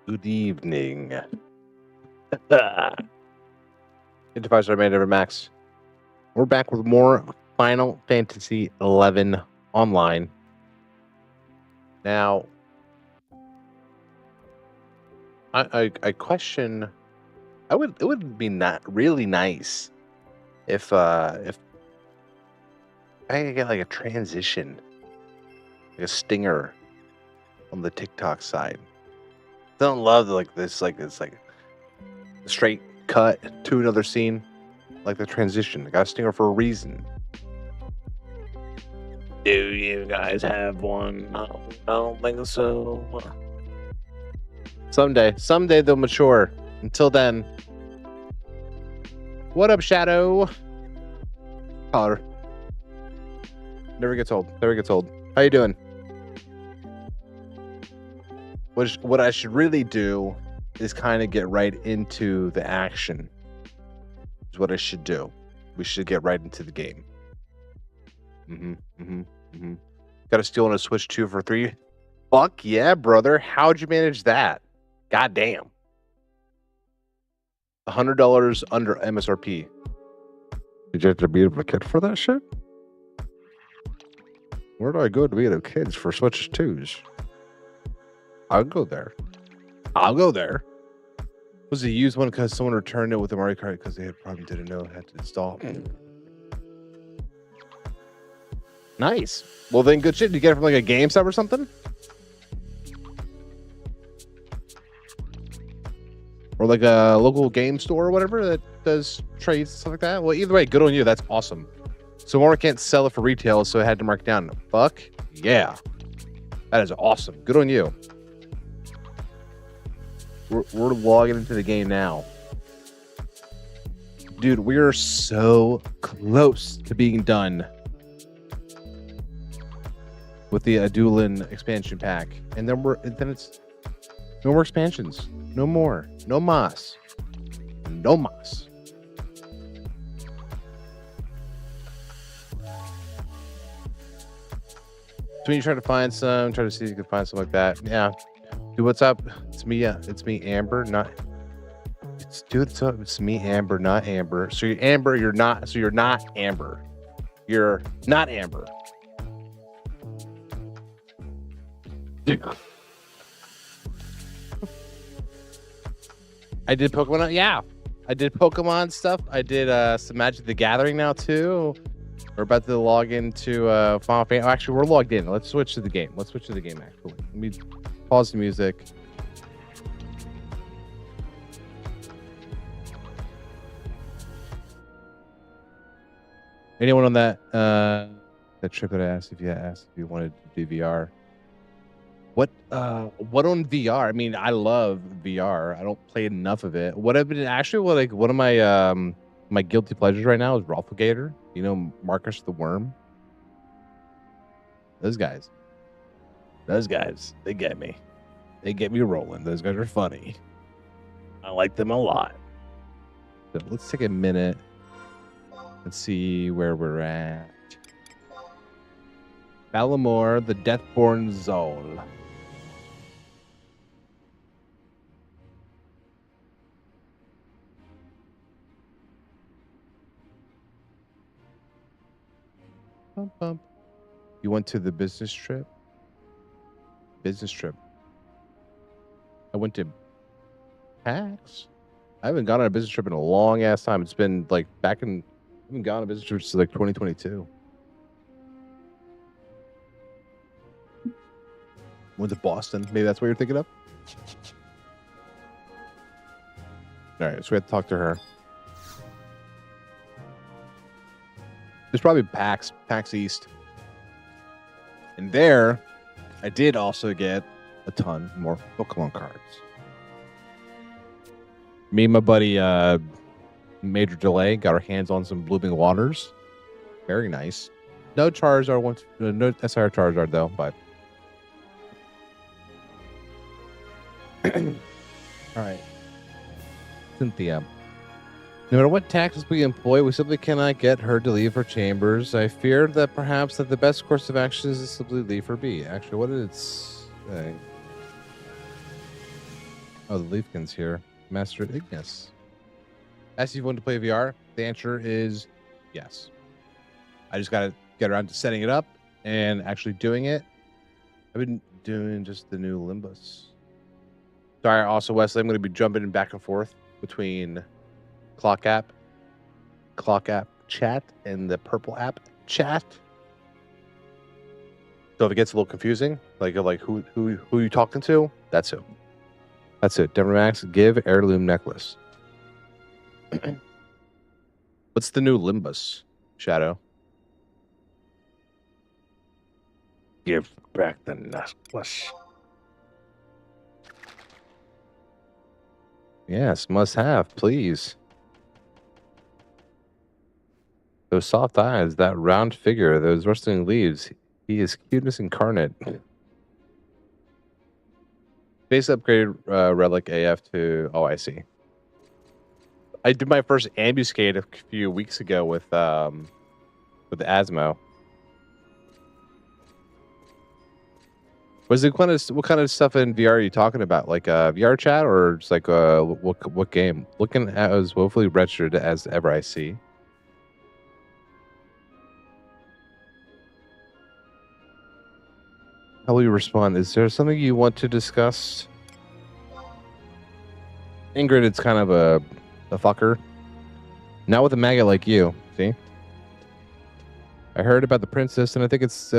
Good evening. Interfighter made ever Max. We're back with more Final Fantasy 11 online. Now, I question. It would be not really nice if I could get like a transition, like a stinger on the TikTok side. Don't love this straight cut to another scene, like the transition. I got a stinger for a reason. Do you guys have one? I don't think so. Someday they'll mature. Until then, what up, Shadow? Caller. Never gets old. How you doing? What I should really do is kind of get right into the action. Is what I should do. We should get right into the game. Got to steal on a Switch 2 for 3. Fuck yeah, brother. How'd you manage that? God damn. $100 under MSRP. Did you have to beat up a kid for that shit? Where do I go to beat up kids for Switch 2s? I'll go there. Was it used one because someone returned it with the Mario Kart because they probably didn't know it had to install? Nice. Well, then good shit. Did you get it from like a GameStop or something? Or like a local game store or whatever that does trades and stuff like that? Well, either way, good on you. That's awesome. So Mora can't sell it for retail, so it had to mark down. Fuck yeah. That is awesome. Good on you. We're logging into the game now. Dude, we are so close to being done with the Adulin expansion pack. And then it's no more expansions. No more. No mas. No mas. So when you try to find some, try to see if you can find something like that. Yeah. Dude, what's up? It's me, Amber, not. It's me, Amber, not Amber. So you're Amber, you're not. So you're not Amber. You're not Amber. I did Pokemon. Yeah, I did Pokemon stuff. I did some Magic the Gathering now too. We're about to log into Final Fantasy. Oh, actually, we're logged in. Let's switch to the game. Actually, let me pause the music. Anyone on that trip that I asked if you wanted to do VR? What on VR? I mean, I love VR. I don't play enough of it. What I've been actually one of my my guilty pleasures right now is Rafflegator. You know, Marcus the Worm. Those guys, they get me. They get me rolling. Those guys are funny. I like them a lot. So let's take a minute. Let's see where we're at. Balamor, the Deathborn Zone. Bump. You went to the business trip? I went to PAX. I haven't gone on a business trip in a long ass time. It's been like I haven't gone on a business trip since like 2022. Went to Boston. Maybe that's what you're thinking of? All right, so we have to talk to her. There's probably PAX East. And there, I did also get a ton more Pokemon cards. Me and my buddy, Major Delay, got our hands on some Blooming Waters. Very nice. No Charizard, no SR Charizard though, but. All right. Cynthia. No matter what tactics we employ, we simply cannot get her to leave her chambers. I fear that perhaps the best course of action is to simply leave her be. Actually, what did it say? Oh, the Leafkin's here. Master Ignis. Asked if you want to play VR. The answer is yes. I just got to get around to setting it up and actually doing it. I've been doing just the new Limbus. Sorry, also, Wesley, I'm going to be jumping back and forth between Clock app chat, and the Purple app chat. So if it gets a little confusing, like who you talking to, that's who. That's it. Denver Max, give heirloom necklace. What's the new Limbus, Shadow? Give back the necklace. Yes, must have, please. Those soft eyes, that round figure, those rustling leaves. He is cuteness incarnate. Base upgrade relic AF to. Oh, I see. I did my first ambuscade a few weeks ago with the Asmo. What kind of stuff in VR are you talking about? Like VR chat or just like what game? Looking at as woefully wretched as ever I see. How will you respond? Is there something you want to discuss? Ingrid, it's kind of a fucker. Not with a maggot like you, see? I heard about the princess, and I think it's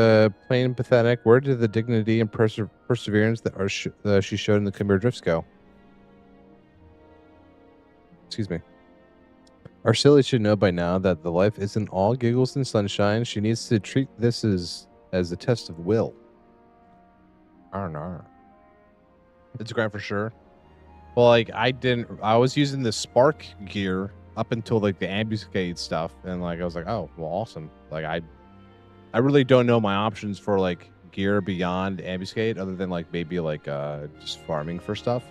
plain pathetic. Where did the dignity and perseverance that she showed in the Khmer Drifts go? Excuse me. Arcelia should know by now that the life isn't all giggles and sunshine. She needs to treat this as a test of will. I don't know. It's a grind for sure. Well, like I was using the Spark gear up until like the ambuscade stuff, and like I was like, oh, well, awesome. Like I really don't know my options for like gear beyond ambuscade, other than like maybe like just farming for stuff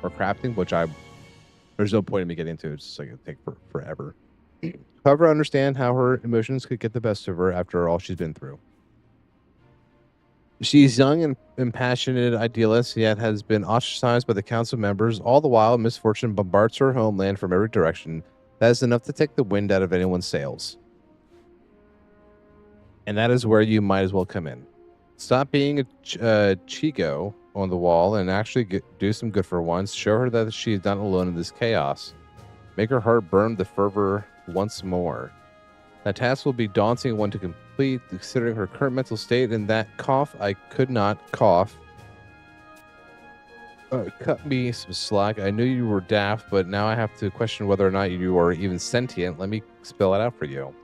or crafting, which there's no point in me getting into. It's just like it'd take forever. However, I understand how her emotions could get the best of her after all she's been through. She's young and passionate idealist, yet has been ostracized by the council members. All the while, misfortune bombards her homeland from every direction. That is enough to take the wind out of anyone's sails. And that is where you might as well come in. Stop being a Chico on the wall and actually do some good for once. Show her that she is not alone in this chaos. Make her heart burn the fervor once more. That task will be daunting one to complete, considering her current mental state, and that cough I could not cough. Cut me some slack. I knew you were daft, but now I have to question whether or not you are even sentient. Let me spell it out for you.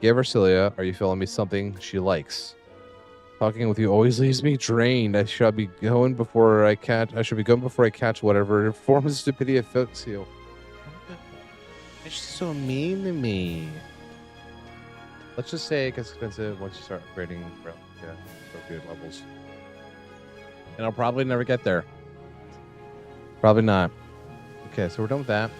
Give Arcelia, are you feeling me something she likes? Talking with you always leaves me drained. I should be going before I catch whatever form of stupidity affects you. She's so mean to me. Let's just say it gets expensive once you start upgrading appropriate levels. And I'll probably never get there. Probably not. Okay, so we're done with that.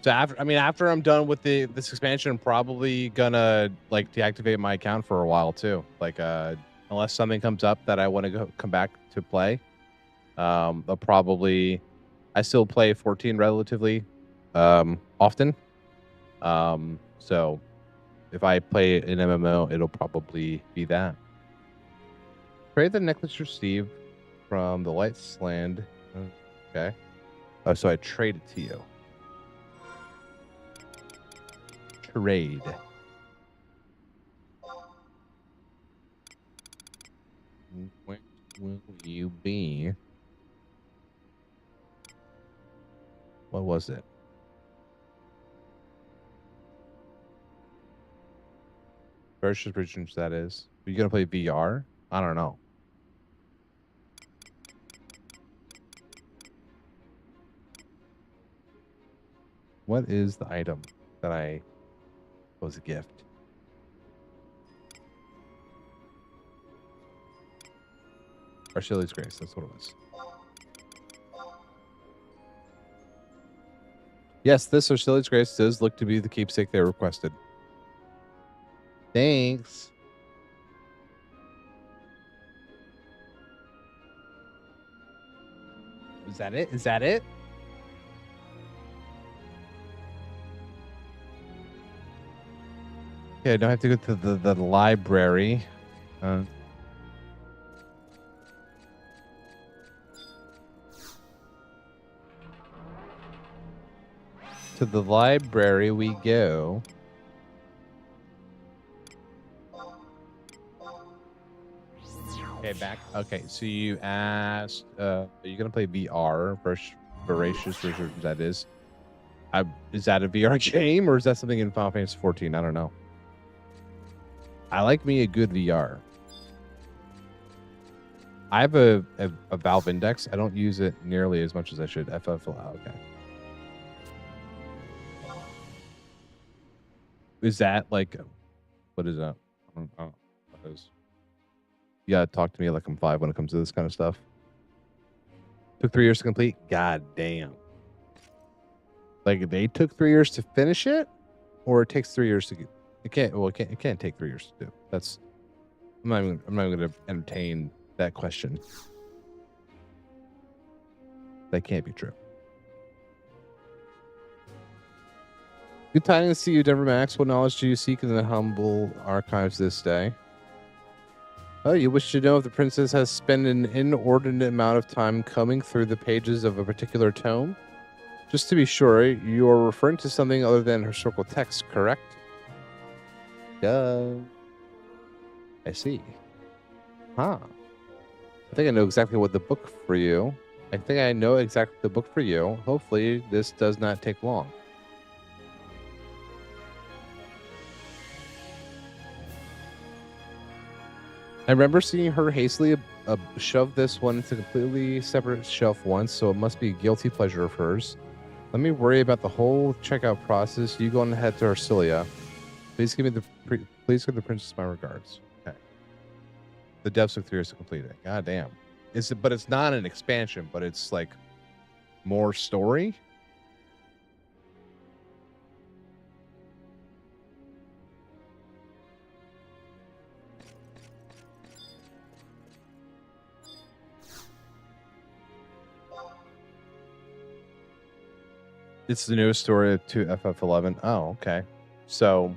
So after I'm done with this expansion, I'm probably gonna like deactivate my account for a while too. Like unless something comes up that I want to come back to play. I'll probably I still play 14 relatively often. So if I play an MMO, it'll probably be that. Trade the necklace received from the Lights Land. Okay. Oh, so I trade it to you. Trade. Where will you be? What was it? Versus regions, that is. Are you gonna play VR? I don't know. What is the item that was a gift? Arcelia's Grace, that's what it was. Yes, this Arcelia's Grace does look to be the keepsake they requested. Thanks. Is that it? Is that it? Okay, now I have to go to the library. To the library we go. Okay, back. Okay, so you asked, are you gonna play VR? Voracious version, that is. Is that a VR game or is that something in Final Fantasy 14? I don't know. I like me a good VR. I have a Valve Index. I don't use it nearly as much as I should. FFL. Okay. Is that like, what is that? I don't know what it is. You gotta talk to me like I'm 5 when it comes to this kind of stuff. Took 3 years to complete. God damn. Like they took 3 years to finish it, or it takes 3 years to get. It can't. Well, it can't take 3 years to do. That's. I'm not even going to entertain that question. That can't be true. Good tidings to you, Denver Max. What knowledge do you seek in the humble archives this day? Oh, you wish to know if the princess has spent an inordinate amount of time combing through the pages of a particular tome? Just to be sure, you are referring to something other than historical text, correct? Duh. I see. Huh. I think I know exactly what the book for you. I think I know exactly the book for you. Hopefully, this does not take long. I remember seeing her hastily shove this one into a completely separate shelf once, so it must be a guilty pleasure of hers. Let me worry about the whole checkout process. You go on ahead to Arcilia. Please give the princess my regards. Okay. The devs took 3 years to complete it. God damn. But it's not an expansion, but it's like more story. It's the newest story to FF11. Oh, okay. So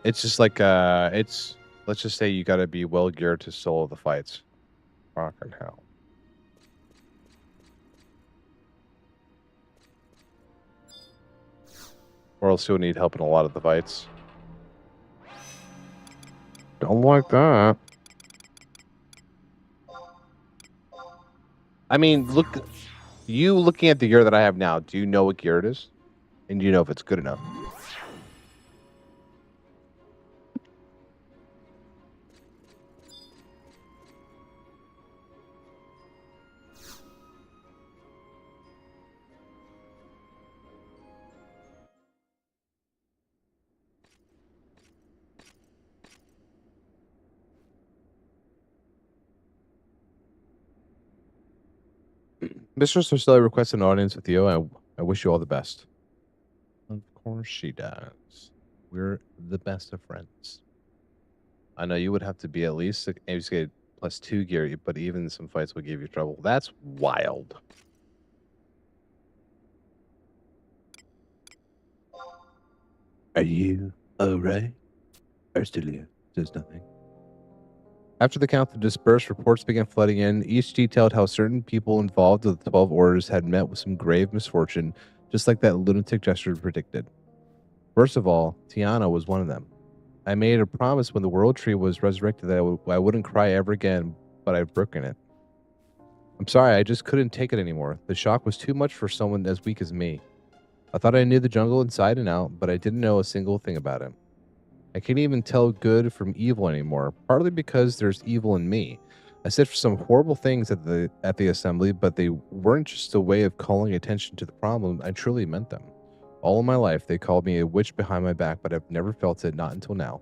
it's just like let's just say you got to be well geared to solo the fights. Fucking hell. Or else you'll need help in a lot of the fights. Don't like that. I mean, looking at the gear that I have now, do you know what gear it is? And do you know if it's good enough? Mistress Marcella requests an audience with you. I wish you all the best. Of course she does. We're the best of friends. I know you would have to be at least +2 gear, but even some fights would give you trouble. That's wild. Are you alright? Arcilia says nothing. After the count dispersed, reports began flooding in. Each detailed how certain people involved with the 12 orders had met with some grave misfortune, just like that lunatic gesture predicted. First of all, Tiana was one of them. I made a promise when the World Tree was resurrected that I wouldn't cry ever again, but I've broken it. I'm sorry, I just couldn't take it anymore. The shock was too much for someone as weak as me. I thought I knew the jungle inside and out, but I didn't know a single thing about it. I can't even tell good from evil anymore, partly because there's evil in me. I said some horrible things at the assembly, but they weren't just a way of calling attention to the problem. I truly meant them. All of my life, they called me a witch behind my back, but I've never felt it, not until now.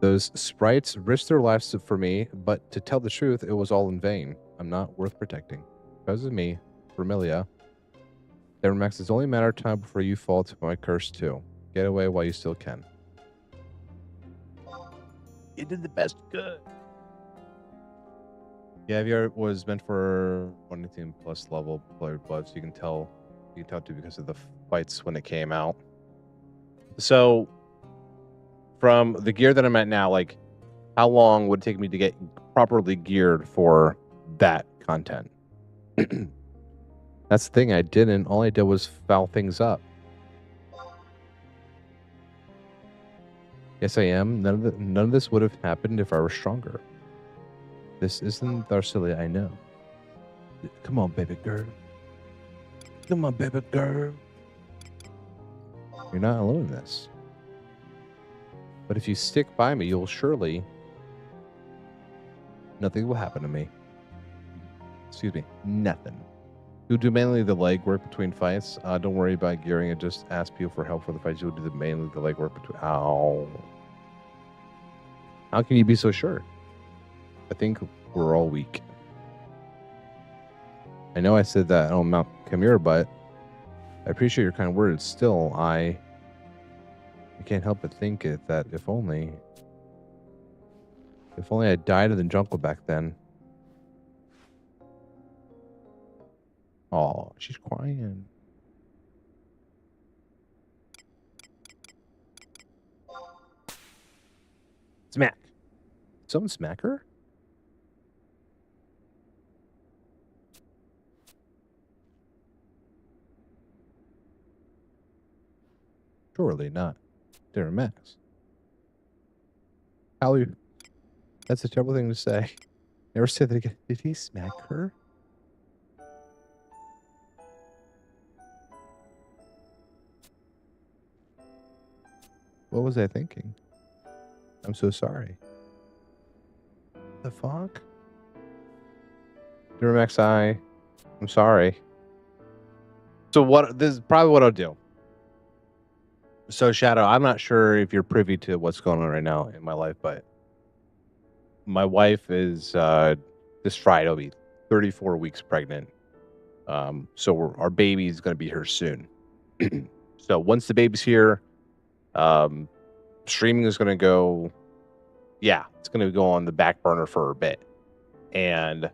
Those sprites risked their lives for me, but to tell the truth, it was all in vain. I'm not worth protecting. Because of me, Vermilia, Max, it's only a matter of time before you fall to my curse too. Get away while you still can. You did the best good. Yeah, VR was meant for 118 plus level player blood, so you can tell too because of the fights when it came out. So from the gear that I'm at now, like how long would it take me to get properly geared for that content? That's the thing. I didn't. All I did was foul things up. Yes, I am. None of this would have happened if I were stronger. This isn't Darcilia, I know. Come on, baby girl. Come on, baby girl. You're not alone in this. But if you stick by me, you'll surely... Nothing will happen to me. Excuse me. Nothing. You'll do mainly the legwork between fights. Don't worry about gearing it. Just ask people for help for the fights. You'll do mainly the legwork between... Ow. How can you be so sure? I think we're all weak. I know I said that on Mount Chimera, but I appreciate your kind words. Still, I can't help but think that if only I died in the jungle back then. Oh, she's crying. Smack. Someone smack her? Surely not. They're Max. Hallie, that's a terrible thing to say. Never said that again. Did he smack her? What was I thinking? I'm so sorry. The fuck? Duramax, I'm sorry. So this is probably what I'll do. So Shadow, I'm not sure if you're privy to what's going on right now in my life, but my wife is this Friday will be 34 weeks pregnant. So our baby is going to be here soon. So once the baby's here, streaming is going to go. Yeah, it's going to go on the back burner for a bit, and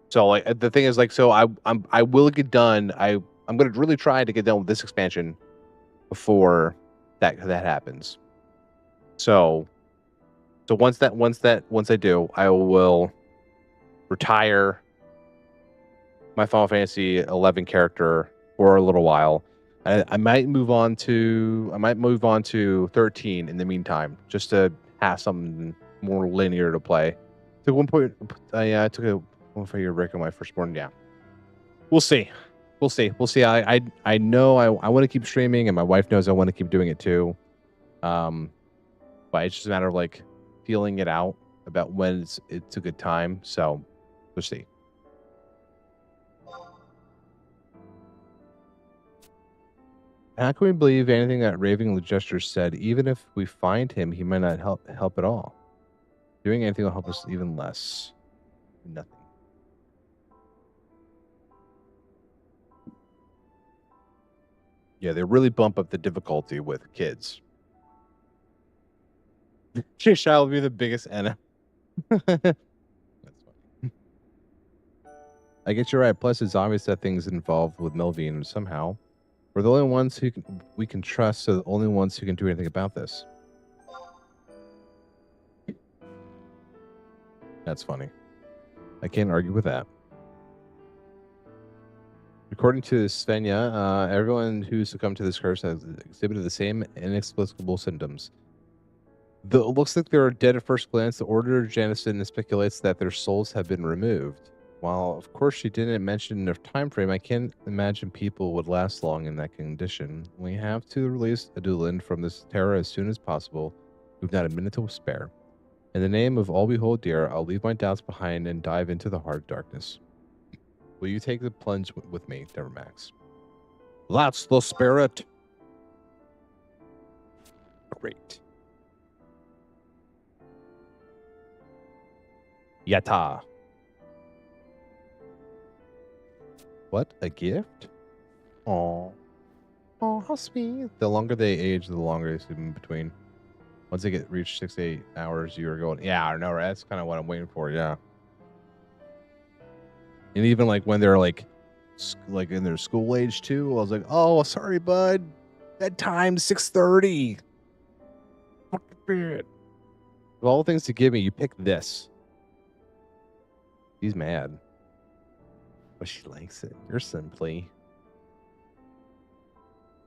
so like the thing is like so I will get done. I'm going to really try to get done with this expansion before that happens. So once I do, I will retire my Final Fantasy 11 character for a little while. I might move on to 13 in the meantime, just to have something more linear to play. Took one point, I took a 1 year break on my firstborn. Yeah, we'll see. I know I want to keep streaming, and my wife knows I want to keep doing it too. But it's just a matter of like feeling it out about when it's a good time. So we'll see. How can we believe anything that Raving Gesture said? Even if we find him, he might not help at all. Doing anything will help us even less. Nothing. Yeah, they really bump up the difficulty with kids. Shisha will be the biggest enemy. That's funny. I guess you're right. Plus, it's obvious that things involved with Melvin somehow. We're the only ones we can trust, so the only ones who can do anything about this. That's funny. I can't argue with that. According to Svenja, everyone who succumbed to this curse has exhibited the same inexplicable symptoms. It looks like they are dead at first glance. The Order Janison speculates that their souls have been removed. While, of course, she didn't mention a time frame, I can't imagine people would last long in that condition. We have to release Adulan from this terror as soon as possible. We've not a minute to spare. In the name of all we hold dear, I'll leave my doubts behind and dive into the hard darkness. Will you take the plunge with me, Max? That's the spirit. Great. Yatta. What? A gift? Oh, how sweet. The longer they age, the longer it's in between. Once they reach 6 to 8 hours, you're going, yeah, I know, right? That's kind of what I'm waiting for, yeah. And even like when they're like in their school age too, I was like, oh, sorry, bud. Bedtime 6:30. Fucking bad. Of all the things to give me, you pick this. He's mad. But she likes it. You're simply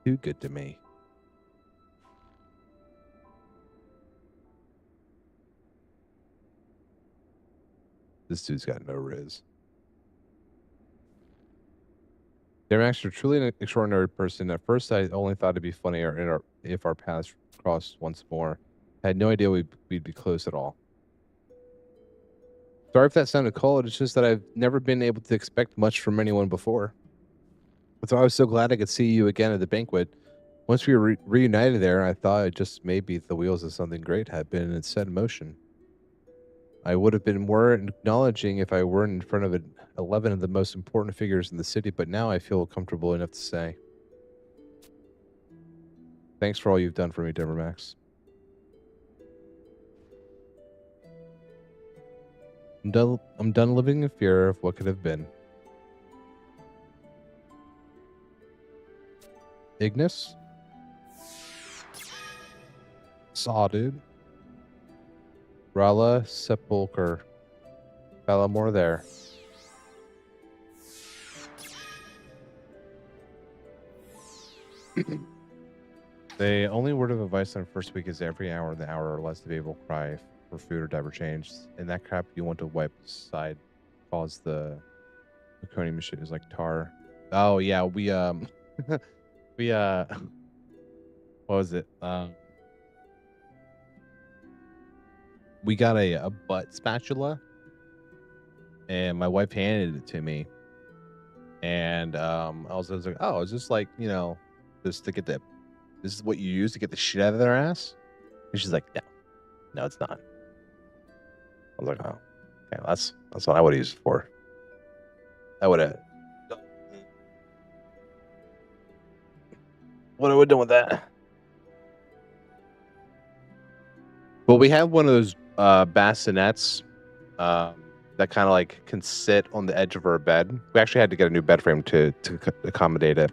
too good to me. This dude's got no riz. Max, you're truly an extraordinary person. At first, I only thought it'd be funnier if our paths crossed once more. I had no idea we'd be close at all. Sorry if that sounded cold. It's just that I've never been able to expect much from anyone before. That's why I was so glad I could see you again at the banquet. Once we were reunited there, I thought just maybe the wheels of something great had been set in motion. I would have been more acknowledging if I weren't in front of 11 of the most important figures in the city, but now I feel comfortable enough to say. Thanks for all you've done for me, Denver Max. I'm done living in fear of what could have been. Ignis? Saw, dude. Rala Sepulcher. Bahamut there. The only word of advice on first week is every hour in the hour or less to be able to cry for food or diaper change. And that crap you want to wipe aside cause the Maconi machine is like tar. Oh yeah, we we what was it? We got a butt spatula and my wife handed it to me. And I was like, oh, is this like, you know, just to get this is what you use to get the shit out of their ass? And she's like, no, it's not. I was like, oh, okay, that's what I would have used it for. I would have. What I would have done with that? Well, we have one of those bassinets that kind of like can sit on the edge of our bed. We actually had to get a new bed frame to accommodate it.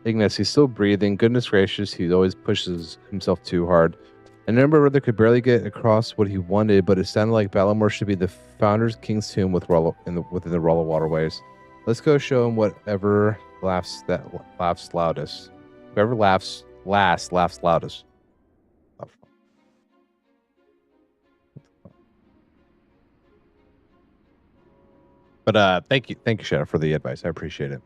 Ignis, he's still breathing. Goodness gracious, he always pushes himself too hard. I remember Brother could barely get across what he wanted, but it sounded like Bahamut should be the founder's king's tomb within the Rolla waterways. Let's go show him whatever laughs loudest. Whoever laughs loudest. But thank you, Shadow, for the advice. I appreciate it.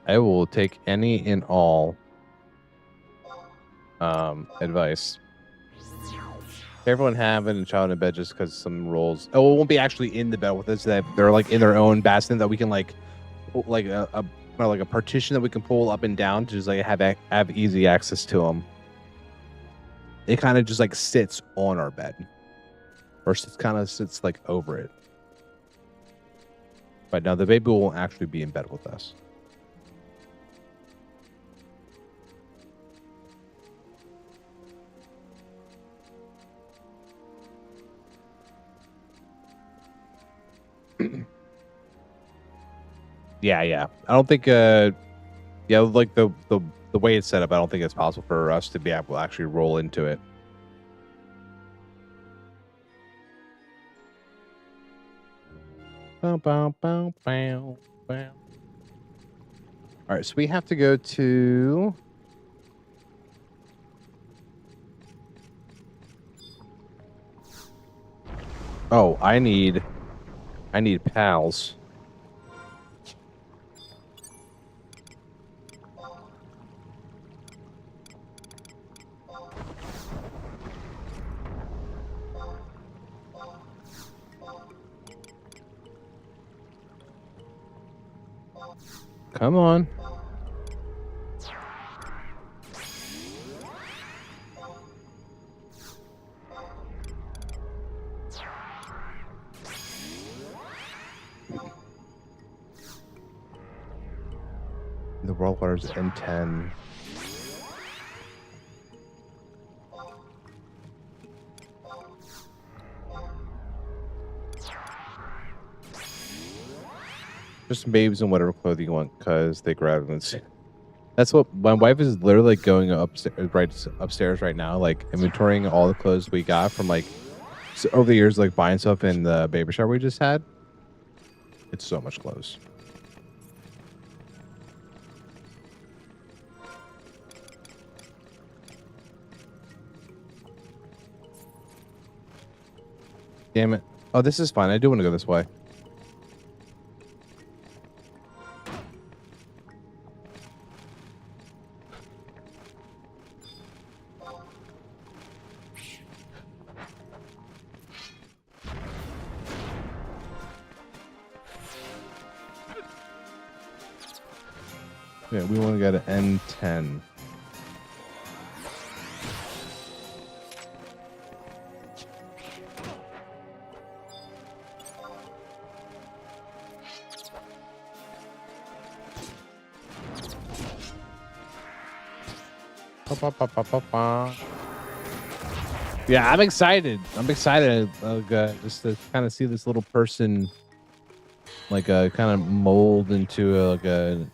I will take any and all advice. Everyone having a child in bed just because some rules. Oh, it won't be actually in the bed with us. That they're like in their own bassinet that we can like a partition that we can pull up and down to just like have easy access to them. It kind of just like sits on our bed, or it kind of sits like over it. But now the baby won't actually be in bed with us. Yeah. I don't think like the way it's set up, I don't think it's possible for us to be able to actually roll into it. All right, so we have to go to Oh, I need pals. Come on. world waters N10. Just babes in whatever clothing you want, because they grab them. That's what my wife is literally going upstairs right now, like inventorying all the clothes we got from like over the years, like buying stuff in the baby shower we just had. It's so much clothes. Damn it. Oh, this is fine. I do want to go this way. Yeah, we want to go to N10. Yeah, I'm excited. I'm excited just to kind of see this little person, like kind of mold into an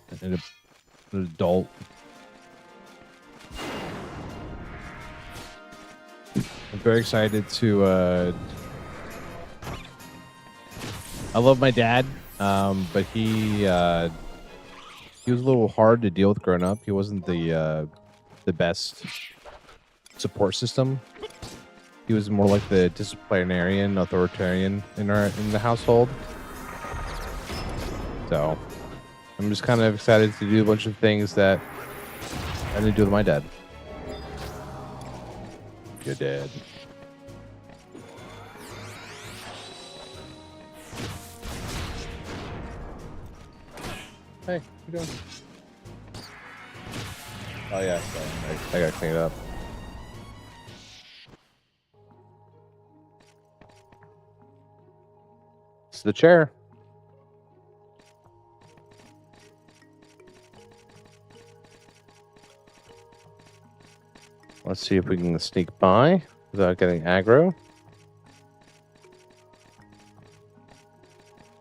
adult. I'm very excited to. I love my dad, but he was a little hard to deal with growing up. He wasn't the best support system. He was more like the disciplinarian, authoritarian in the household. So I'm just kind of excited to do a bunch of things that I didn't do with my dad. Your dad. Hey, what you doing? Oh yeah, so I gotta clean it up. It's the chair. Let's see if we can sneak by without getting aggro.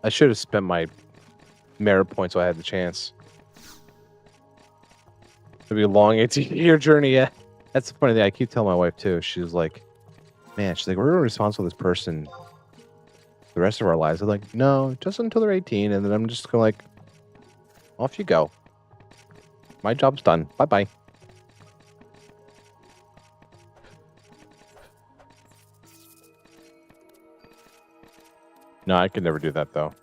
I should have spent my merit points while I had the chance. It'll be a long 18-year journey. Yeah, that's the funny thing. I keep telling my wife too. She's like, "Man, she's like, we're responsible for this person the rest of our lives." I'm like, "No, just until they're 18, and then I'm just gonna like, off you go. My job's done. Bye bye." No, I could never do that though.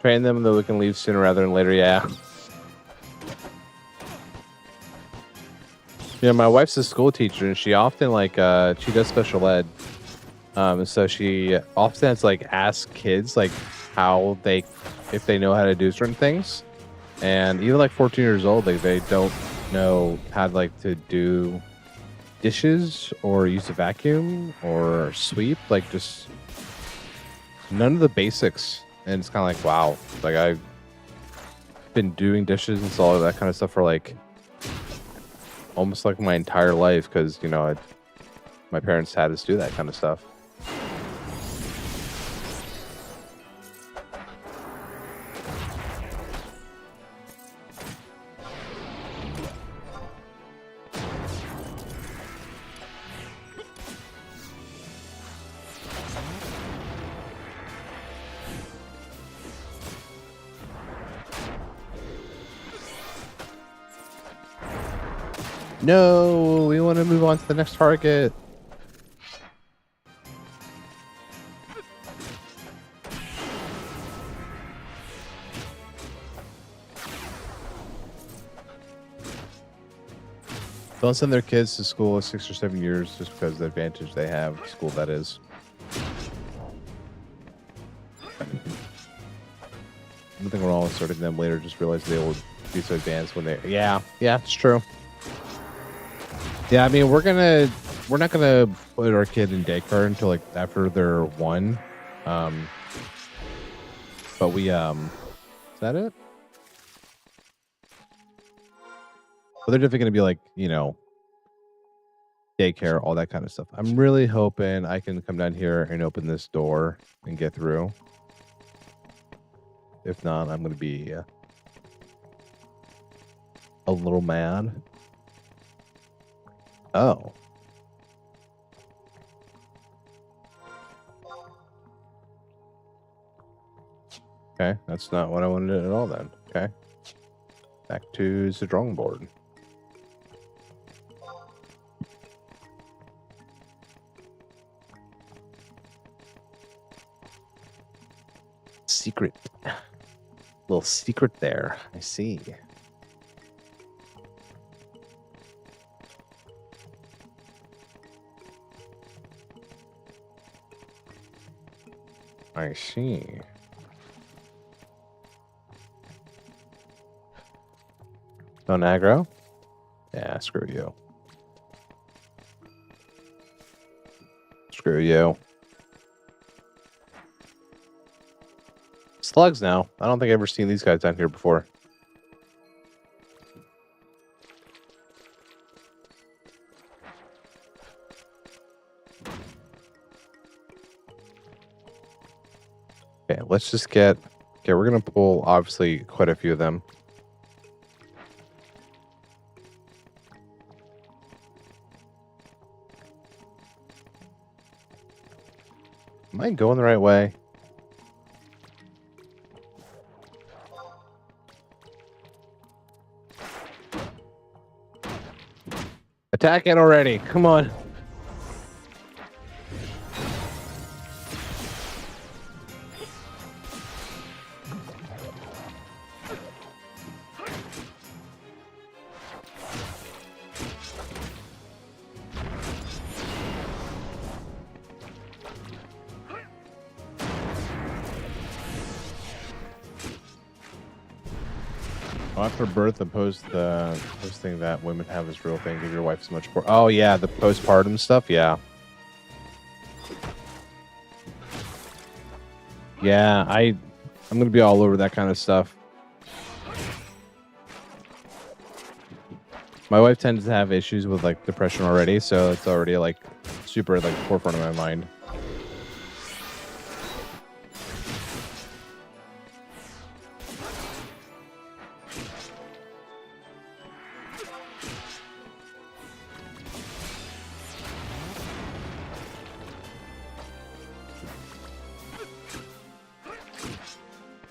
Train them though we can leave sooner rather than later. Yeah. Yeah, my wife's a school teacher, and she often like she does special ed. So she often has like ask kids like how if they know how to do certain things, and even like 14 years old, like they don't know how to do dishes or use a vacuum or sweep, like just none of the basics. And it's kind of like, wow, like I've been doing dishes and all of that kind of stuff for like almost like my entire life, because you know my parents had us do that kind of stuff. No, we want to move on to the next target. Don't send their kids to school 6 or 7 years just because of the advantage they have. School, that is. Nothing wrong with starting them later. Just realize they will be so advanced when they... Yeah, it's true. Yeah, I mean, we're gonna we're not gonna put our kid in daycare until like after they're 1. But we is that it? But they're definitely gonna be like, daycare, all that kind of stuff. I'm really hoping I can come down here and open this door and get through. If not, I'm gonna be a little mad. Oh. Okay, that's not what I wanted at all then. Okay. Back to the drawing board. Secret. Little secret there. I see. I see. Don't aggro? Yeah, screw you. Screw you. Slugs now. I don't think I've ever seen these guys down here before. Okay, let's just get... Okay, we're going to pull, obviously, quite a few of them. Am I going the right way? Attack it already. Come on. After birth, opposed the posting that women have this real thing. Give your wife so much more. Oh yeah, the postpartum stuff. Yeah, yeah. I'm gonna be all over that kind of stuff. My wife tends to have issues with like depression already, so it's already like super like forefront of my mind.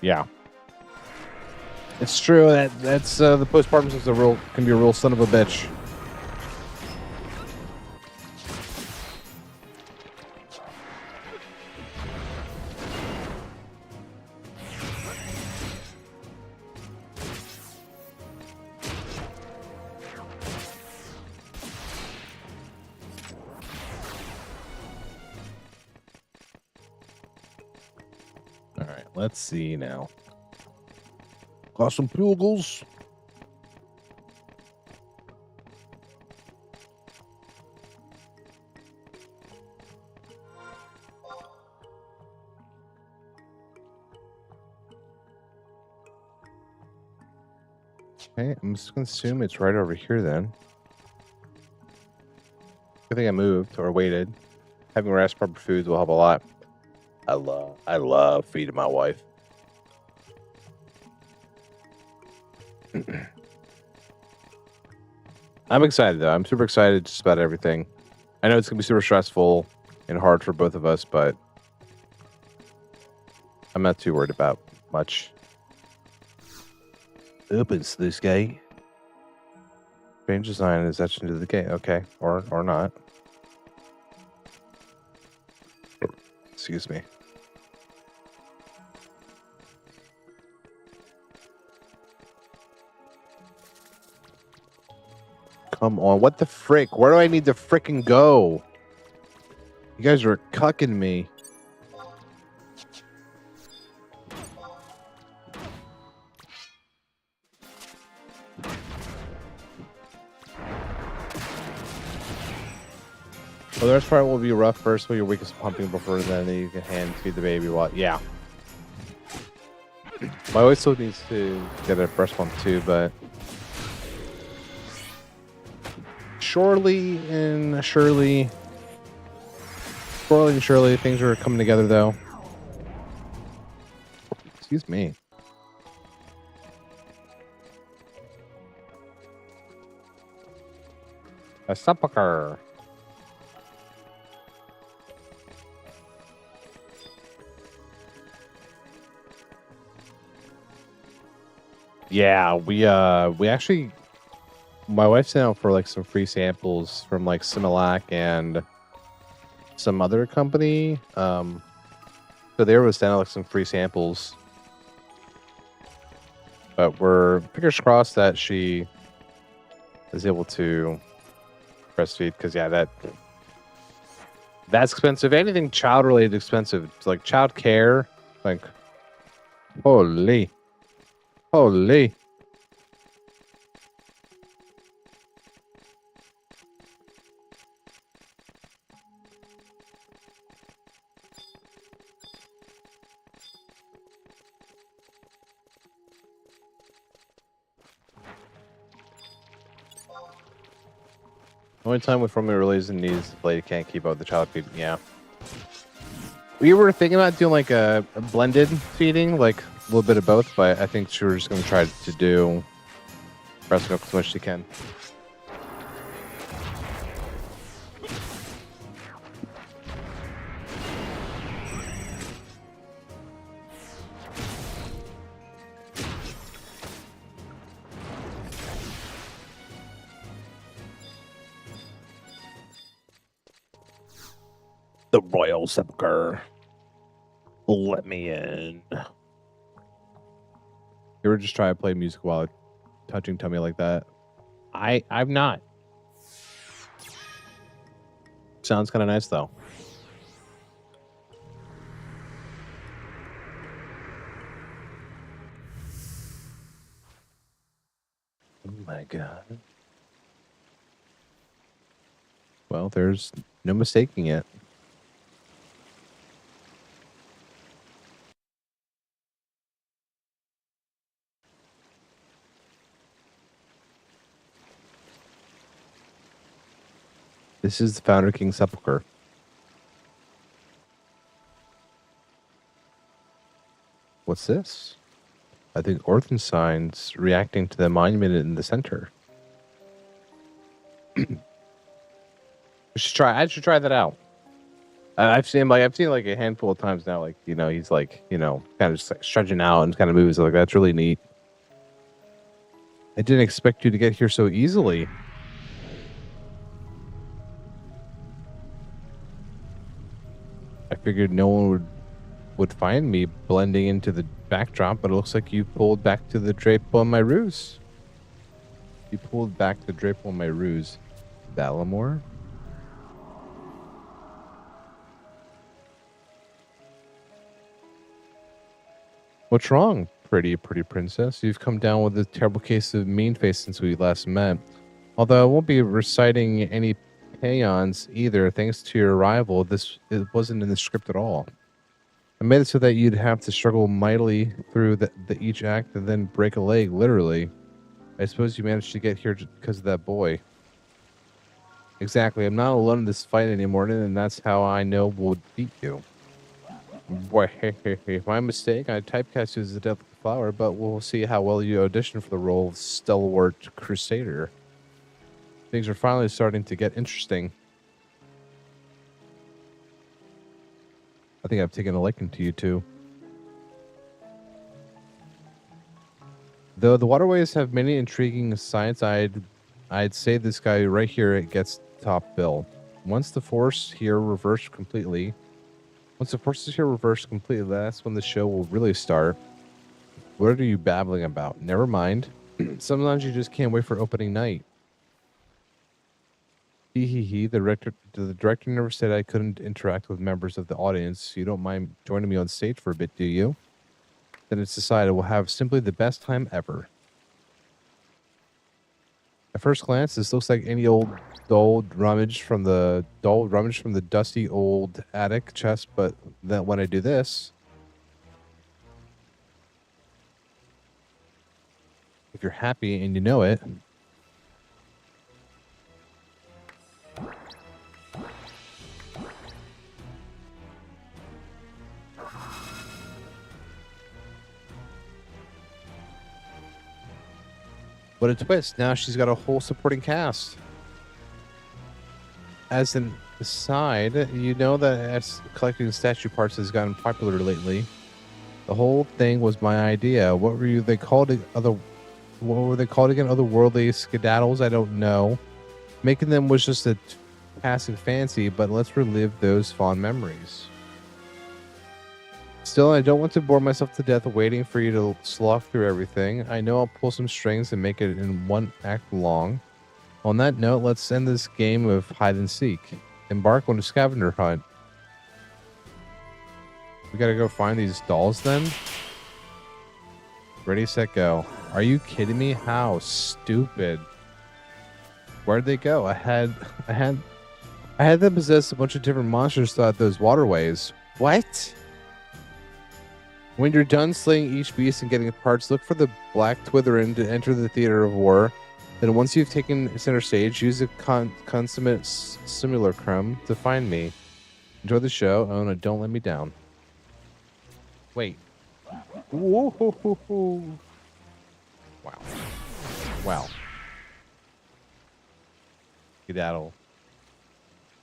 Yeah, it's true that's the postpartum is can be a real son of a bitch. All right, let's see now. Got some bugles. Okay, I'm just gonna assume it's right over here then. I think I moved or waited. Having rest proper foods will help a lot. I love feeding my wife. I'm excited though. I'm super excited just about everything. I know it's gonna be super stressful and hard for both of us, but I'm not too worried about much. Opens this gate. Strange design is etched into the gate. Okay, or not. Excuse me. Come on, what the frick? Where do I need to frickin' go? You guys are cucking me. Well, the rest part will be rough first while your weakest pumping before then you can hand feed the baby while yeah. My wife still needs to get a breast pump too, but surely and surely things are coming together though. Excuse me. A sepulcher. Yeah, we actually my wife sent out for like some free samples from like Similac and some other company. So they were sending out like some free samples. But we're fingers crossed that she is able to breastfeed because yeah, that's expensive. Anything child related expensive. It's like child care. Like holy. Holy. The only time with formula relays and needs the lady can't keep up with the child feeding. Yeah. We were thinking about doing like a blended feeding, like a little bit of both, but I think she was just going to try to do breast milk as much as she can. The Royal Sepulcher. Let me in. You ever just try to play music while touching tummy like that? I've not. Sounds kind of nice though. Oh my god. Well, there's no mistaking it. This is the Founder King Sepulcher. What's this? I think Orphan signs reacting to the monument in the center. I should try that out. I've seen like a handful of times now. Like he's like kind of just like stretching out and kind of moves. Like that's really neat. I didn't expect you to get here so easily. I figured no one would find me blending into the backdrop, but it looks like you pulled back to the drape on my ruse. You pulled back the drape on my ruse, Balamore. What's wrong, pretty princess? You've come down with a terrible case of mean face since we last met. Although I won't be reciting any paeans either, thanks to your arrival. It wasn't in the script at all. I made it so that you'd have to struggle mightily through the each act and then break a leg, literally. I suppose you managed to get here because of that boy. Exactly. I'm not alone in this fight anymore, and that's how I know we'll beat you. Boy, my mistake. I typecast you as the Deathly Flower, but we'll see how well you audition for the role of Stalwart Crusader. Things are finally starting to get interesting. I think I've taken a liking to you two. Though the waterways have many intriguing sides, I'd say this guy right here gets top bill. Once the forces here reverse completely, that's when the show will really start. What are you babbling about? Never mind. Sometimes you just can't wait for opening night. The director never said I couldn't interact with members of the audience. You don't mind joining me on stage for a bit, do you? Then it's decided we'll have simply the best time ever. At first glance, this looks like any old dull rummage from the dusty old attic chest, but then when I do this, if you're happy and you know it, what a twist. Now she's got a whole supporting cast. As an aside, you know that as collecting statue parts has gotten popular lately. The whole thing was my idea. What were they called again? Otherworldly skedaddles? I don't know. Making them was just a passing fancy, but let's relive those fond memories. Still, I don't want to bore myself to death waiting for you to slog through everything. I know I'll pull some strings and make it in one act long. On that note, let's end this game of hide and seek. Embark on a scavenger hunt. We gotta go find these dolls then? Ready, set, go. Are you kidding me? How stupid. Where'd they go? I had them possess a bunch of different monsters throughout those waterways. What? When you're done slaying each beast and getting parts, look for the black Twitherin to enter the theater of war. Then once you've taken center stage, use a consummate simulacrum to find me. Enjoy the show. Oh no, don't let me down. Wait. Whoa. Wow. Wow. Skedaddle.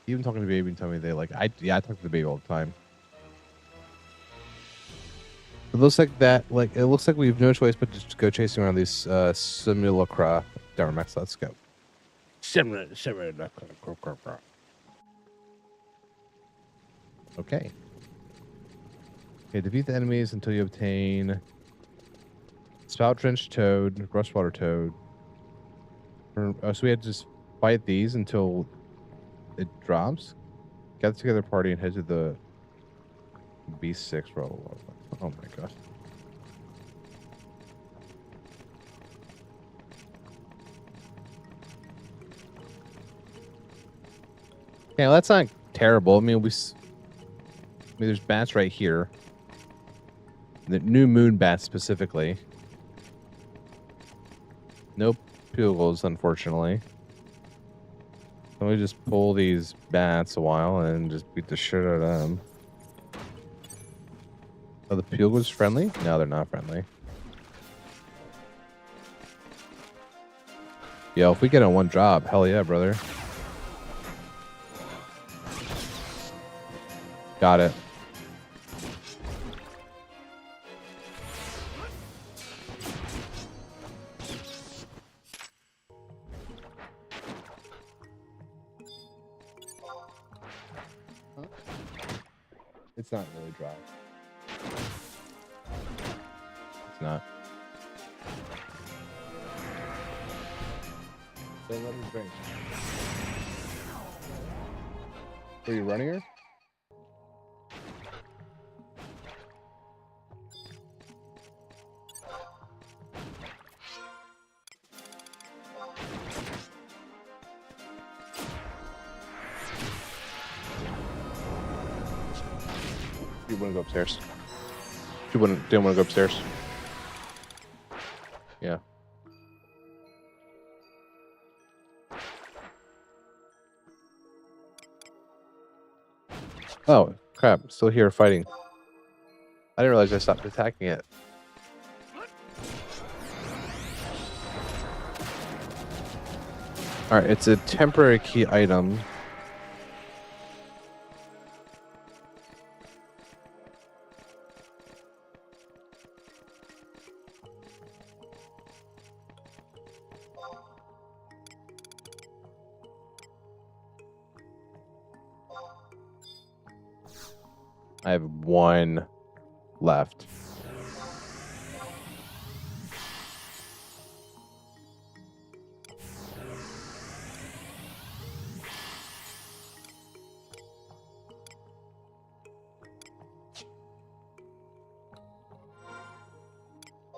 Even talking to baby and telling me they like I talk to the baby all the time. It looks like it looks like we have no choice but to just go chasing around these simulacra. Max, let's go. Simulacra. Okay. Okay, defeat the enemies until you obtain Spout Drenched Toad, Rustwater Toad. So we had to just fight these until it drops. Gather together party and head to the B6 roll. Oh my gosh. Yeah, well, that's not terrible. I mean, there's bats right here. The new moon bats specifically. No bugles, unfortunately. Let me just pull these bats a while and just beat the shit out of them. Are the bugles friendly? No, they're not friendly. Yo, if we get on one job, hell yeah, brother. Got it. It's not really dry. It's not. Don't let him drink. Are you running her? You want to go upstairs? Didn't want to go upstairs. Yeah. Oh, crap. Still here fighting. I didn't realize I stopped attacking it. Alright, it's a temporary key item. I have one left.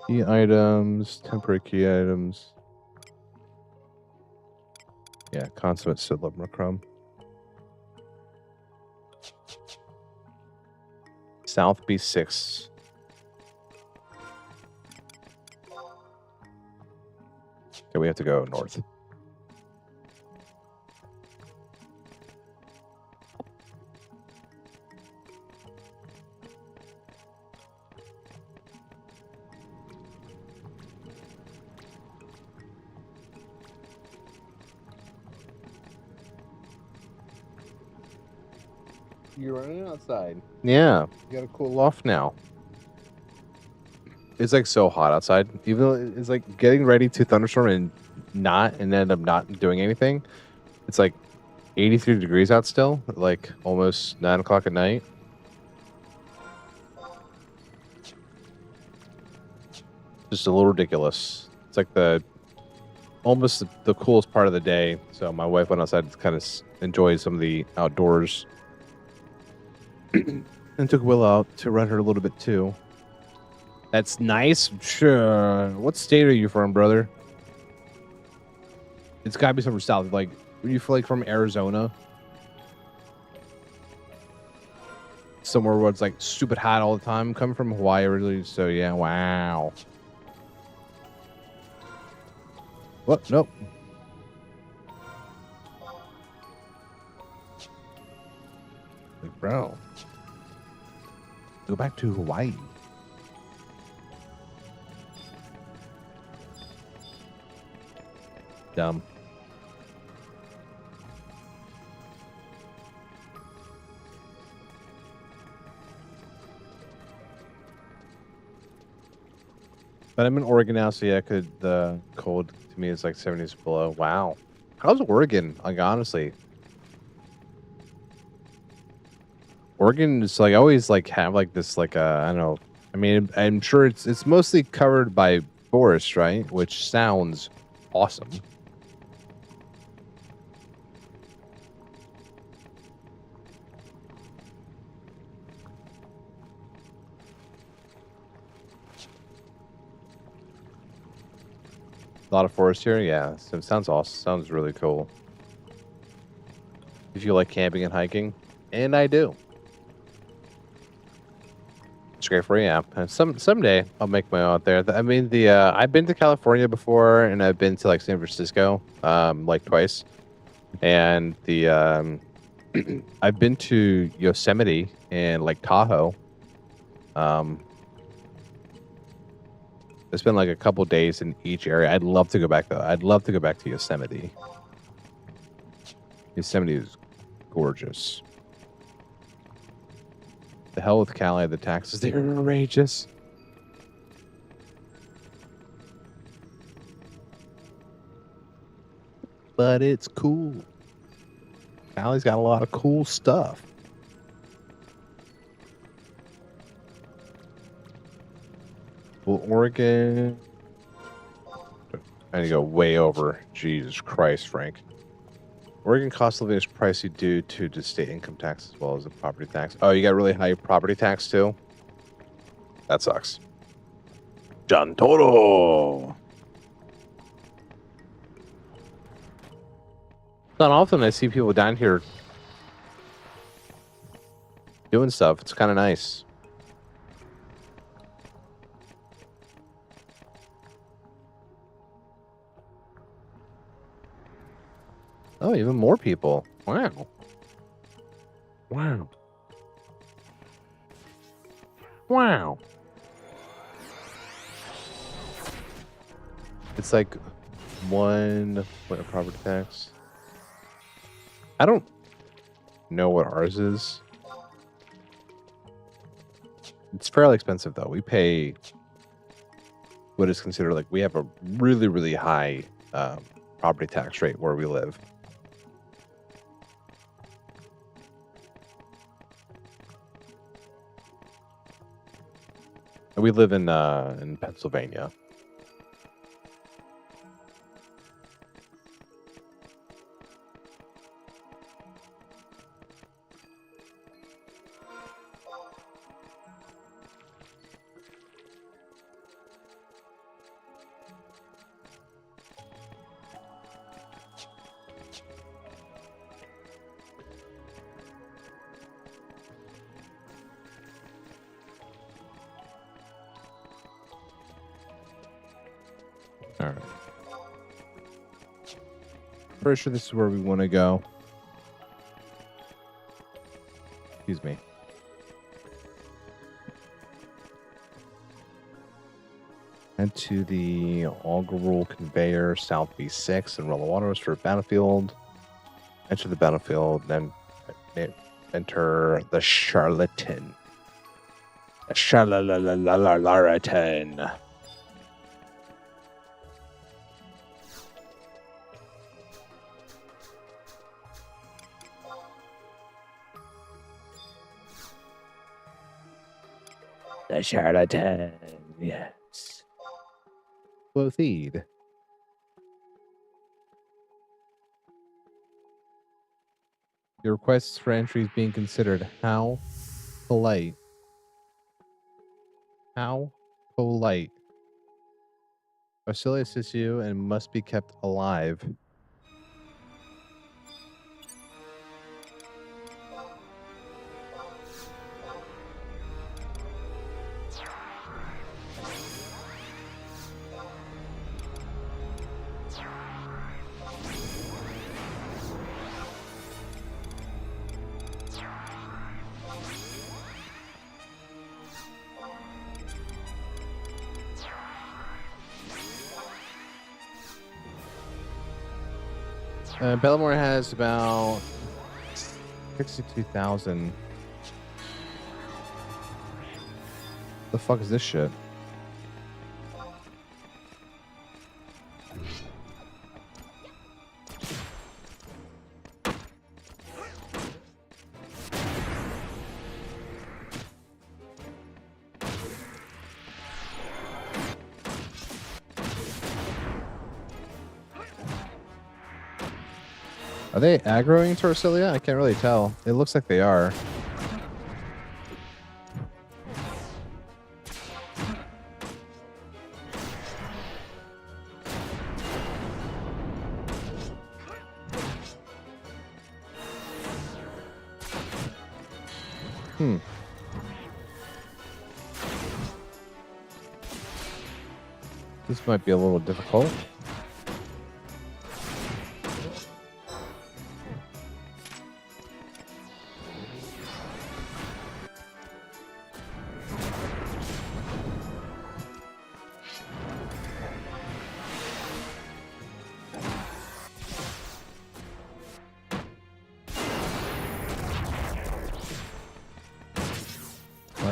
Key items, temporary key items. Yeah, consummate cinnamon crumb. South B6. Okay, we have to go north. You're running outside. Yeah, you gotta cool off now. It's like so hot outside. Even though it's like getting ready to thunderstorm and end up not doing anything. It's like 83 degrees out still, like almost 9 o'clock at night. Just a little ridiculous. It's like almost the coolest part of the day. So my wife went outside to kind of enjoy some of the outdoors. And took Willow out to run her a little bit too. That's nice. Sure. What state are you from, brother? It's gotta be somewhere south. Like, are you like from Arizona? Somewhere where it's like stupid hot all the time. Coming from Hawaii originally, so yeah. Wow. What? Nope. Like, bro. Go back to Hawaii. Dumb. But I'm in Oregon now, so yeah, the cold to me is like 70s below. Wow. How's Oregon? Like, honestly. Oregon is like always like have like this like I don't know. I mean, I'm sure it's mostly covered by forest, right? Which sounds awesome. A lot of forest here, yeah. So it sounds awesome. Sounds really cool. If you like camping and hiking, and I do. It's great for you, yeah. And someday I'll make my way out there. I mean, I've been to California before, and I've been to like San Francisco, like twice, and I've been to Yosemite and Lake Tahoe. It's been like a couple days in each area. I'd love to go back though. I'd love to go back to Yosemite. Yosemite is gorgeous. The hell with Cali, the taxes there are outrageous. But it's cool. Cali's got a lot of cool stuff. Well, Oregon. I need to go way over. Jesus Christ, Frank. Oregon cost of living is pricey due to the state income tax as well as the property tax. Oh, you got really high property tax too? That sucks. John Toro. Not often I see people down here doing stuff. It's kind of nice. Oh, even more people. Wow. Wow. Wow. It's like what property tax? I don't know what ours is. It's fairly expensive though. We pay what is considered like we have a really, really high property tax rate where we live. We live in Pennsylvania. All right. Pretty sure this is where we want to go. Excuse me. And to the augural conveyor, South B6, and roll the waters for battlefield. Enter the battlefield, then enter the charlatan. The charlatan. The charlatan, yes. Clothed. Your requests for entry is being considered. How polite. How polite. Vasily assists you and must be kept alive. Bellamore has about 62,000. The fuck is this shit? Are they aggroing Torsilia? I can't really tell. It looks like they are. This might be a little difficult.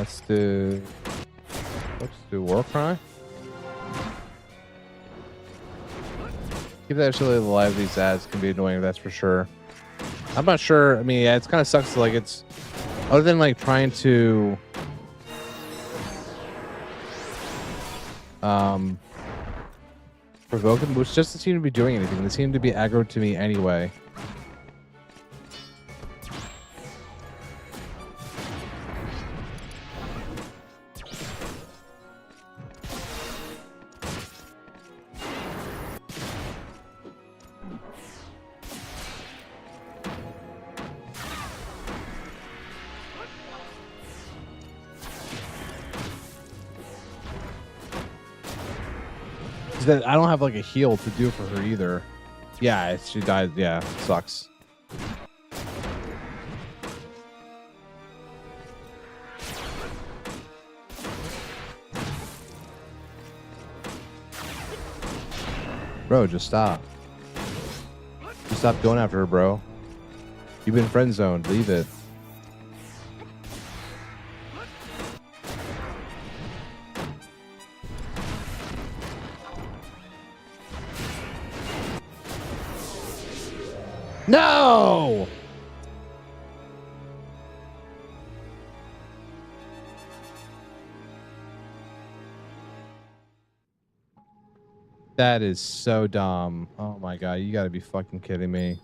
Let's do Warcry. Keep that actually alive. These ads can be annoying, that's for sure. I'm not sure. I mean, yeah, it's kind of sucks. Like, it's other than like trying to provoke them, which doesn't seem to be doing anything. They seem to be aggro to me anyway. That I don't have like a heal to do for her either. Yeah, she died. Yeah, sucks. Bro, just stop. Just stop going after her, bro. You've been friend zoned. Leave it. No! That is so dumb. Oh my god, you gotta be fucking kidding me.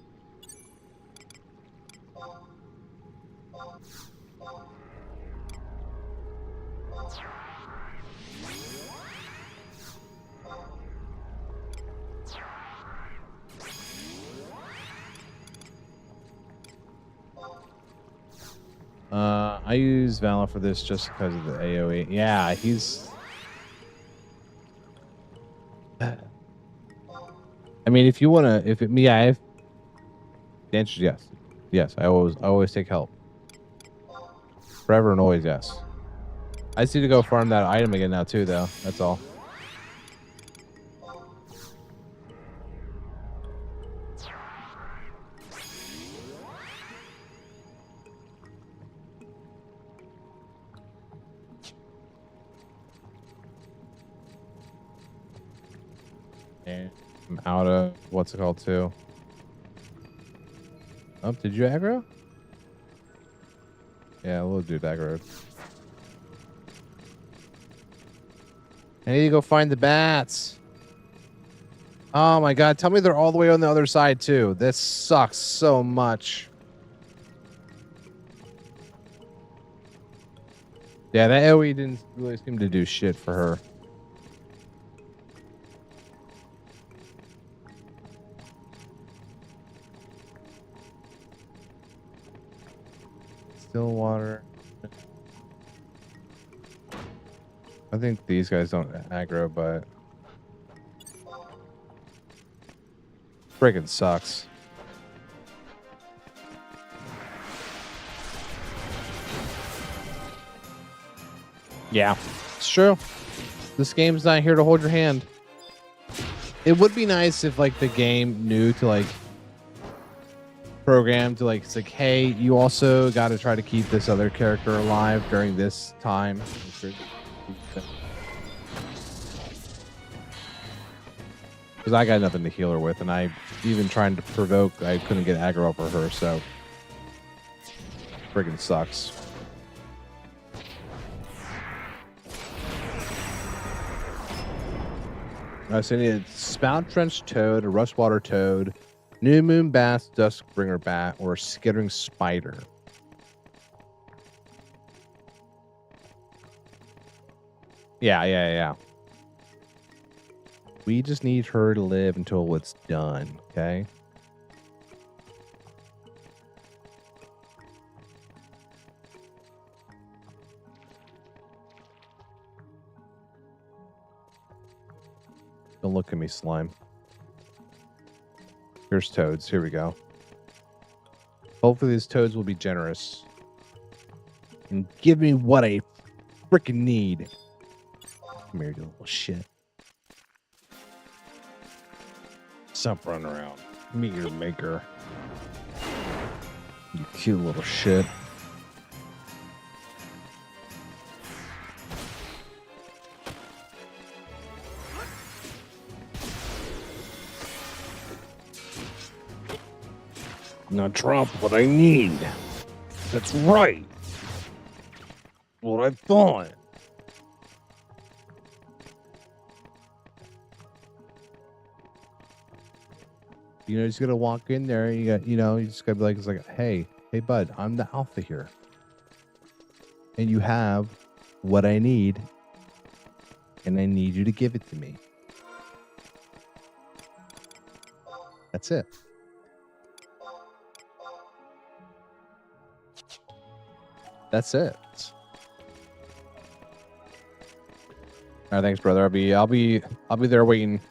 I use Vala for this just because of the AoE. Yeah, he's... mean, if you want to, if it, yeah, if the answer is yes. Yes, I always take help. Forever and always, yes. I just need to go farm that item again now too, though. That's all. And I'm out of what's it called too. Oh, did you aggro? Yeah, we'll do aggro. I need to go find the bats. Oh my god, tell me they're all the way on the other side too. This sucks so much. Yeah, that AoE didn't really seem to do shit for her. Still water. I think these guys don't aggro, but friggin' sucks. Yeah, it's true. This game's not here to hold your hand. It would be nice if like the game knew to like program to like, it's like, hey, you also got to try to keep this other character alive during this time. Because I got nothing to heal her with, and I even trying to provoke, I couldn't get aggro over her, so friggin' sucks. So I need a spout trench toad, a rustwater toad, new moon bass, duskbringer bat, or a skittering spider. Yeah. We just need her to live until it's done, okay? Don't look at me, slime. Here's toads. Here we go. Hopefully these toads will be generous and give me what I freaking need. Come here, you little shit. Stop running around. Meter maker. You cute little shit. Now drop what I need. That's right. What I thought. You know, you just gotta walk in there. You got, you know, you just gotta be like, it's like, hey, bud, I'm the alpha here, and you have what I need, and I need you to give it to me. That's it. That's it. All right, thanks, brother. I'll be there waiting.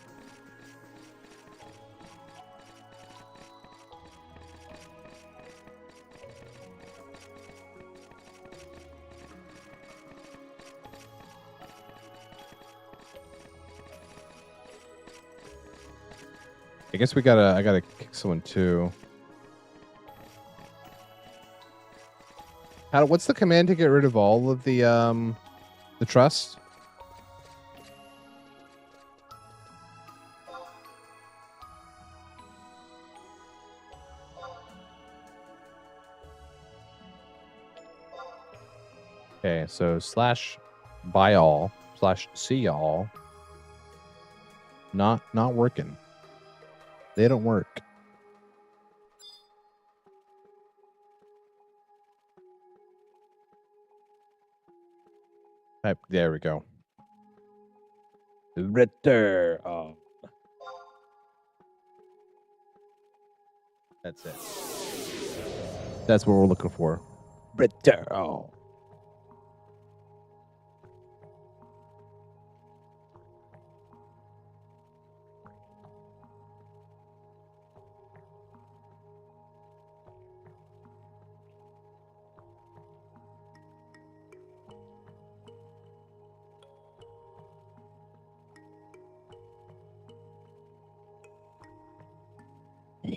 I guess I gotta kick someone too. What's the command to get rid of all of the trust? Okay, so /buy all /see all. Not working. They don't work. There we go. Right there. Oh. That's it. That's what we're looking for. Right there. Oh.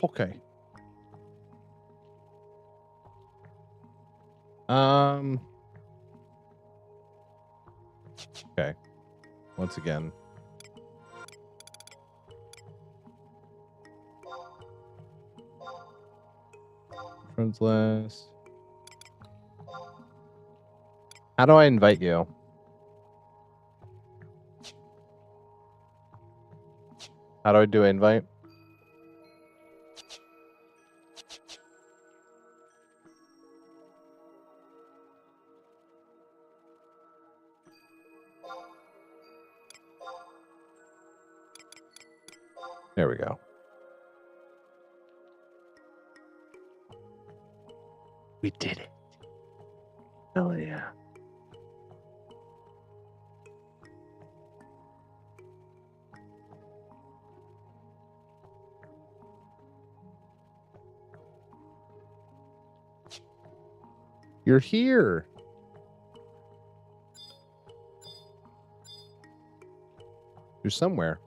Okay. Okay. Once again. Friends list. How do I invite you? How do I do invite? There we go. We did it. Hell yeah. You're here. You're somewhere.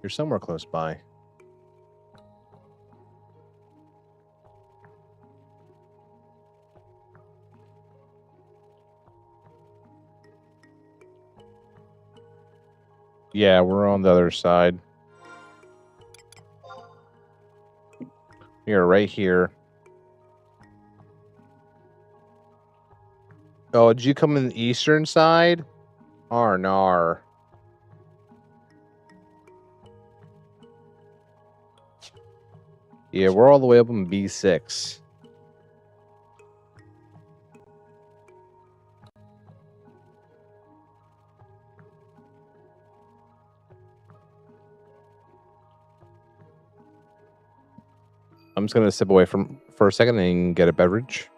You're somewhere close by. Yeah, we're on the other side. You're right here. Oh, did you come in the eastern side? Arnar. Yeah, we're all the way up in B6. I'm just gonna step away for a second and get a beverage.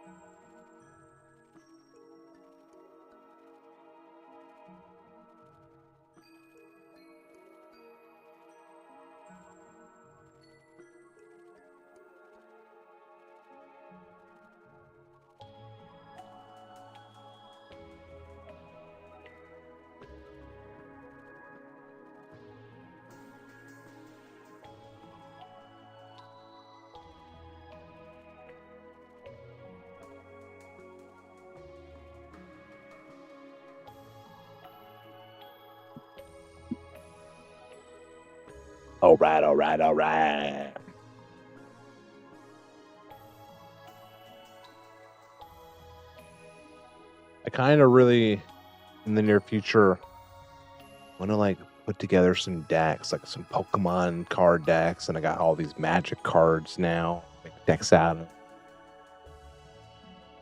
All right, all right, all right. I kind of really, in the near future, want to like put together some decks, like some Pokemon card decks, and I got all these Magic cards now. Make decks out of.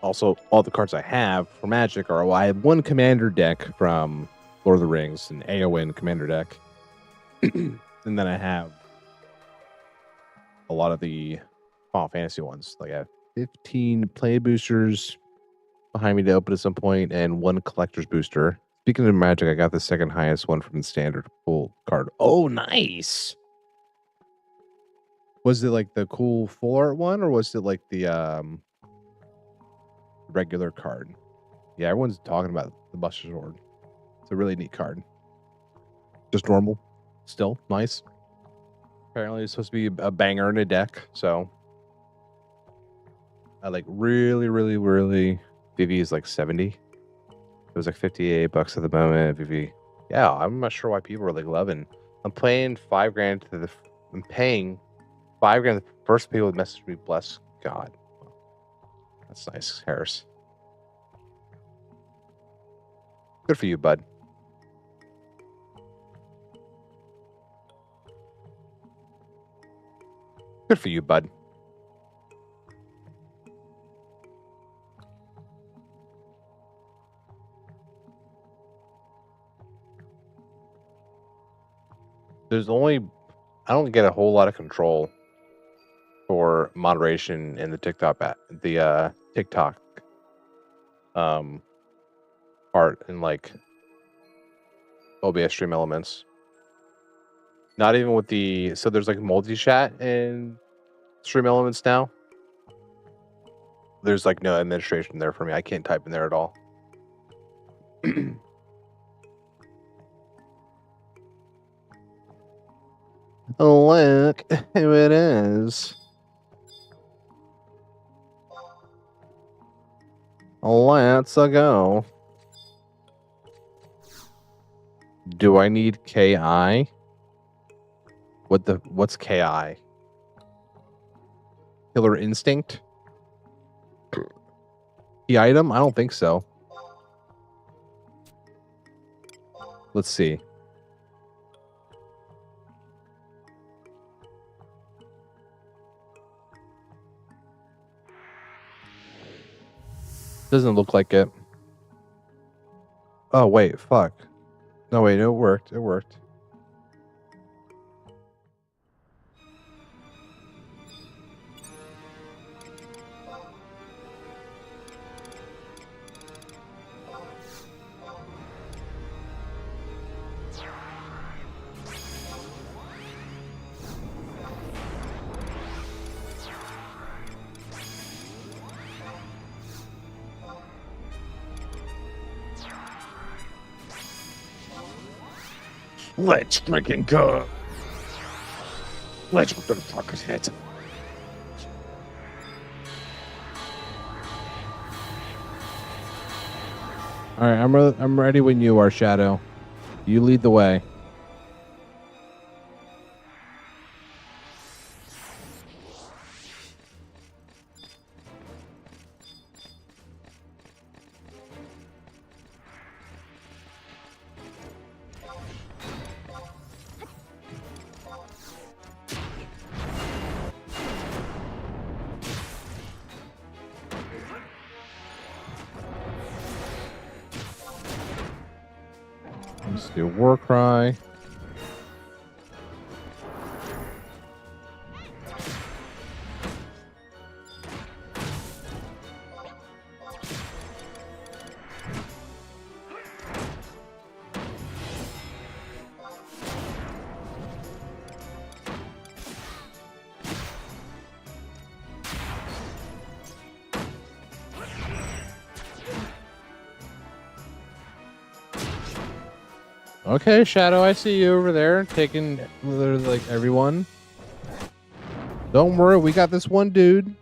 Also, all the cards I have for Magic are, well, I have one Commander deck from Lord of the Rings, an AON Commander deck, and then I have a lot of the Final Fantasy ones. Like I have 15 play boosters behind me to open at some point, and one collector's booster. Speaking of Magic, I got the second highest one from the standard full card. Oh, nice. Was it like the cool full art one, or was it like the regular card? Yeah, everyone's talking about the Buster Sword. It's a really neat card. Just normal. Still nice. Apparently it's supposed to be a banger in a deck, so I like really Vivi is like 70. It was like $58 at the moment. Vivi. Yeah, I'm not sure why people are like loving. I'm paying $5,000 to the I'm paying $5,000. The first people would message me, bless God. That's nice, Harris. Good for you, bud. Good for you, bud. There's only, I don't get a whole lot of control for moderation in the TikTok part in like OBS Stream Elements. Not even with the, so there's like multi-chat in Stream Elements now. There's like no administration there for me. I can't type in there at all. It's Look who it is. Let's go. Do I need KI? What's KI? Killer Instinct? The item? I don't think so. Let's see. Doesn't look like it. Oh, wait. Fuck. No, wait. It worked. It worked. Let's freaking go. Let's go to the fucker's head. All right, I'm ready when you are, Shadow. You lead the way. Let's do War Cry. Okay, Shadow, I see you over there taking like everyone. Don't worry, we got this one dude.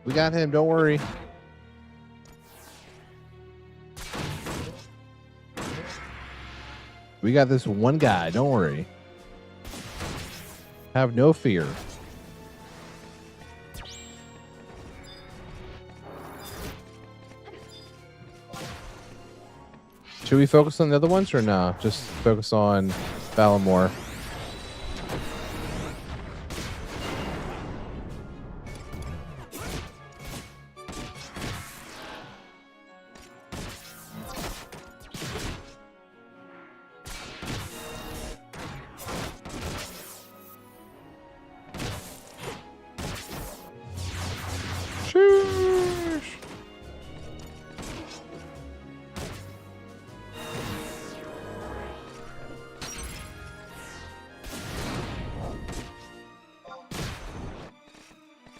We got him, don't worry. We got this one guy, don't worry. Have no fear. Should we focus on the other ones or no? Just focus on Bahamut.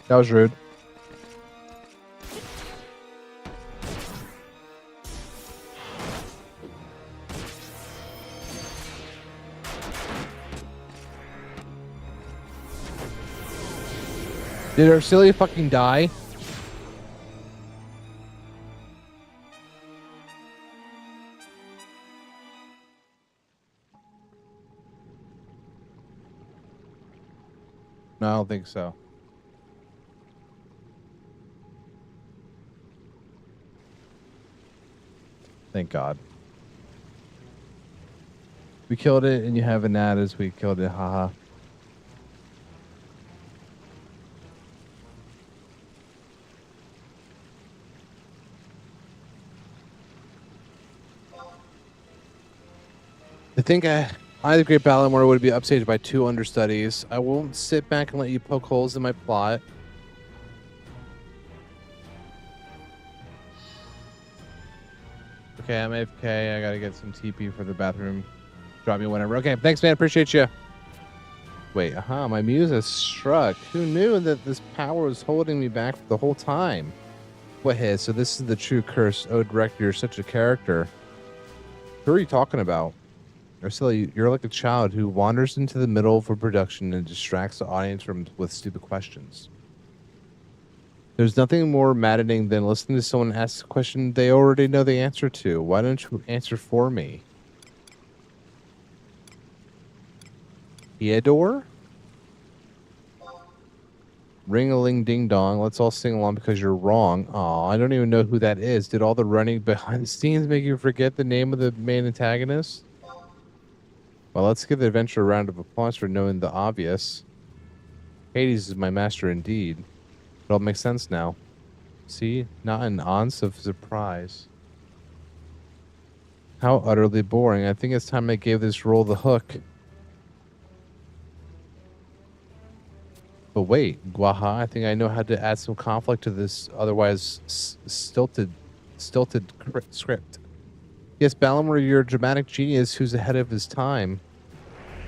That was rude. Did Arcelia fucking die? No, I don't think so. Thank God. We killed it, and you have an ad as we killed it. Haha. I think the Great Bahamut would be upstaged by 2 understudies. I won't sit back and let you poke holes in my plot. Okay, I'm AFK. I gotta get some TP for the bathroom. Drop me whenever. Okay, thanks, man. Appreciate you. Wait, my muse has struck. Who knew that this power was holding me back the whole time? What hit? So this is the true curse. Oh, director, you're such a character. Who are you talking about? Arcelia, you're like a child who wanders into the middle of a production and distracts the audience with stupid questions. There's nothing more maddening than listening to someone ask a question they already know the answer to. Why don't you answer for me? Theodore? Ring-a-ling ding-dong. Let's all sing along because you're wrong. Aw, I don't even know who that is. Did all the running behind the scenes make you forget the name of the main antagonist? Well, let's give the adventure a round of applause for knowing the obvious. Hades is my master indeed. It all makes sense now. See? Not an ounce of surprise. How utterly boring. I think it's time I gave this role the hook. But wait, Guaha, I think I know how to add some conflict to this otherwise stilted script. Yes, Balamor, you're a dramatic genius who's ahead of his time.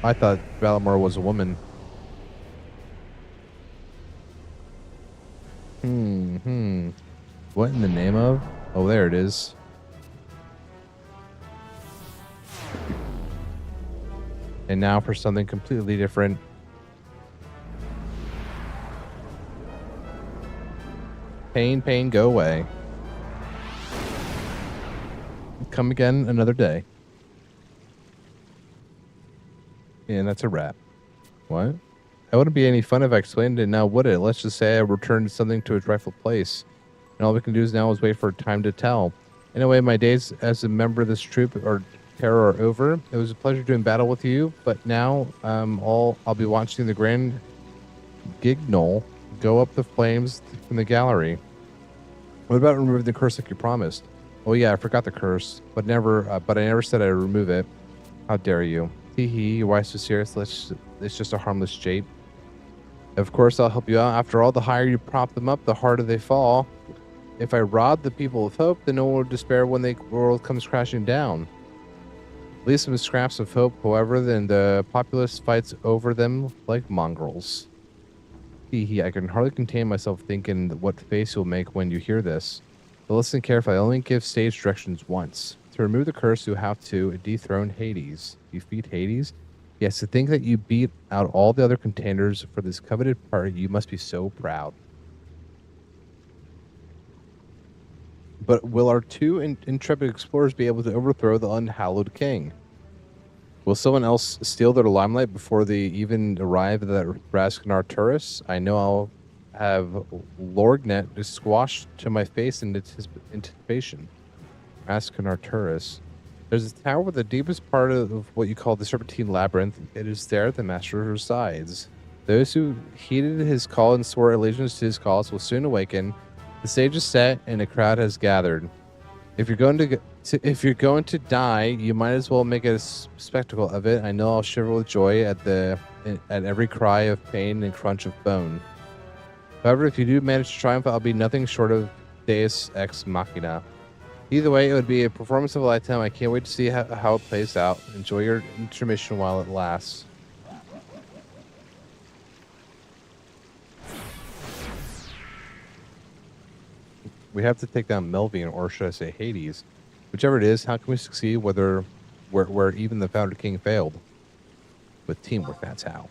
I thought Balamor was a woman. What in the name of? Oh, there it is. And now for something completely different. Pain, pain, go away. Come again another day. And that's a wrap. What? It wouldn't be any fun if I explained it now, would it? Let's just say I returned something to its rightful place. And all we can do now is wait for time to tell. Anyway, my days as a member of this troop or terror are over. It was a pleasure doing battle with you, but now I'll be watching the Grand Gignol go up the flames from the gallery. What about removing the curse like you promised? Oh yeah, I forgot the curse, but I never said I'd remove it. How dare you? Hee hee, why so serious? It's just a harmless jape. Of course, I'll help you out. After all, the higher you prop them up, the harder they fall. If I rob the people of hope, then no one will despair when the world comes crashing down. Leave some scraps of hope, however, then the populace fights over them like mongrels. Hee hee, I can hardly contain myself thinking what face you'll make when you hear this. But listen carefully, I only give stage directions once. To remove the curse, you have to dethrone Hades. Defeat Hades? Yes, to think that you beat out all the other contenders for this coveted party, you must be so proud. But will our two intrepid explorers be able to overthrow the unhallowed king? Will someone else steal their limelight before they even arrive at the Rascanar Turris? I know I'll have Lorgnet squashed to my face in anticipation. Rascanar Turris. There's a tower with the deepest part of what you call the Serpentine Labyrinth. It is there the master resides. Those who heeded his call and swore allegiance to his cause will soon awaken. The stage is set and a crowd has gathered. If you're going to die, you might as well make a spectacle of it. I know I'll shiver with joy at every cry of pain and crunch of bone. However, if you do manage to triumph, I'll be nothing short of Deus Ex Machina. Either way, it would be a performance of a lifetime. I can't wait to see how it plays out. Enjoy your intermission while it lasts. We have to take down Melvian, or should I say Hades. Whichever it is, how can we succeed where even the Founder King failed? With teamwork, that's how.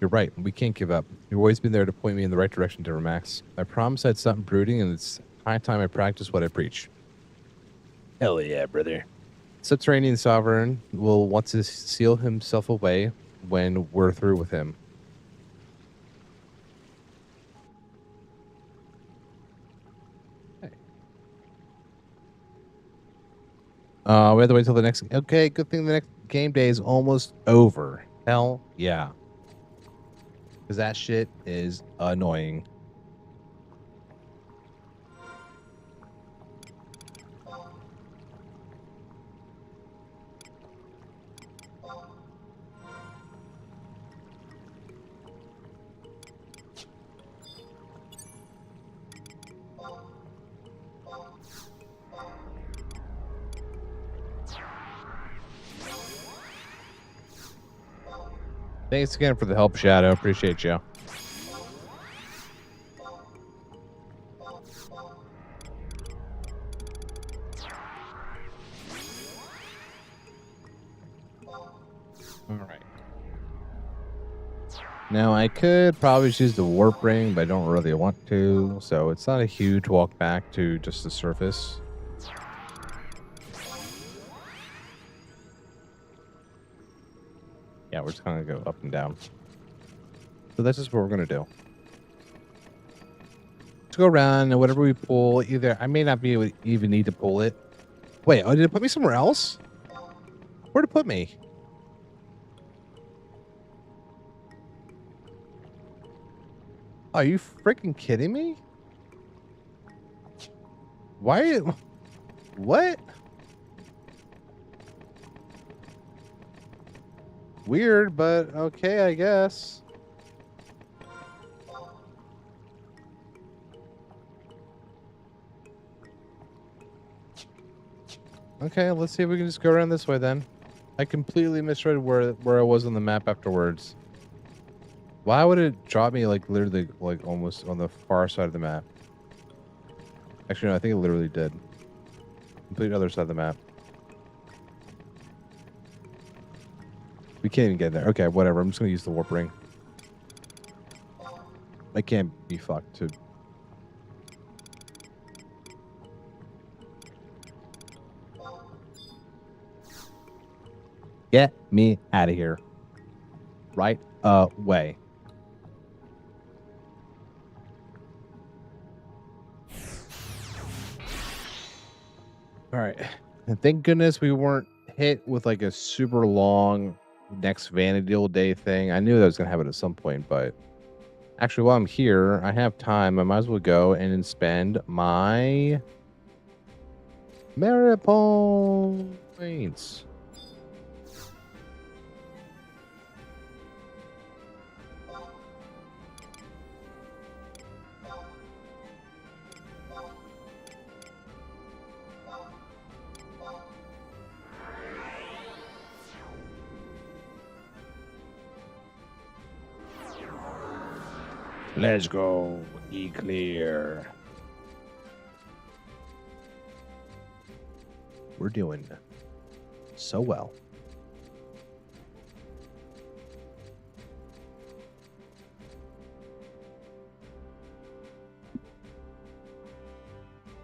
You're right, we can't give up. You've always been there to point me in the right direction, Max. I promise I'd stop brooding, and it's high time I practice what I preach. Hell yeah, brother. Subterranean Sovereign will want to seal himself away when we're through with him. We have to wait till the next... Okay, good thing the next game day is almost over. Hell yeah. Because that shit is annoying. Thanks again for the help, Shadow. Appreciate you. All right. Now, I could probably choose the warp ring, but I don't really want to. So it's not a huge walk back to just the surface. Yeah, we're just going to go up and down. So that's just what we're going to do. Let's go around and whatever we pull, either I may not be able to even need to pull it. Wait, oh, did it put me somewhere else? Where'd it put me? Are you freaking kidding me? Why? What? Weird, but okay, I guess. Okay, let's see if we can just go around this way then. I completely misread where I was on the map afterwards. Why would it drop me like literally like almost on the far side of the map? Actually, no, I think it literally did. Complete other side of the map. We can't even get there. Okay, whatever. I'm just gonna use the warp ring. I can't be fucked to. Get me out of here. Right away. All right. And thank goodness we weren't hit with like a super long next VANADIEL day thing. I knew that was going to happen at some point, but actually while I'm here, I have time. I might as well go and spend my merit points. Let's go. E clear. We're doing so well.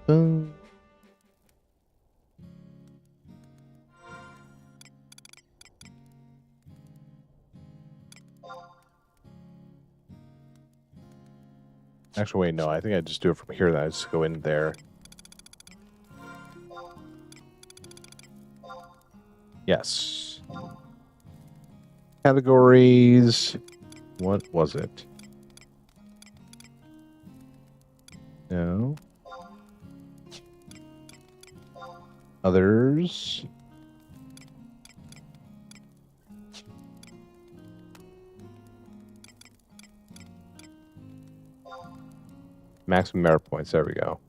Boom. Actually, wait, no. I think I just do it from here. Then I just go in there. Yes. Categories. What was it? No. Others. Maximum merit points. There we go.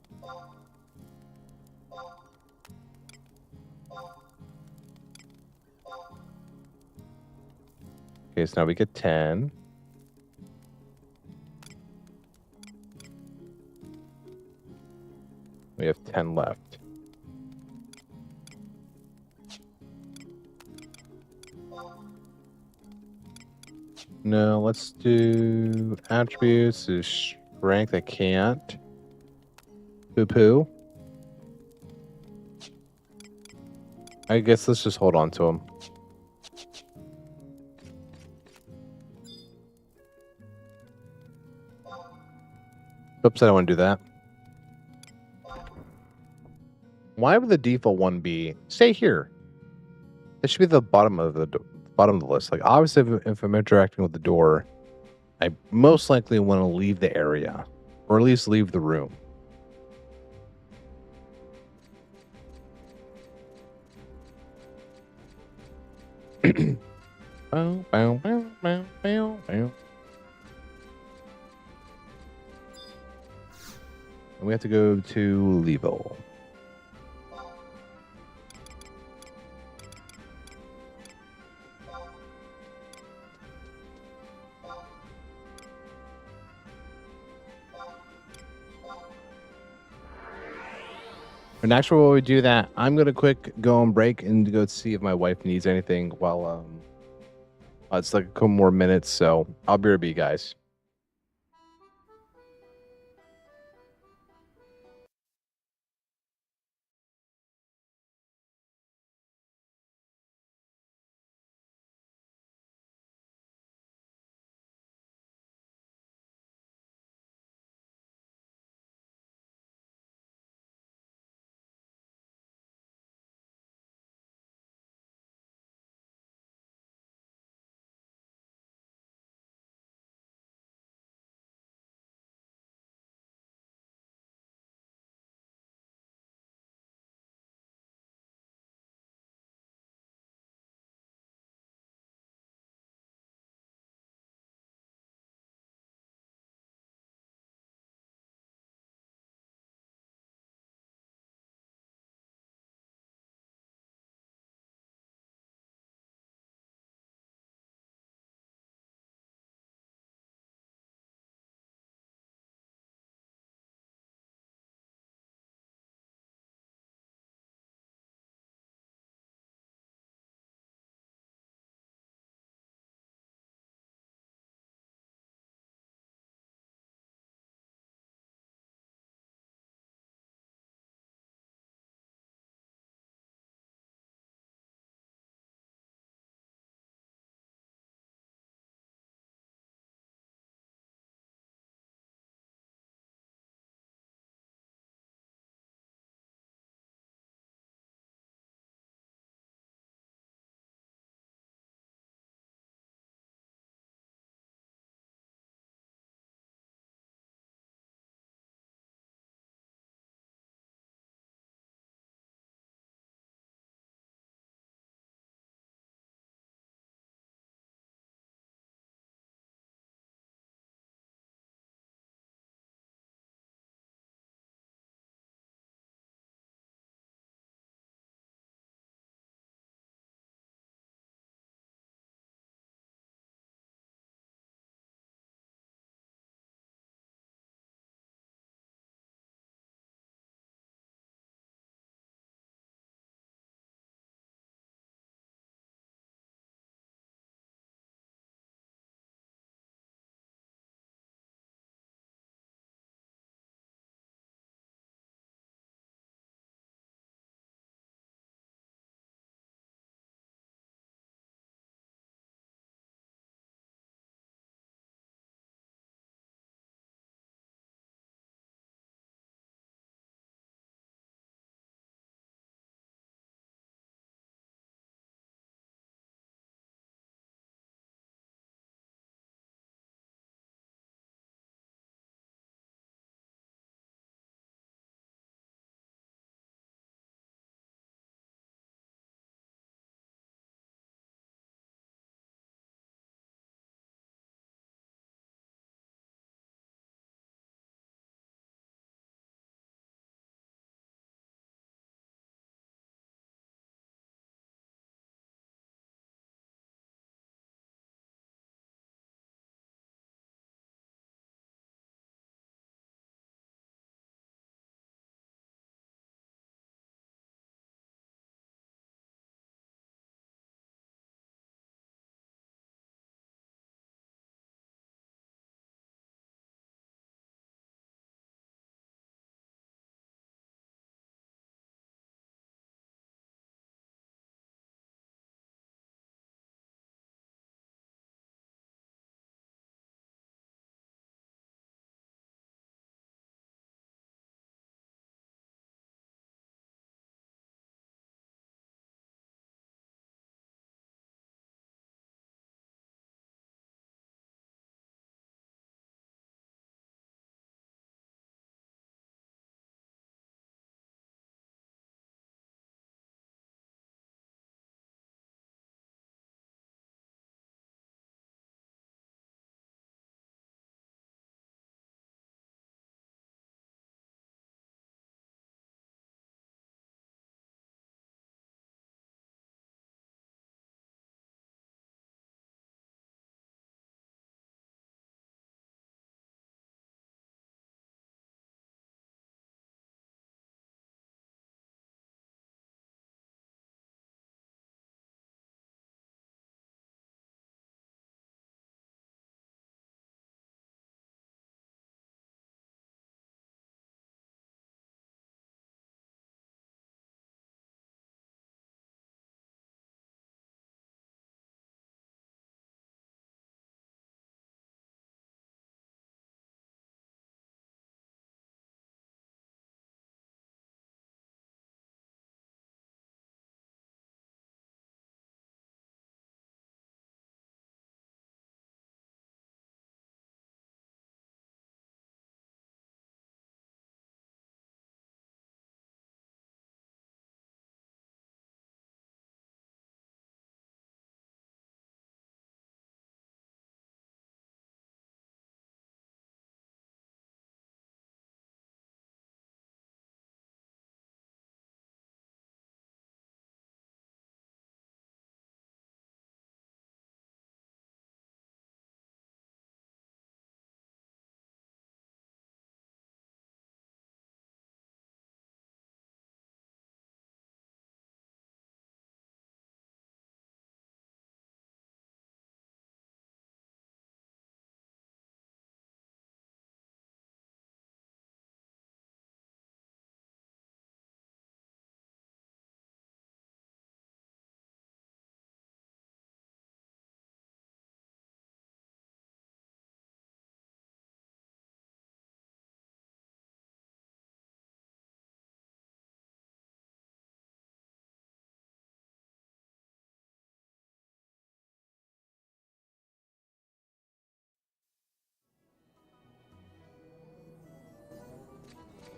Okay, so now we get 10. We have 10 left. No, let's do attributes. Strength, I can't. Poo-poo. I guess let's just hold on to him. Oops, I don't want to do that. Why would the default one be stay here? It should be the bottom of the list. Like obviously, if I'm interacting with the door, I most likely want to leave the area, or at least leave the room. Bow, bow, bow, bow, bow, bow. And we have to go to Levo. And actually, while we do that, I'm gonna quick go on break and go see if my wife needs anything while It's like a couple more minutes, so I'll be right back, guys.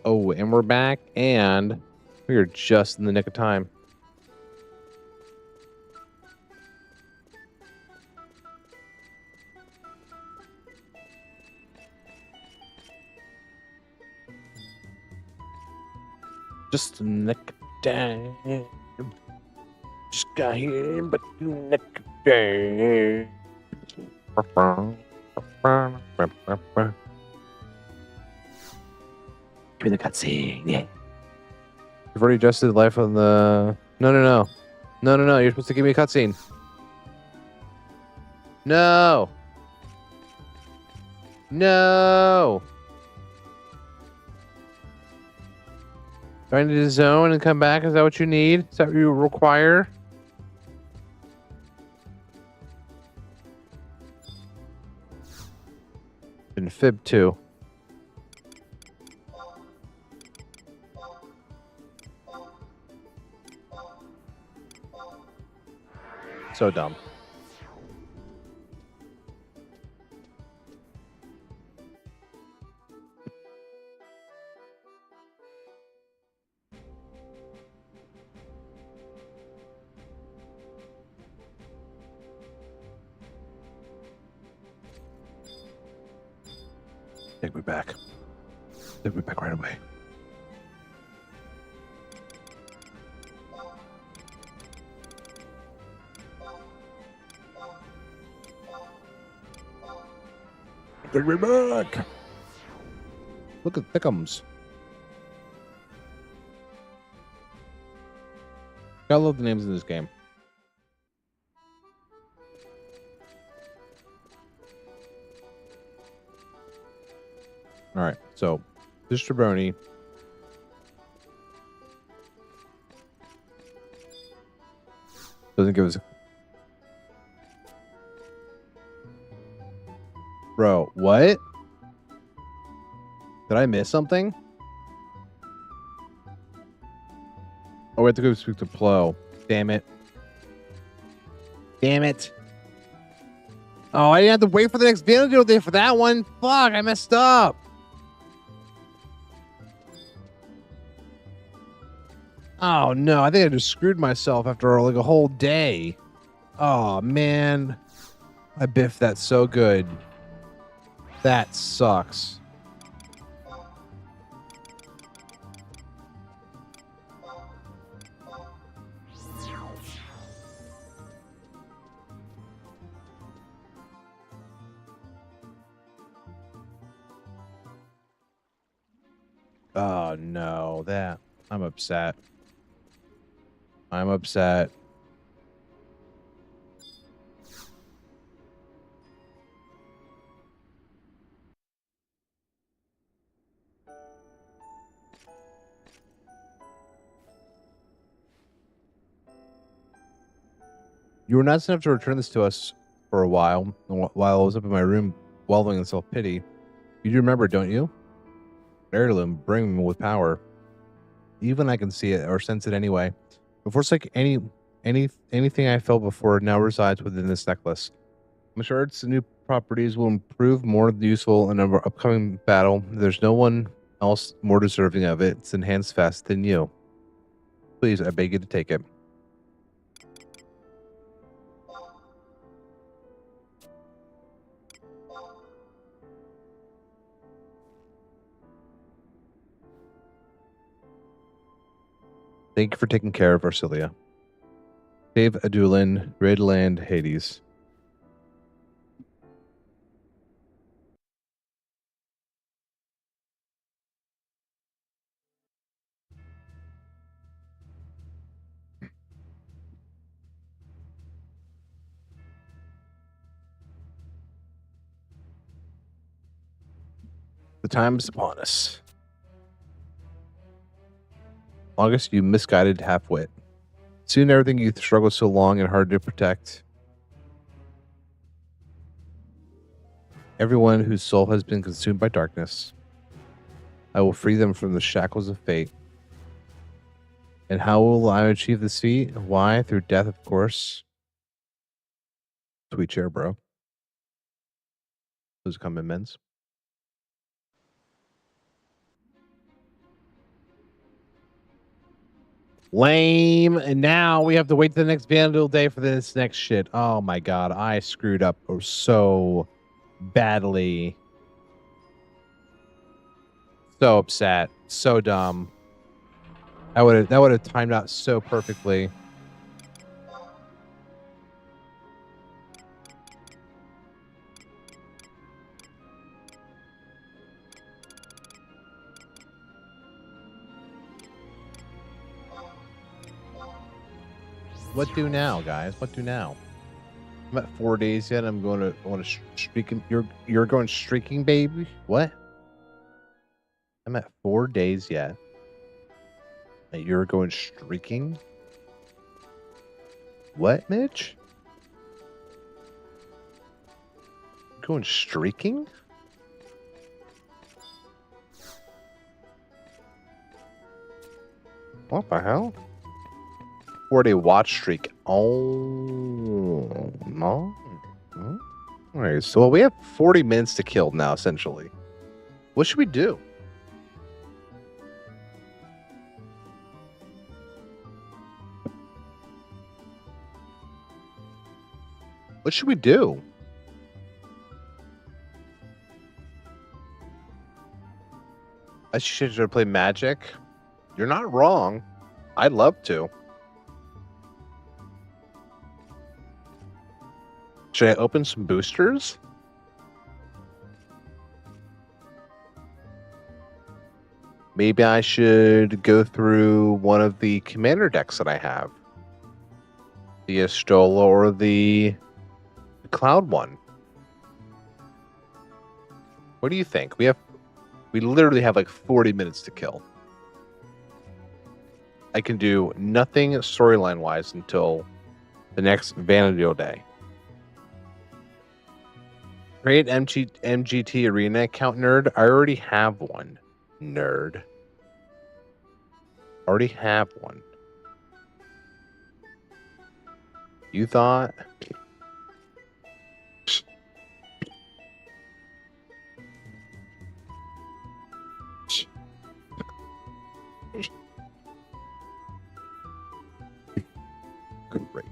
Oh, and we're back, and we are just in the nick of time. Just in the nick of time. Just got here, but in the nick of time. Give me the cutscene. Yeah. You've already adjusted life on the. No. You're supposed to give me a cutscene. No. No. Do I need to zone and come back? Is that what you need? Is that what you require? In Fib 2. So dumb. Take me back. Take me back right away. Take me back. Look at Thickums. I love the names in this game. All right, so this jabroni doesn't give us. Bro, what? Did I miss something? Oh, we have to go speak to Plo. Damn it. Damn it. Oh, I didn't have to wait for the next video day for that one. Fuck, I messed up. Oh, no. I think I just screwed myself after like a whole day. Oh, man. I biffed that so good. That sucks. Oh, no. That. I'm upset. I'm upset. You were nice enough to return this to us for a while I was up in my room wallowing in self-pity. You do remember, don't you? Heirloom, bring with power. Even I can see it or sense it anyway. Before it's like anything I felt before now resides within this necklace. I'm sure its new properties will improve more useful in our upcoming battle. There's no one else more deserving of it. It's enhanced fast than you. Please, I beg you to take it. Thank you for taking care of Arcilia. Save Adulin, Red Land, Hades. The time is upon us. Longest you misguided half-wit. Soon everything you struggled so long and hard to protect. Everyone whose soul has been consumed by darkness. I will free them from the shackles of fate. And how will I achieve this feat? Why? Through death, of course. Sweet chair, bro. Those come in men's. Lame. And now we have to wait the next Vanadil day for this next shit. Oh my god, I screwed up so badly. So upset. So dumb. That would have timed out so perfectly. What do now, guys? What do now? I'm at 4 days yet. I want to streaking. You're going streaking, baby. What? I'm at 4 days yet. And you're going streaking. What, Mitch? You're going streaking? What the hell? 4-day watch streak. Oh no. All right, so we have 40 minutes to kill now, essentially. What should we do? What should we do? I should play Magic. You're not wrong. I'd love to. Should I open some boosters? Maybe I should go through one of the commander decks that I have. The Estola or the Cloud one. What do you think? We literally have like 40 minutes to kill. I can do nothing storyline wise until the next VANADIEL day. Create MGT Arena account, nerd. I already have one, nerd. Already have one. You thought? Great.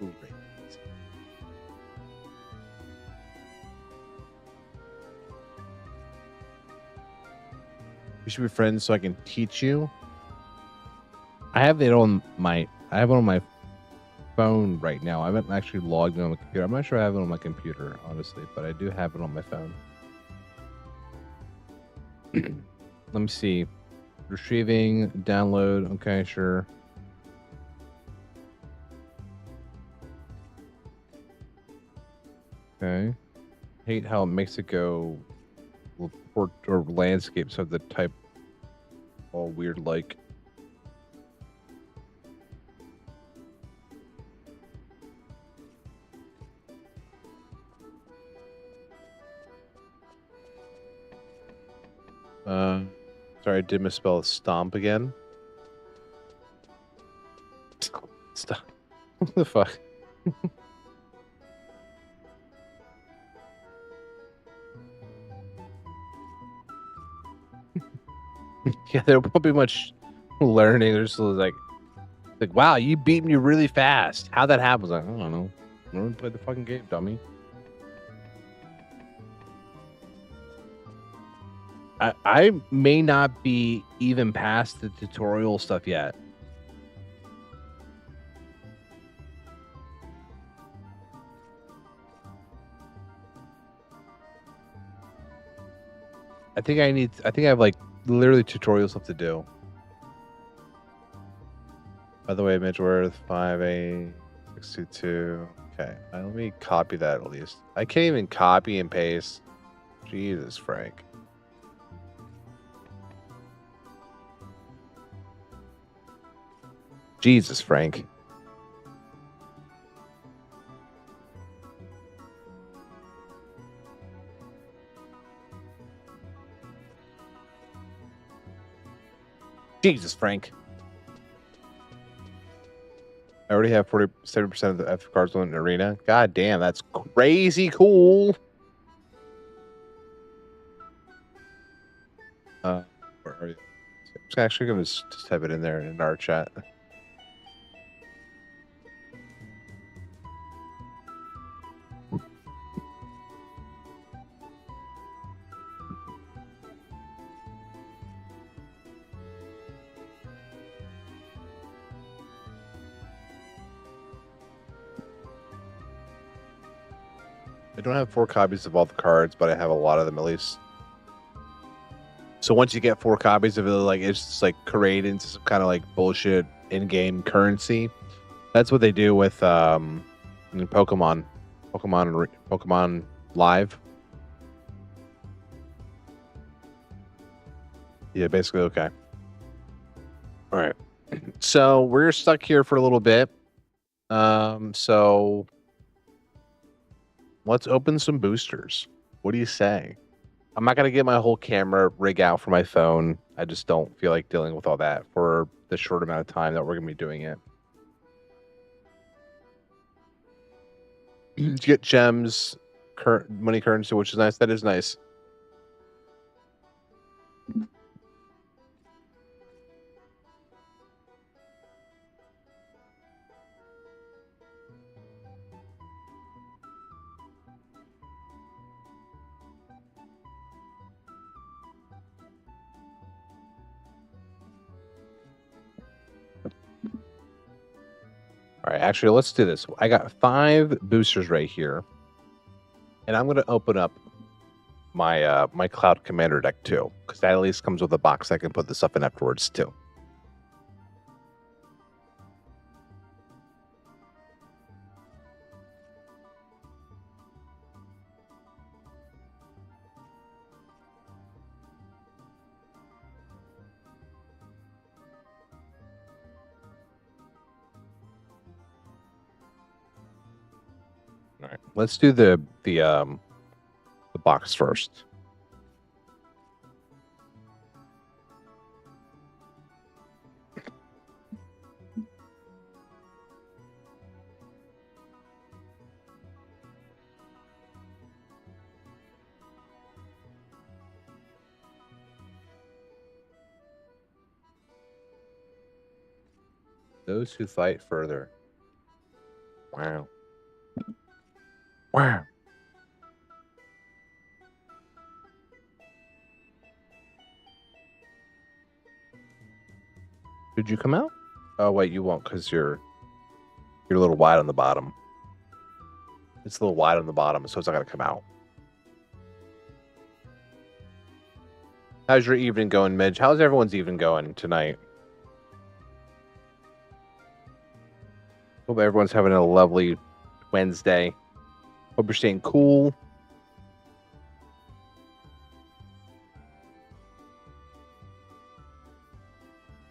Great. We should be friends so I can teach you. I have it on my phone right now. I haven't actually logged in on the computer. I'm not sure I have it on my computer, honestly, but I do have it on my phone. Let me see. Retrieving, download. Okay, sure. Okay. Hate how it makes it go report or landscapes have the type all weird like. Sorry, I did misspell stomp again. Stop. What the fuck? Yeah, there won't be much learning. There's like, wow, you beat me really fast. How'd that happen? I was like, I don't know. I don't play the fucking game, dummy. I may not be even past the tutorial stuff yet. I think I have like literally tutorial stuff to do. By the way, Midgeworth 5A622. Okay, let me copy that at least. I can't even copy and paste. Jesus, Frank. Jesus, Frank. Jesus, Frank. I already have 70% of the F cards on Arena. God damn, that's crazy cool. Where are you? actually going to just type it in there in our chat. I don't have 4 copies of all the cards, but I have a lot of them at least. So once you get 4 copies of it, like it's just like created into some kind of like bullshit in-game currency. That's what they do with Pokemon Live. Yeah, basically. Okay. All right. So we're stuck here for a little bit. So let's open some boosters. What do you say? I'm not gonna get my whole camera rig out for my phone. I just don't feel like dealing with all that for the short amount of time that we're gonna be doing it. You get gems, money currency, which is nice. That is nice. All right, actually, let's do this. I got 5 boosters right here, and I'm going to open up my my Cloud Commander deck too, because that at least comes with a box I can put the stuff in afterwards too. All right, let's do the box first. Those who fight further. Wow. Wow. Did you come out? Oh wait, you won't because you're a little wide on the bottom. It's a little wide on the bottom, so it's not gonna come out. How's your evening going, Midge? How's everyone's evening going tonight? Hope everyone's having a lovely Wednesday. Hope you're staying cool.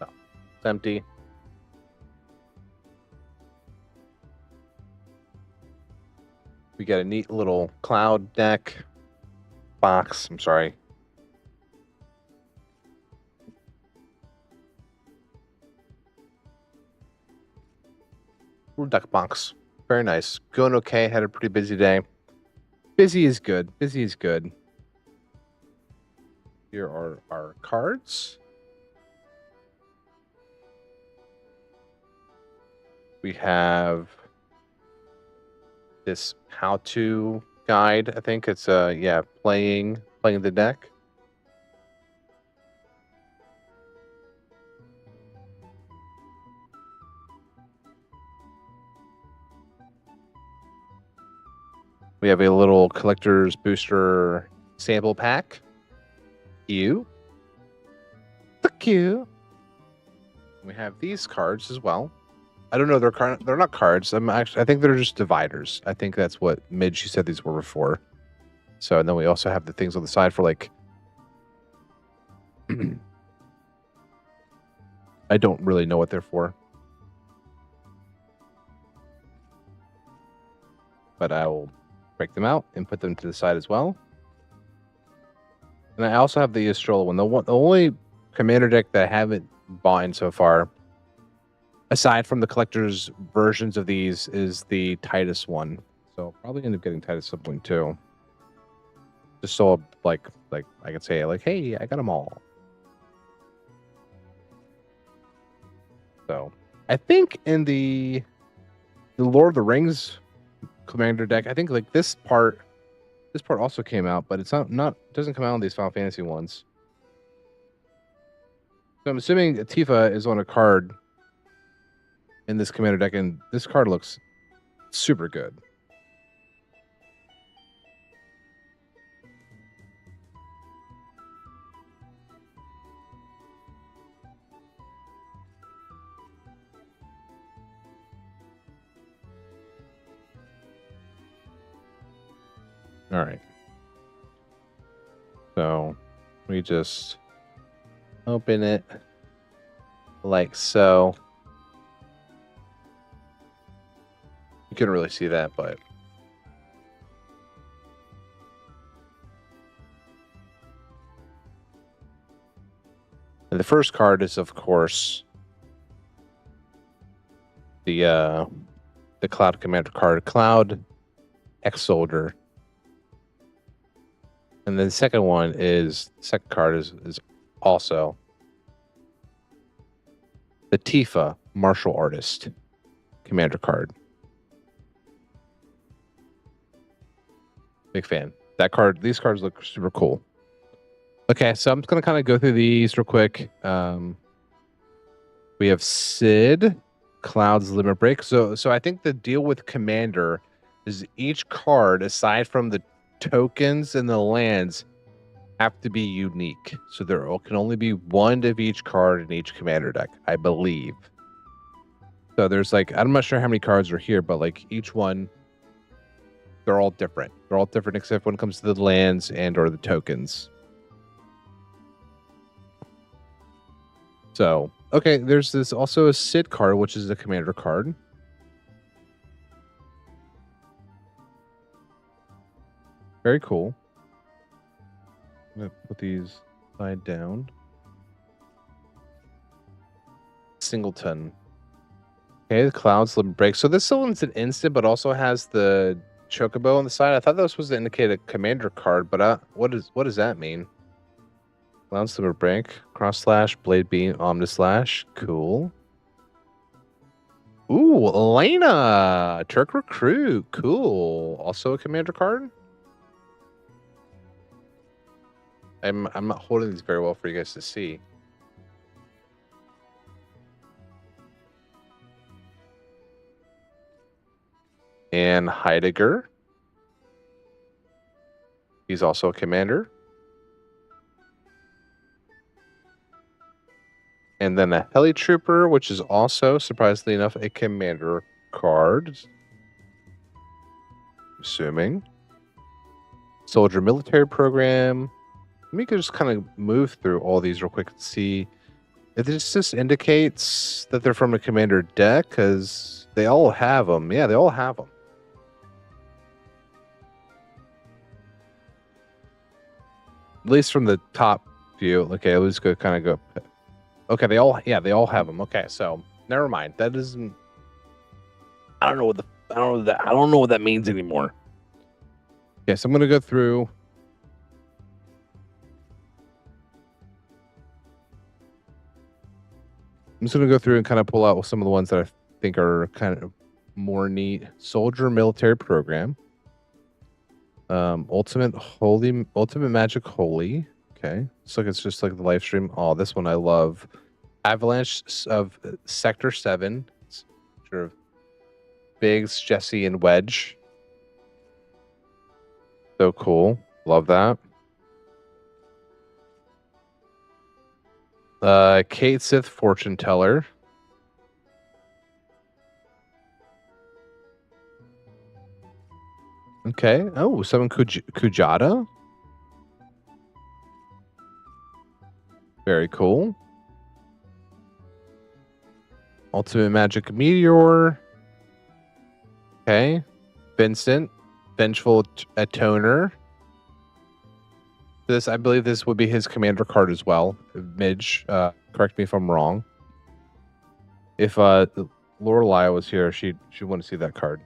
Oh, it's empty. We got a neat little cloud deck box. I'm sorry. Little deck box. Very nice. Going okay. Had a pretty busy day. Busy is good. Busy is good. Here are our cards. We have this how-to guide. I think it's yeah, playing the deck. We have a little collector's booster sample pack. You. Fuck you. We have these cards as well. I don't know. They're not cards. I think they're just dividers. I think that's what Midge, she said these were before. So, and then we also have the things on the side for like. I don't really know what they're for. But I will break them out and put them to the side as well. And I also have the Estrella one. The only commander deck that I haven't bought so far, aside from the collector's versions of these, is the Titus one. So I'll probably end up getting Titus at some point too. Just so like I can say like, hey, I got them all. So I think in the Lord of the Rings commander deck, I think like this part also came out, but it's not doesn't come out on these Final Fantasy ones. So I'm assuming Tifa is on a card in this commander deck, and this card looks super good. All right. So we just open it like so. You couldn't really see that, but and the first card is, of course, the Cloud Commander card, Cloud Ex-Soldier. And then the second one is second card is also the Tifa Martial Artist Commander card. Big fan. That card, these cards look super cool. Okay, so I'm just gonna kind of go through these real quick. We have Sid, Cloud's Limit Break. So I think the deal with Commander is each card, aside from the tokens and the lands, have to be unique. So there can only be one of each card in each Commander deck, I believe. So there's like, I'm not sure how many cards are here, but like each one, they're all different. They're all different except when it comes to the lands and or the tokens. So, okay, there's this also a Sid card, which is a Commander card. Very cool. I'm going to put these side down. Singleton. Okay, the Cloud's Limit Break. So this one's an instant, but also has the Chocobo on the side. I thought that was supposed to indicate a Commander card, but what does that mean? Cloud's Limit Break. Cross Slash, Blade Beam, Omnislash. Cool. Ooh, Elena! Turk Recruit. Cool. Also a Commander card? I'm not holding these very well for you guys to see. And Heidegger. He's also a Commander. And then a Heli Trooper, which is also, surprisingly enough, a Commander card. Assuming. Soldier Military Program. Let me just kind of move through all these real quick and see if this just indicates that they're from a Commander deck, because they all have them. Yeah, they all have them. At least from the top view. Okay, let's go kind of go. Okay, they all have them. Okay, so never mind. That isn't. I don't know what that means anymore. Okay, so I'm gonna go through. I'm just gonna go through and kind of pull out some of the ones that I think are kind of more neat. Soldier Military Program. Ultimate Magic Holy. Okay, so it's just like the live stream. Oh, this one I love. Avalanche of Sector 7. Sure of Biggs, Jesse, and Wedge. So cool. Love that. Kate Sith Fortune Teller. Okay. Oh, summon Kujata. Very cool. Ultimate Magic Meteor. Okay. Vincent. Vengeful Atoner. This, I believe this would be his Commander card as well. Midge, correct me if I'm wrong. If Lorelei was here, she'd want to see that card.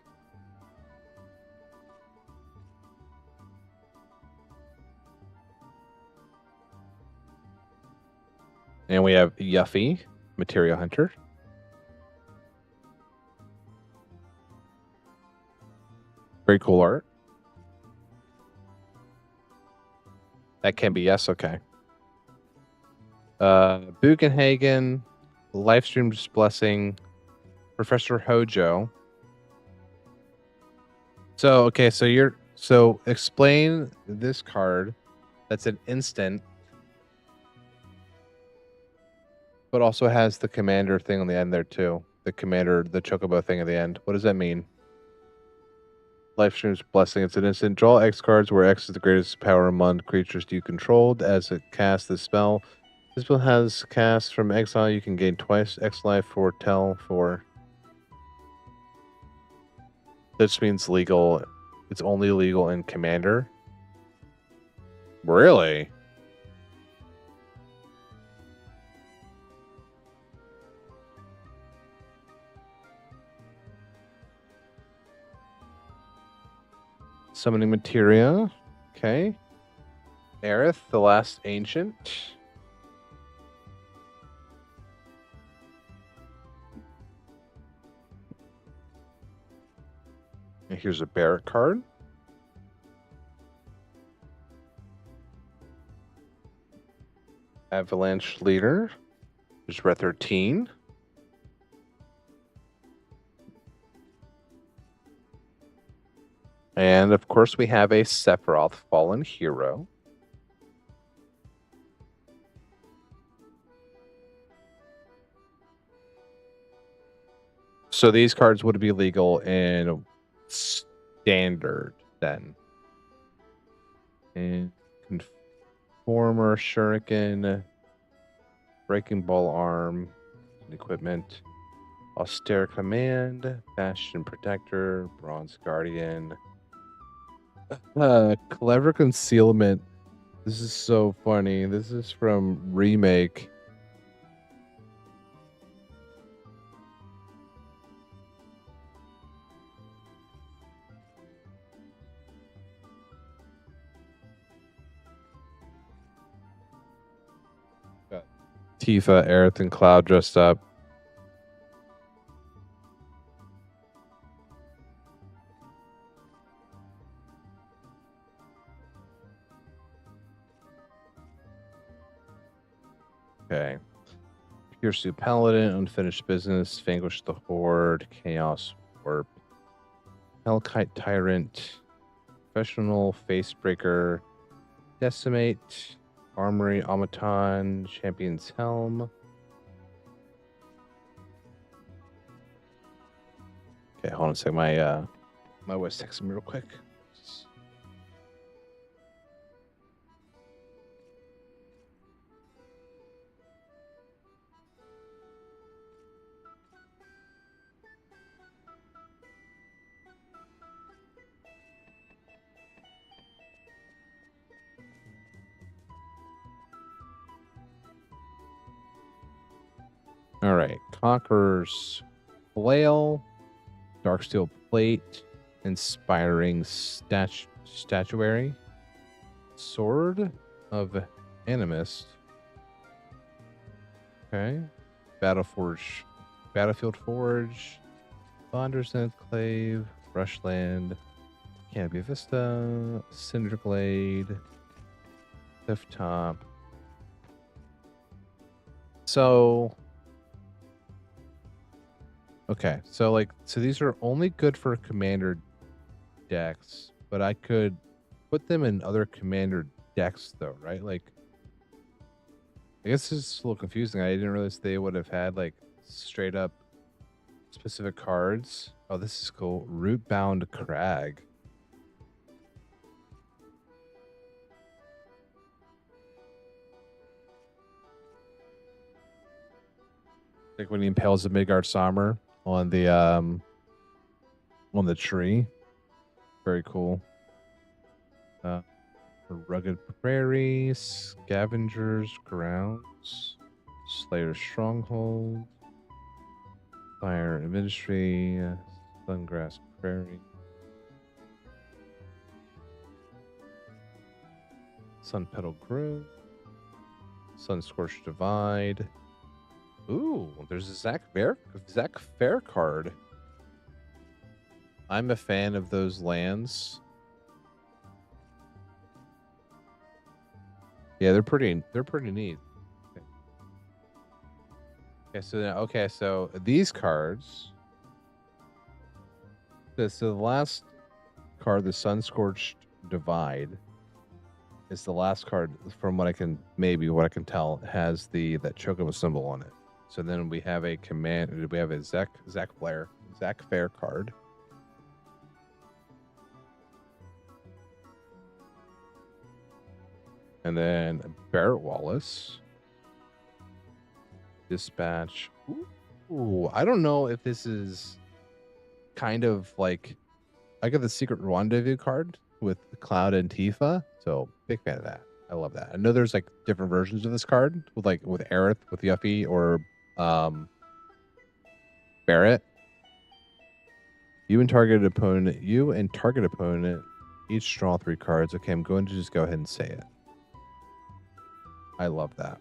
And we have Yuffie, Materia Hunter. Very cool art. That can be yes. Okay. Bugenhagen, Livestream's Blessing, Professor Hojo. So okay, so explain this card. That's an instant, but also has the commander thing on the end there too. The commander, the chocobo thing at the end. What does that mean? Livestream's Blessing. It's an instant. Draw X cards where X is the greatest power among creatures you controlled. As it casts the spell, this spell has cast from exile. You can gain twice X life for tell for. This means legal. It's only legal in Commander. Really? Summoning Materia. Okay. Aerith, the last ancient. And here's a Barrack card. Avalanche Leader. There's Red 13. And of course, we have a Sephiroth Fallen Hero. So these cards would be legal in Standard then. And Conformer, Shuriken, Breaking Ball Arm, Equipment, Austere Command, Bastion Protector, Bronze Guardian, Clever Concealment. This is so funny. This is from Remake. Got Tifa, Aerith, and Cloud dressed up. Okay. Pure Suit Paladin, Unfinished Business, Vanquish the Horde, Chaos Warp, Hellkite Tyrant, Professional, Facebreaker, Decimate, Armory, Automaton, Champion's Helm. Okay, hold on a second. My wife's texting me real quick. All right, Conqueror's Flail, Darksteel Plate, Inspiring Statuary, Sword of Animist. Okay, Battlefield Forge, Thunder's Enclave, Brushland, Canopy Vista, Cinderglade, Cliff Top. So okay, so these are only good for commander decks, but I could put them in other commander decks though, right? Like, I guess this is a little confusing. I didn't realize they would have had like straight up specific cards. Oh, this is cool. Rootbound Crag. Like when he impales the Midgard Sommer on the tree. Very cool. Rugged Prairie, Scavengers Grounds, Slayer Stronghold, Fire Ministry, Sungrass Prairie, Sun Petal Grove, Sun Scorched Divide. Ooh, there's a Zac Fair card. I'm a fan of those lands. Yeah, they're pretty neat. Okay, so these cards. So the last card, the Sun Scorched Divide, is the last card from what I can tell, has that Chocobo symbol on it. So then we have a Zac Fair card. And then Barrett Wallace. Dispatch. Ooh, I don't know if this is kind of like, I got the Secret Rendezvous card with Cloud and Tifa, so big fan of that. I love that. I know there's like different versions of this card with Aerith, with Yuffie, or Barrett. You and target opponent each draw 3 cards. Okay, I'm going to just go ahead and say it. I love that.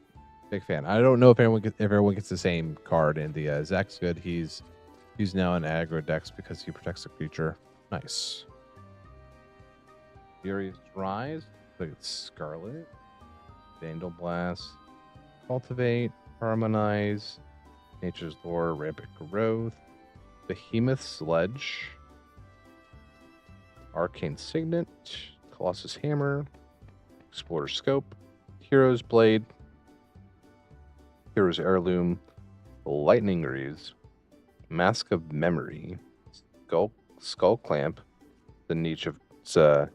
Big fan. I don't know if everyone gets the same card in the Zach's good. He's now in aggro decks because he protects the creature. Nice. Furious Rise. Look at Scarlet. Vandal Blast. Cultivate. Harmonize. Nature's Lore. Rampant Growth. Behemoth Sledge. Arcane Signet. Colossus Hammer. Explorer Scope. Hero's Blade. Hero's Heirloom. Lightning Greaves. Mask of Memory. Skull Clamp. The niche of it's a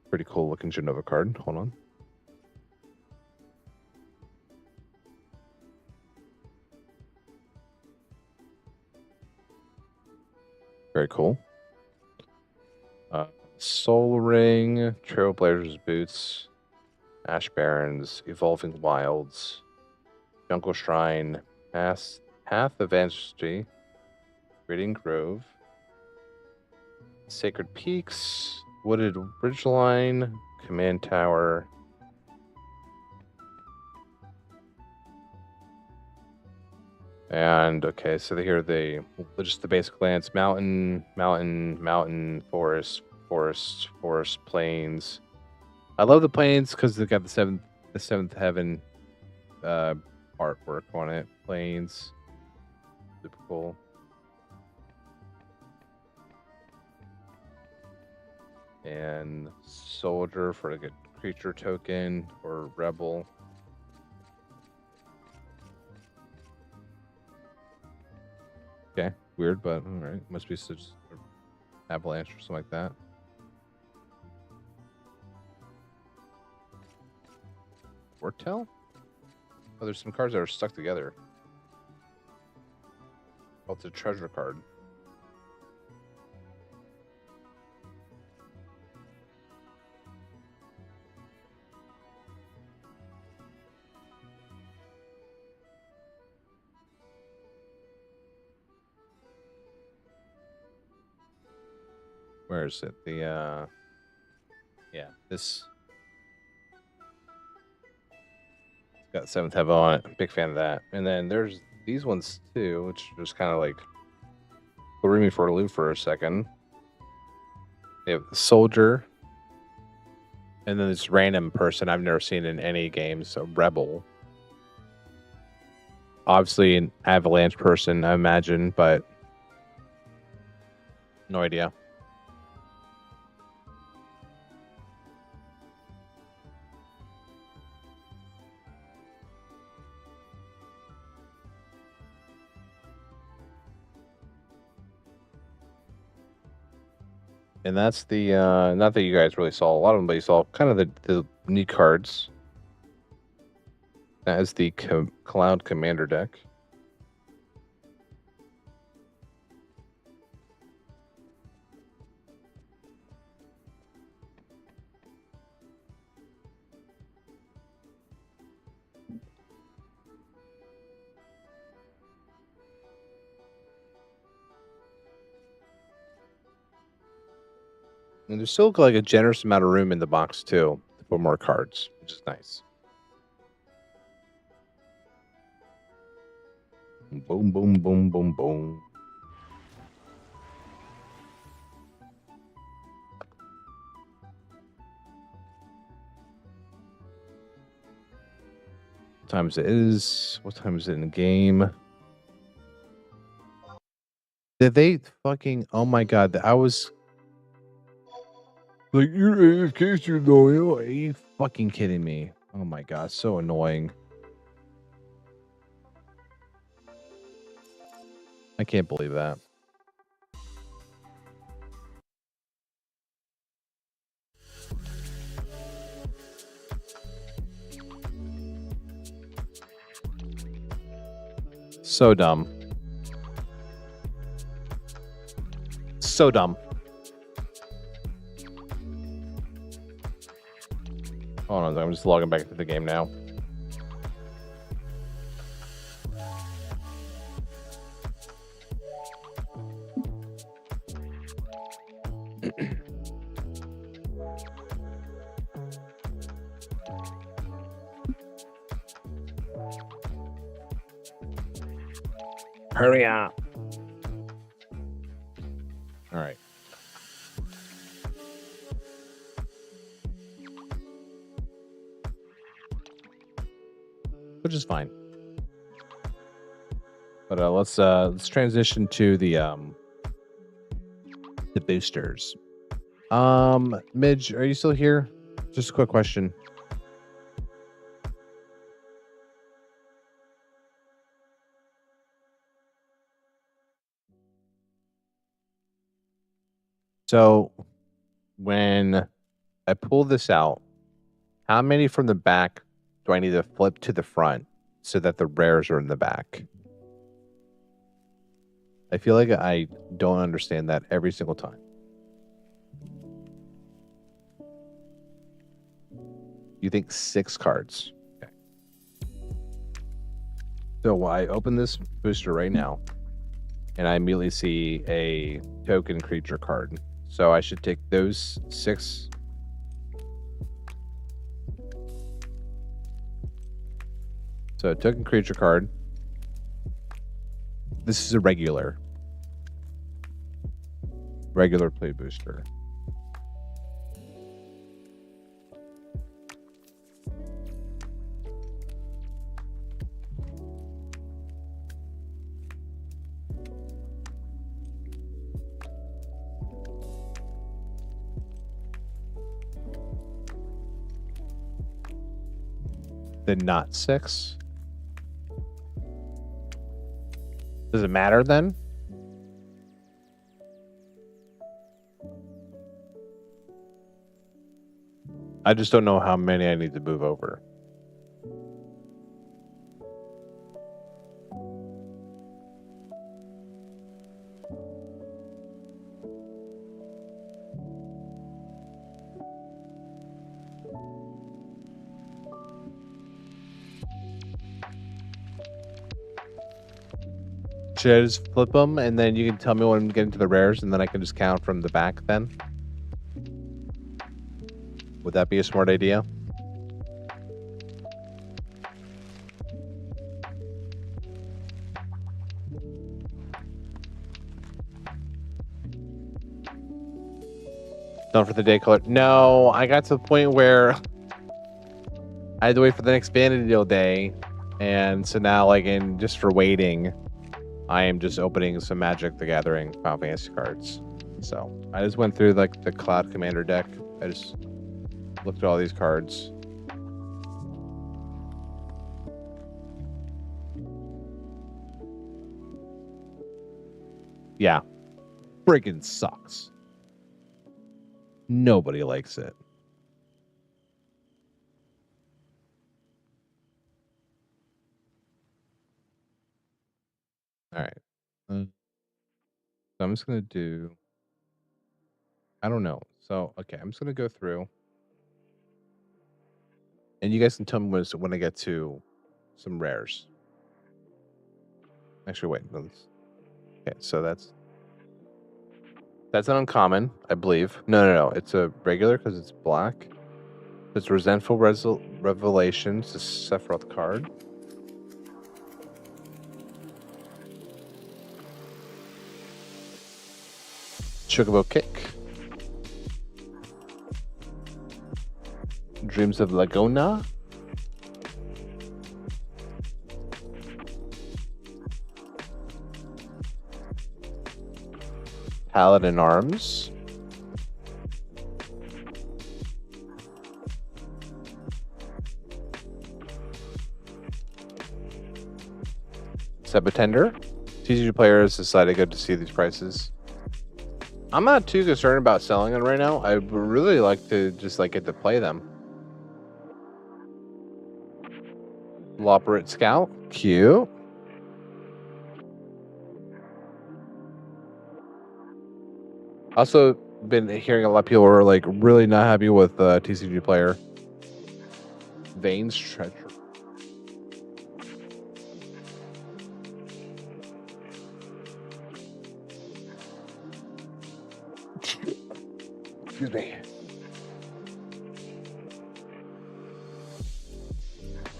pretty cool looking Genova card. Hold on. Very cool. Soul Ring, Trailblazers Boots, Ash Barrens, Evolving Wilds, Jungle Shrine, Path of Ancestry, Reading Grove, Sacred Peaks, Wooded Ridgeline, Command Tower, and okay, so here just the basic lands: mountain, forest, plains. I love the plains because they got the seventh heaven artwork on it. Plains, super cool. And soldier for a good creature token or rebel. Okay, weird, but all right. Must be such avalanche or something like that. Foretell? Oh, there's some cards that are stuck together. Oh, it's a treasure card. Where is it? Yeah, this got 7th Heaven on it. Big fan of that. And then there's these ones too, which just kind of like threw me for a loop for a second. They have the soldier, and then this random person I've never seen in any games, a rebel. Obviously an avalanche person, I imagine, but no idea. And that's the not that you guys really saw a lot of them, but you saw kind of the neat cards. That is the Cloud Commander deck. And there's still like a generous amount of room in the box too to put more cards, which is nice. Boom, boom, boom, boom, boom. What time is it? What time is it in the game? Did they fucking... Oh my god, I was... Like, you're AFK, you know. Are you fucking kidding me? Oh my god, so annoying. I can't believe that. So dumb. So dumb. Hold on, I'm just logging back into the game now. Hurry up. All right. Which is fine. But let's transition to the boosters. Midge, are you still here? Just a quick question. So when I pull this out, how many from the back do I need to flip to the front so that the rares are in the back? I feel like I don't understand that every single time. You think 6 cards? Okay. So I open this booster right now, and I immediately see a token creature card. So I should take those 6. So token creature card. This is a regular play booster. Then not 6. Does it matter then? I just don't know how many I need to move over. Should I just flip them and then you can tell me when I'm getting to the rares and then I can just count from the back then? Would that be a smart idea? Done for the day color. No, I got to the point where I had to wait for the next Vanadil day. And so now, like, just for waiting, I am just opening some Magic the Gathering Final Fantasy cards. So I just went through like the Cloud Commander deck. I just looked at all these cards. Yeah. Friggin' sucks. Nobody likes it. All right. So I'm just going to do... I don't know. So, okay, I'm just going to go through. And you guys can tell me when I get to some rares. Actually, wait. Okay, so that's an uncommon, I believe. No. It's a regular because it's black. It's Resentful Revelations, the Sephiroth card. Chocobo Kick. Dreams of Laguna. Paladin Arms. Sebetender. TCG players decided good to see these prices. I'm not too concerned about selling them right now. I would really like to just like get to play them. Loperate Scout. Cute. Also been hearing a lot of people are like really not happy with TCG player. Veins Treasure. Excuse me.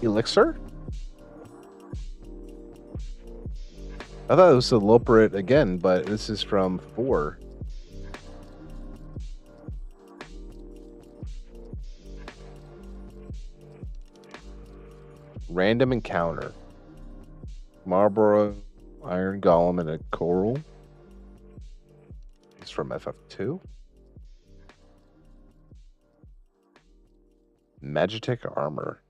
Elixir? I thought it was a Loperate again, but this is from 4. Random Encounter. Marlborough, Iron Golem, and a Coral. It's from FF2. Magitek Armor.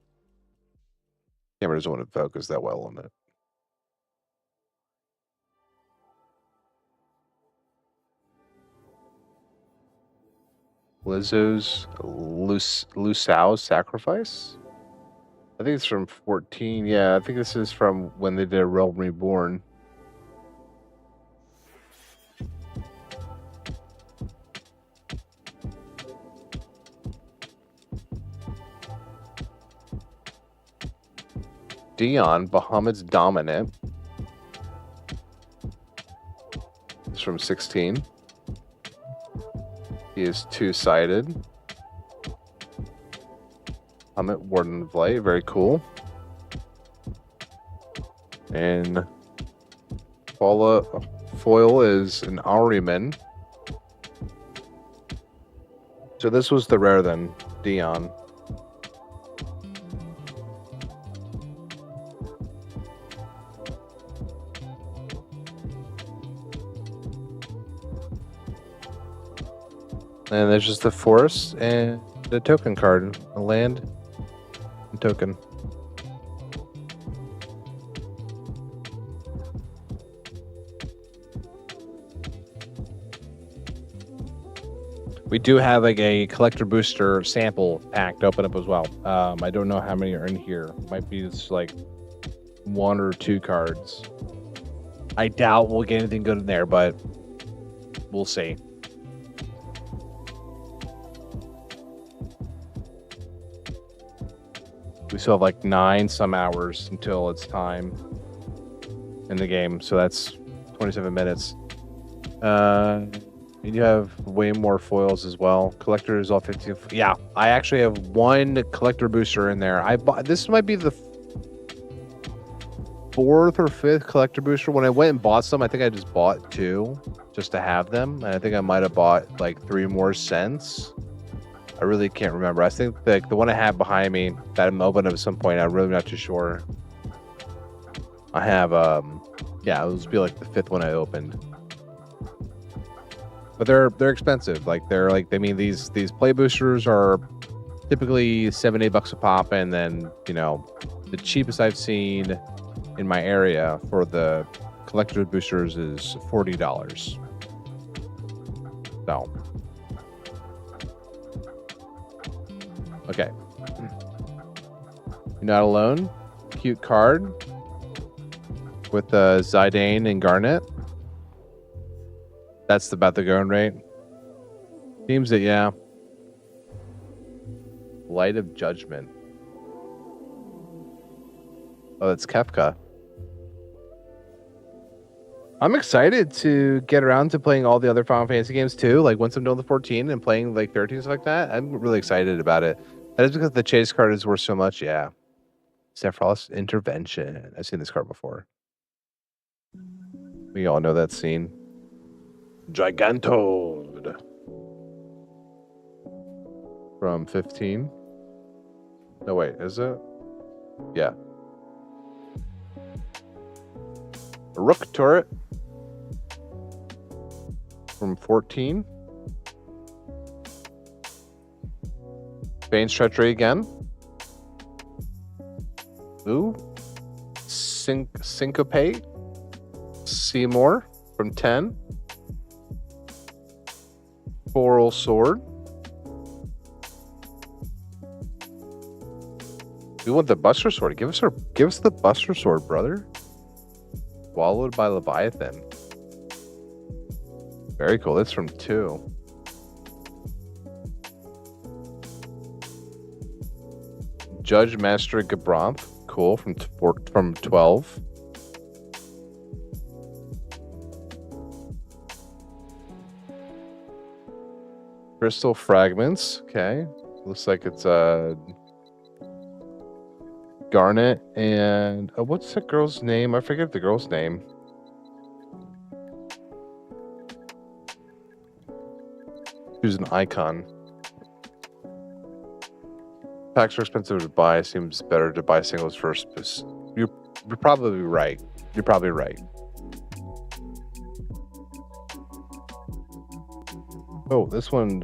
Camera doesn't want to focus that well on it. Lizzo's Lusau's Sacrifice? I think it's from 14. Yeah, I think this is from when they did Realm Reborn. Dion, Bahamut's Dominant. It's from 16. He is two-sided. Bahamut, Warden of Light, very cool. And foil is an Ahriman. So this was the rare then, Dion. And there's just the forest and the token card, a land and token. We do have like a collector booster sample pack to open up as well. I don't know how many are in here. Might be just like 1 or 2 cards. I doubt we'll get anything good in there, but we'll see. We still have like 9 some hours until it's time in the game, so that's 27 minutes. And you have way more foils as well. Collectors all 15. Yeah, I actually have 1 collector booster in there. I bought this might be the 4th or 5th collector booster. When I went and bought some, I think I just bought 2 just to have them, and I think I might have bought like 3 more since. I really can't remember. I think the one I have behind me that I'm opening at some point, I'm really not too sure. I have yeah, it was be like the 5th one I opened. But they're expensive. Like I mean these play boosters are typically $7-8 a pop, and then you know the cheapest I've seen in my area for the collector boosters is $40. So okay. You're Not Alone. Cute card with Zidane and Garnet. That's about the going rate. Seems that, yeah. Light of Judgment. Oh, that's Kefka. I'm excited to get around to playing all the other Final Fantasy games too. Like once I'm done with 14 and playing like 13 stuff like that, I'm really excited about it. That is because the chase card is worth so much. Yeah. Sephiroth's Intervention. I've seen this card before. We all know that scene. Gigantode. From 15. No, wait, is it? Yeah. Rook turret. from 14. Bane's Treachery again. Ooh. Syncopate. Seymour from 10. Floral Sword. We want the Buster Sword. Give us the Buster Sword, brother. Swallowed by Leviathan. Very cool. That's from 2. Judge Master Gabranth. Cool. From 12. Crystal Fragments. Okay. Looks like it's Garnet and what's that girl's name? I forget the girl's name. Who's an icon. Packs are expensive to buy. Seems better to buy singles first. You're probably right. You're probably right. Oh, this one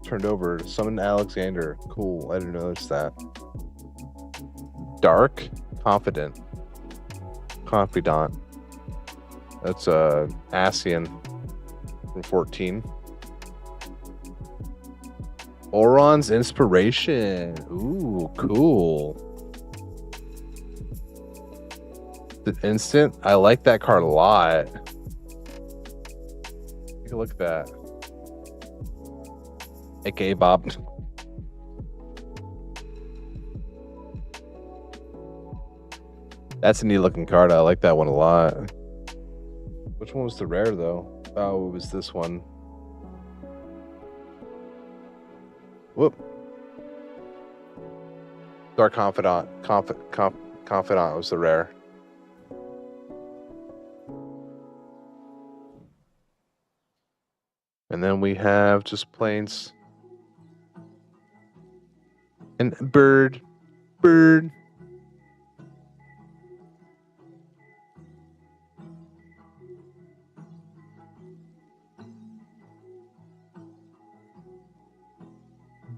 turned over. Summon Alexander. Cool. I didn't notice that. Dark. Confidant. Confidant. That's Asian from 14. Oron's Inspiration. Ooh, cool. The instant. I like that card a lot. Take a look at that. AKA Bob. That's a neat looking card. I like that one a lot. Which one was the rare though? Oh, it was this one. Whoop. Dark Confidant. Confidant was the rare. And then we have just plains. And bird. Bird.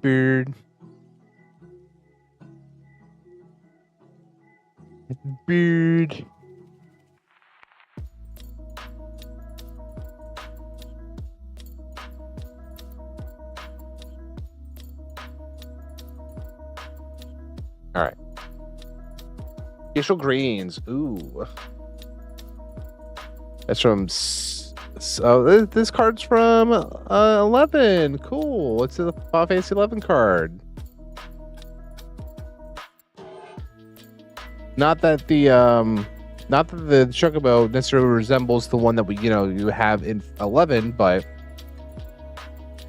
Bird. Bird. All right. Facial greens. Ooh. That's from. So this card's from 11. Cool. It's a Final Fantasy 11 card. Not that the Chocobo necessarily resembles the one that you have in 11, but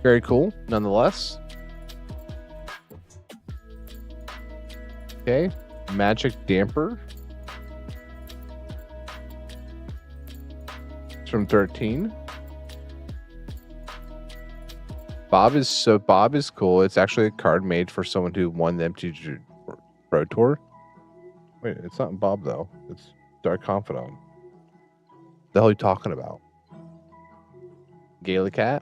very cool nonetheless. Okay, Magic Damper. It's from 13. Bob is cool. It's actually a card made for someone who won the MTG Pro Tour. Wait, it's not Bob though. It's Dark Confidant. The hell are you talking about? Gallicat?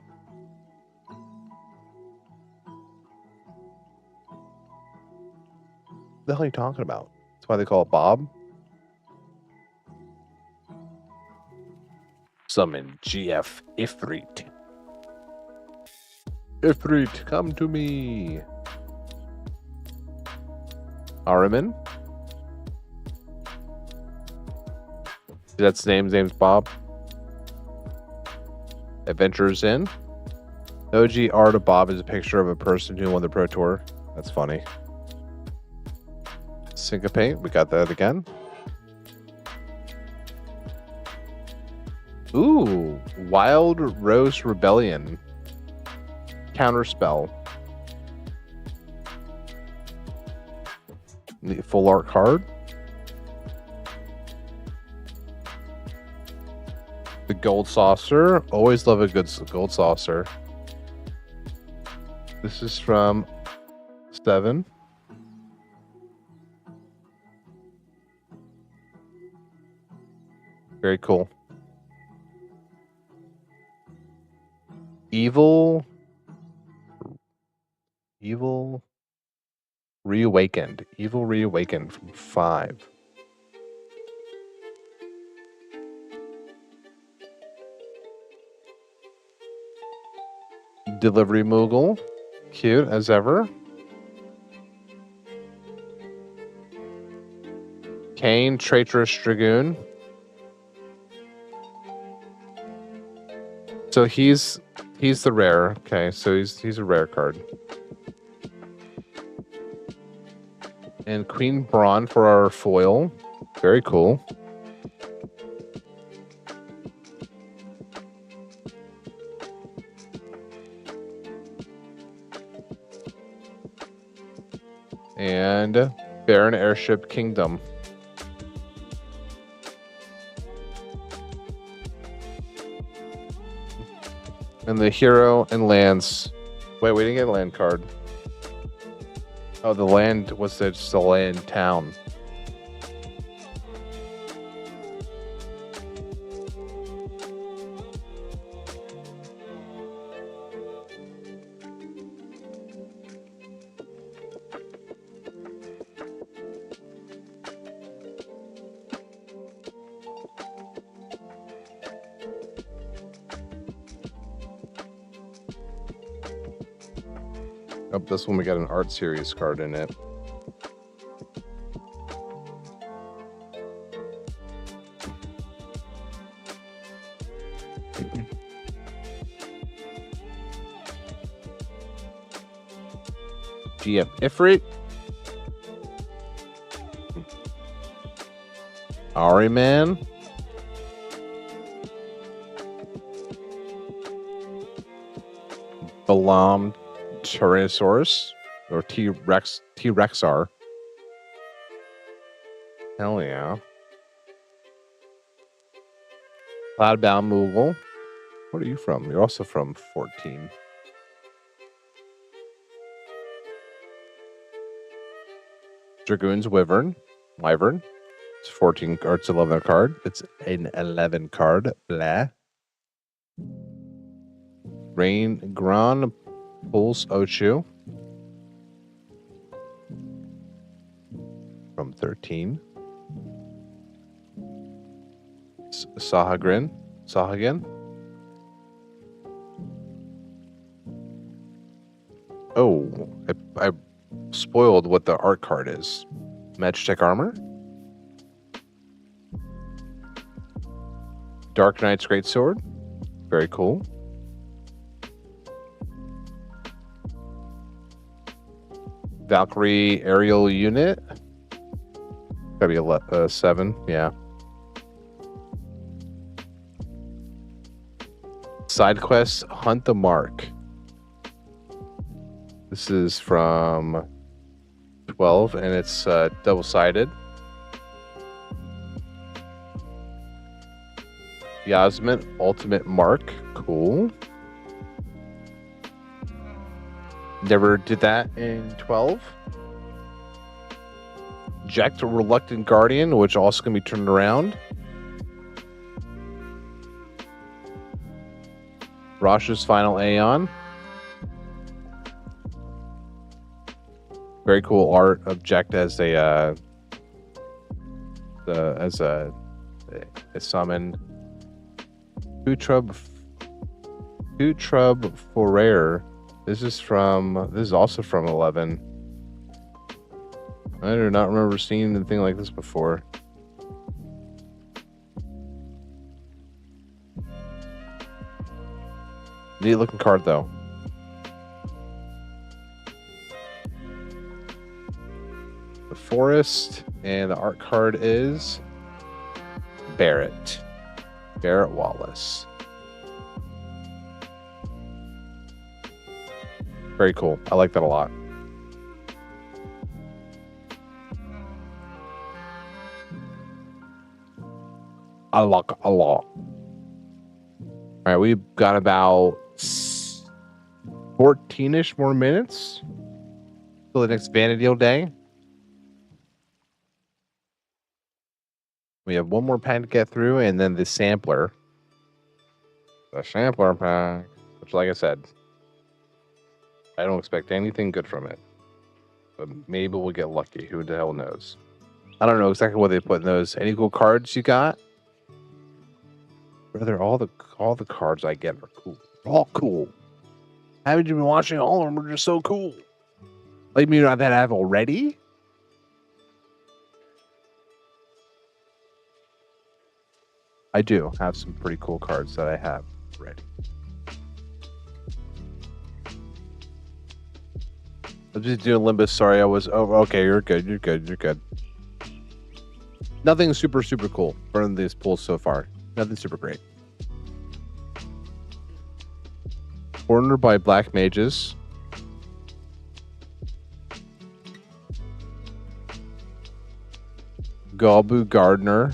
The hell are you talking about? That's why they call it Bob. Summon GF Ifrit. Ifrit, come to me. Araman. That's his name. His name's Bob. Adventures in. OG art of Bob is a picture of a person who won the Pro Tour. That's funny. Syncopate. We got that again. Ooh. Wild Rose Rebellion. Counterspell. The full art card. The Gold Saucer. Always love a good Gold Saucer. This is from 7. Very cool. Evil Reawakened. Evil Reawakened from 5. Delivery Moogle. Cute as ever. Kane, Traitorous Dragoon. So he's the rare. Okay, so he's a rare card. And Queen Braun for our foil. Very cool. And Baron Airship Kingdom. And the hero and lands. Wait, we didn't get a land card. Oh, the land was just the land town. Oh, this one we got an art series card in it. GF Ifrit. Ariman. Balam Tyrannosaurus. Or T-Rexar. Hell yeah. Cloudbound Moogle. What are you from? You're also from 14. Dragoon's Wyvern. It's 14 or it's 11 card. It's an 11 card. Blah. Rain Gran Pulse Ochu. From 13. Sahagin. Oh, I spoiled what the art card is. Magitech Armor. Dark Knight's Greatsword. Very cool. Valkyrie Aerial Unit. Gotta be 7, yeah. Side quest Hunt the Mark. This is from 12 and it's double-sided. Yasmin Ultimate Mark. Cool. Never did that in 12. Jacked Reluctant Guardian, which also can be turned around. Rosh's Final Aeon. Very cool art of Jacked as a summon. Utrub Forer. This is also from 11. I do not remember seeing anything like this before. Neat looking card though. The Forest, and the art card is Barrett Wallace. Very cool. I like that a lot. I like a lot. All right, we've got about 14-ish more minutes till the next VANADIEL day. We have one more pack to get through, and then the sampler. The sampler pack. which, like I said, I don't expect anything good from it. But maybe we'll get lucky. Who the hell knows? I don't know exactly what they put in those. Any cool cards you got? Brother, all the cards I get are cool. They're all cool. Haven't you been watching? All of them are just so cool. Like, you know that I have already? I do have some pretty cool cards that I have already. I'm just doing Limbus. Sorry, I was... Oh, okay, you're good. You're good. You're good. Nothing super, super cool from these pulls so far. Nothing super great. Cornered by Black Mages. Galbu Gardener.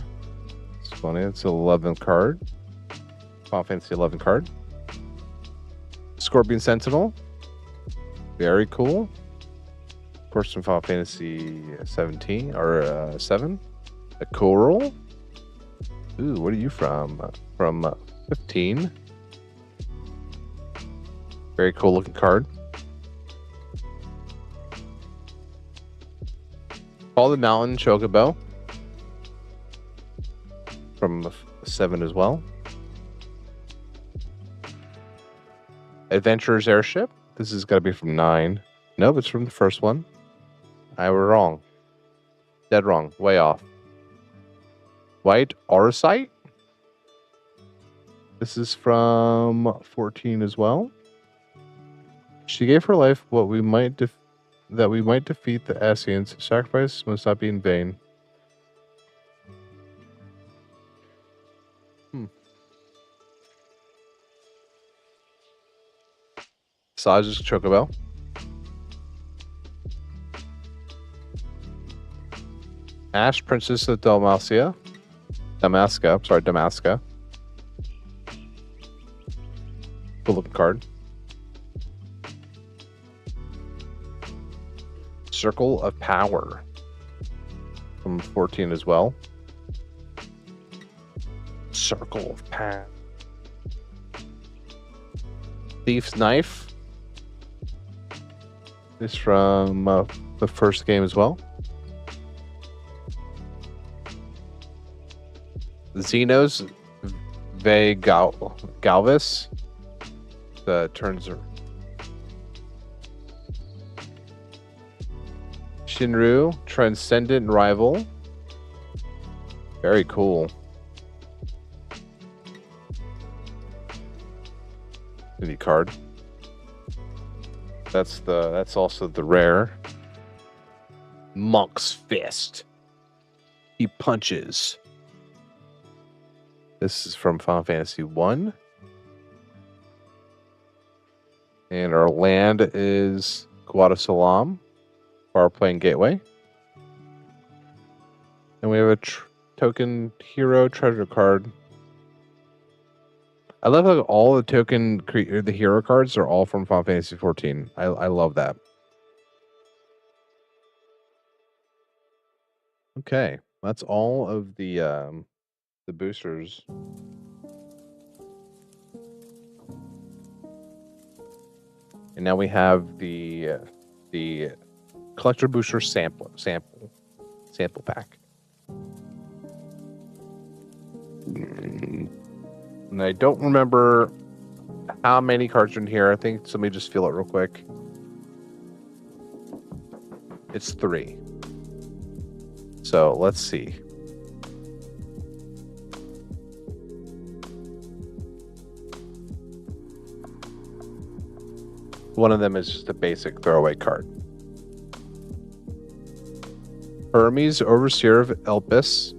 It's funny. It's an 11th card. Final Fantasy 11 card. Scorpion Sentinel. Very cool. Of course, from Final Fantasy 17 or 7. A Coral. Ooh, what are you from? From 15. Very cool looking card. Call the Mountain Chocobo. From 7 as well. Adventurer's Airship. This has got to be from 9. Nope, it's from the first one. I was wrong. Dead wrong. Way off. White Aurosite. This is from 14 as well. She gave her life what we might defeat the Ascians. Sacrifice must not be in vain. Sage's Chocobo. Ash, Princess of Dalmacia. Damaska. Cool looking card. Circle of Power. From 14 as well. Circle of Power. Thief's Knife. This from the first game as well. Xenos Galvis. The turns are Shinru Transcendent Rival. Very cool. Any card. That's also the rare. Monk's Fist. He punches. This is from Final Fantasy 1. And our land is Guadasalam, Power Playing Gateway. And we have a token hero treasure card. I love how all the the hero cards are all from Final Fantasy 14. I love that. Okay, that's all of the boosters. And now we have the collector booster sample pack. And I don't remember how many cards are in here. I think somebody just feel it real quick. It's 3. So let's see. One of them is just a basic throwaway card. Hermes, Overseer of Elpis.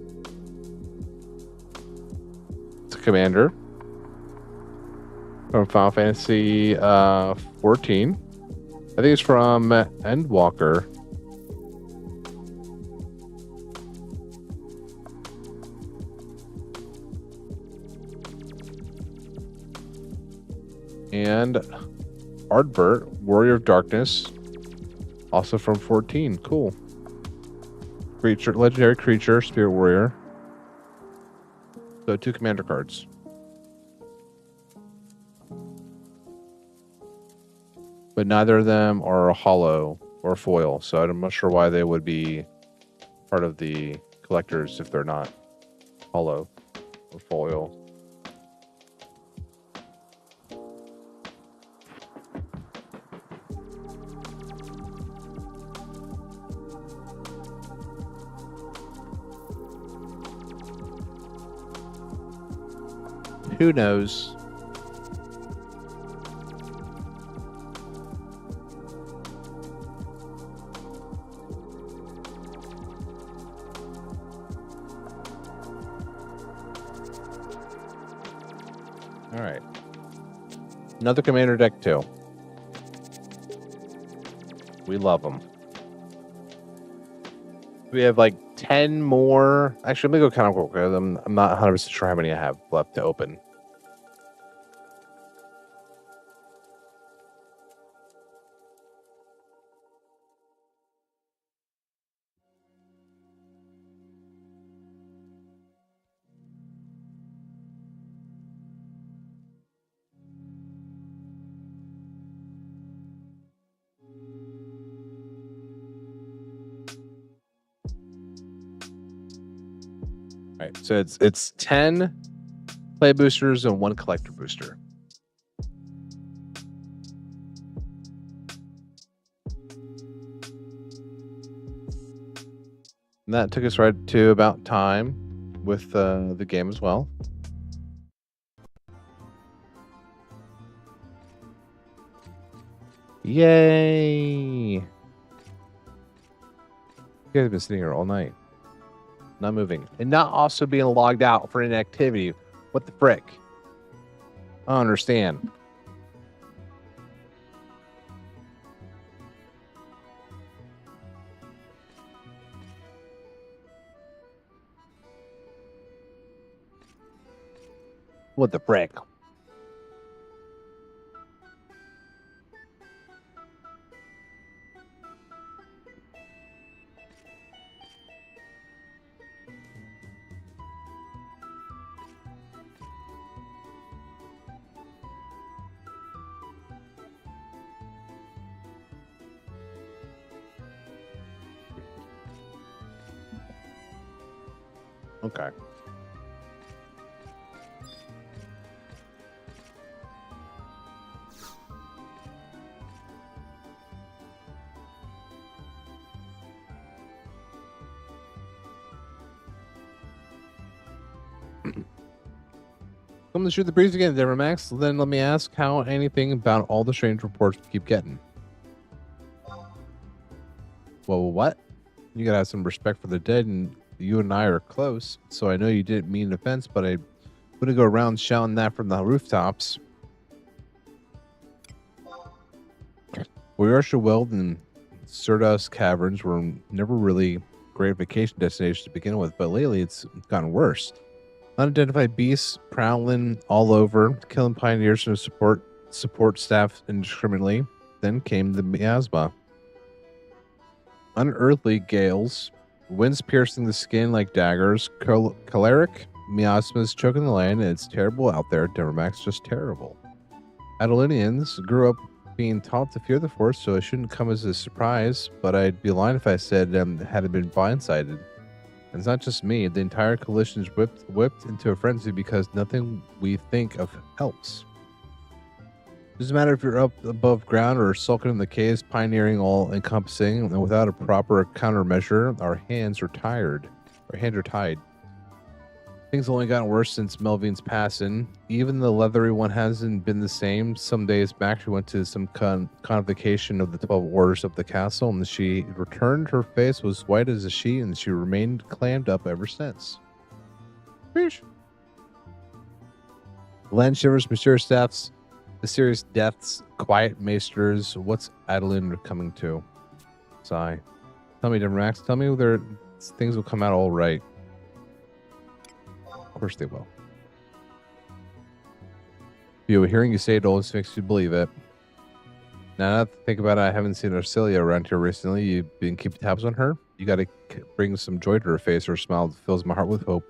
It's a commander. From Final Fantasy 14. I think it's from Endwalker. And Ardbert, Warrior of Darkness, also from 14. Cool. Creature, legendary creature, Spirit Warrior. So 2 commander cards. but neither of them are hollow or foil, so I'm not sure why they would be part of the collectors if they're not hollow or foil. Who knows? All right. Another commander deck too. We love them. We have like 10 more. Actually, let me go kind of quick. I'm not 100% sure how many I have left to open. All right, so it's 10 play boosters and 1 collector booster. And that took us right to about time with the game as well. Yay! You guys have been sitting here all night. Not moving. And not also being logged out for inactivity. What the frick? I don't understand. What the frick? Okay. Come to shoot the breeze again, Deborah Max. Then let me ask how anything about all the strange reports we keep getting. Well, what? You gotta have some respect for the dead, and you and I are close, so I know you didn't mean offense, but I wouldn't go around shouting that from the rooftops. Weirusha Weld and Surdust Caverns were never really great vacation destinations to begin with, but lately it's gotten worse. Unidentified beasts prowling all over, killing pioneers and support staff indiscriminately. Then came the miasma. Unearthly gales, winds piercing the skin like daggers, choleric miasmas choking the land, and it's terrible out there. Demermax, just terrible. Adelinians grew up being taught to fear the Force, so it shouldn't come as a surprise, but I'd be lying if I said had it been blindsided. And it's not just me, the entire coalition's whipped into a frenzy because nothing we think of helps. Doesn't matter if you're up above ground or sulking in the caves, pioneering all encompassing, and without a proper countermeasure, our hands are tired. Our hands are tied. Things only gotten worse since Melvin's passing. Even the leathery one hasn't been the same. Some days back, she went to some convocation of the 12 orders of the castle, and she returned. Her face was white as a sheet, and she remained clammed up ever since. Fish. Land shivers, mysterious deaths, quiet maesters. What's Adeline coming to? Sigh. Tell me, Demrax. Tell me things will come out all right. Of course they will. Hearing you say it always makes you believe it. Now that I think about it, I haven't seen Arcelia around here recently. You've been keeping tabs on her? You got to bring some joy to her face. Her smile fills my heart with hope.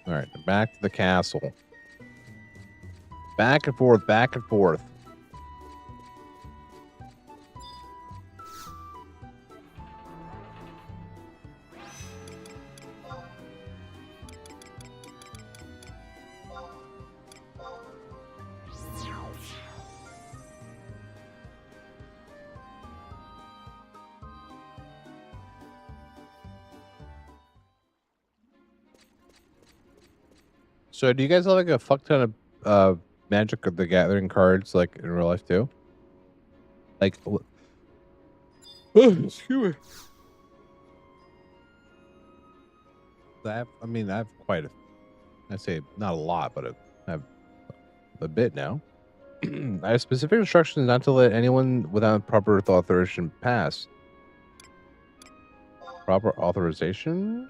All All right, back to the castle. Back and forth, back and forth. So, do you guys have like a fuck ton of Magic of the Gathering cards, like in real life too? Like, excuse me. I have quite a. I say not a lot, but I have a bit now. I have specific instructions not to let anyone without proper authorization pass. Proper authorization?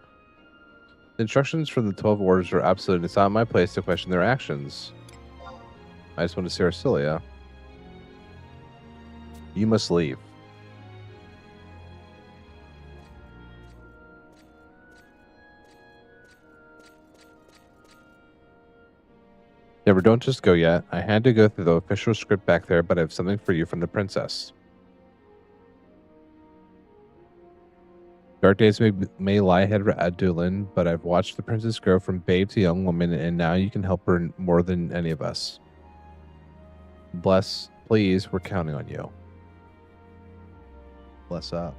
The instructions from the 12 orders are absolute. It's not my place to question their actions. I just want to see Arcilia. You must leave. Never, don't just go yet. I had to go through the official script back there, but I have something for you from the princess. Dark days may lie ahead of Adulin, but I've watched the princess grow from babe to young woman, and now you can help her more than any of us. Bless, please, we're counting on you. Bless up.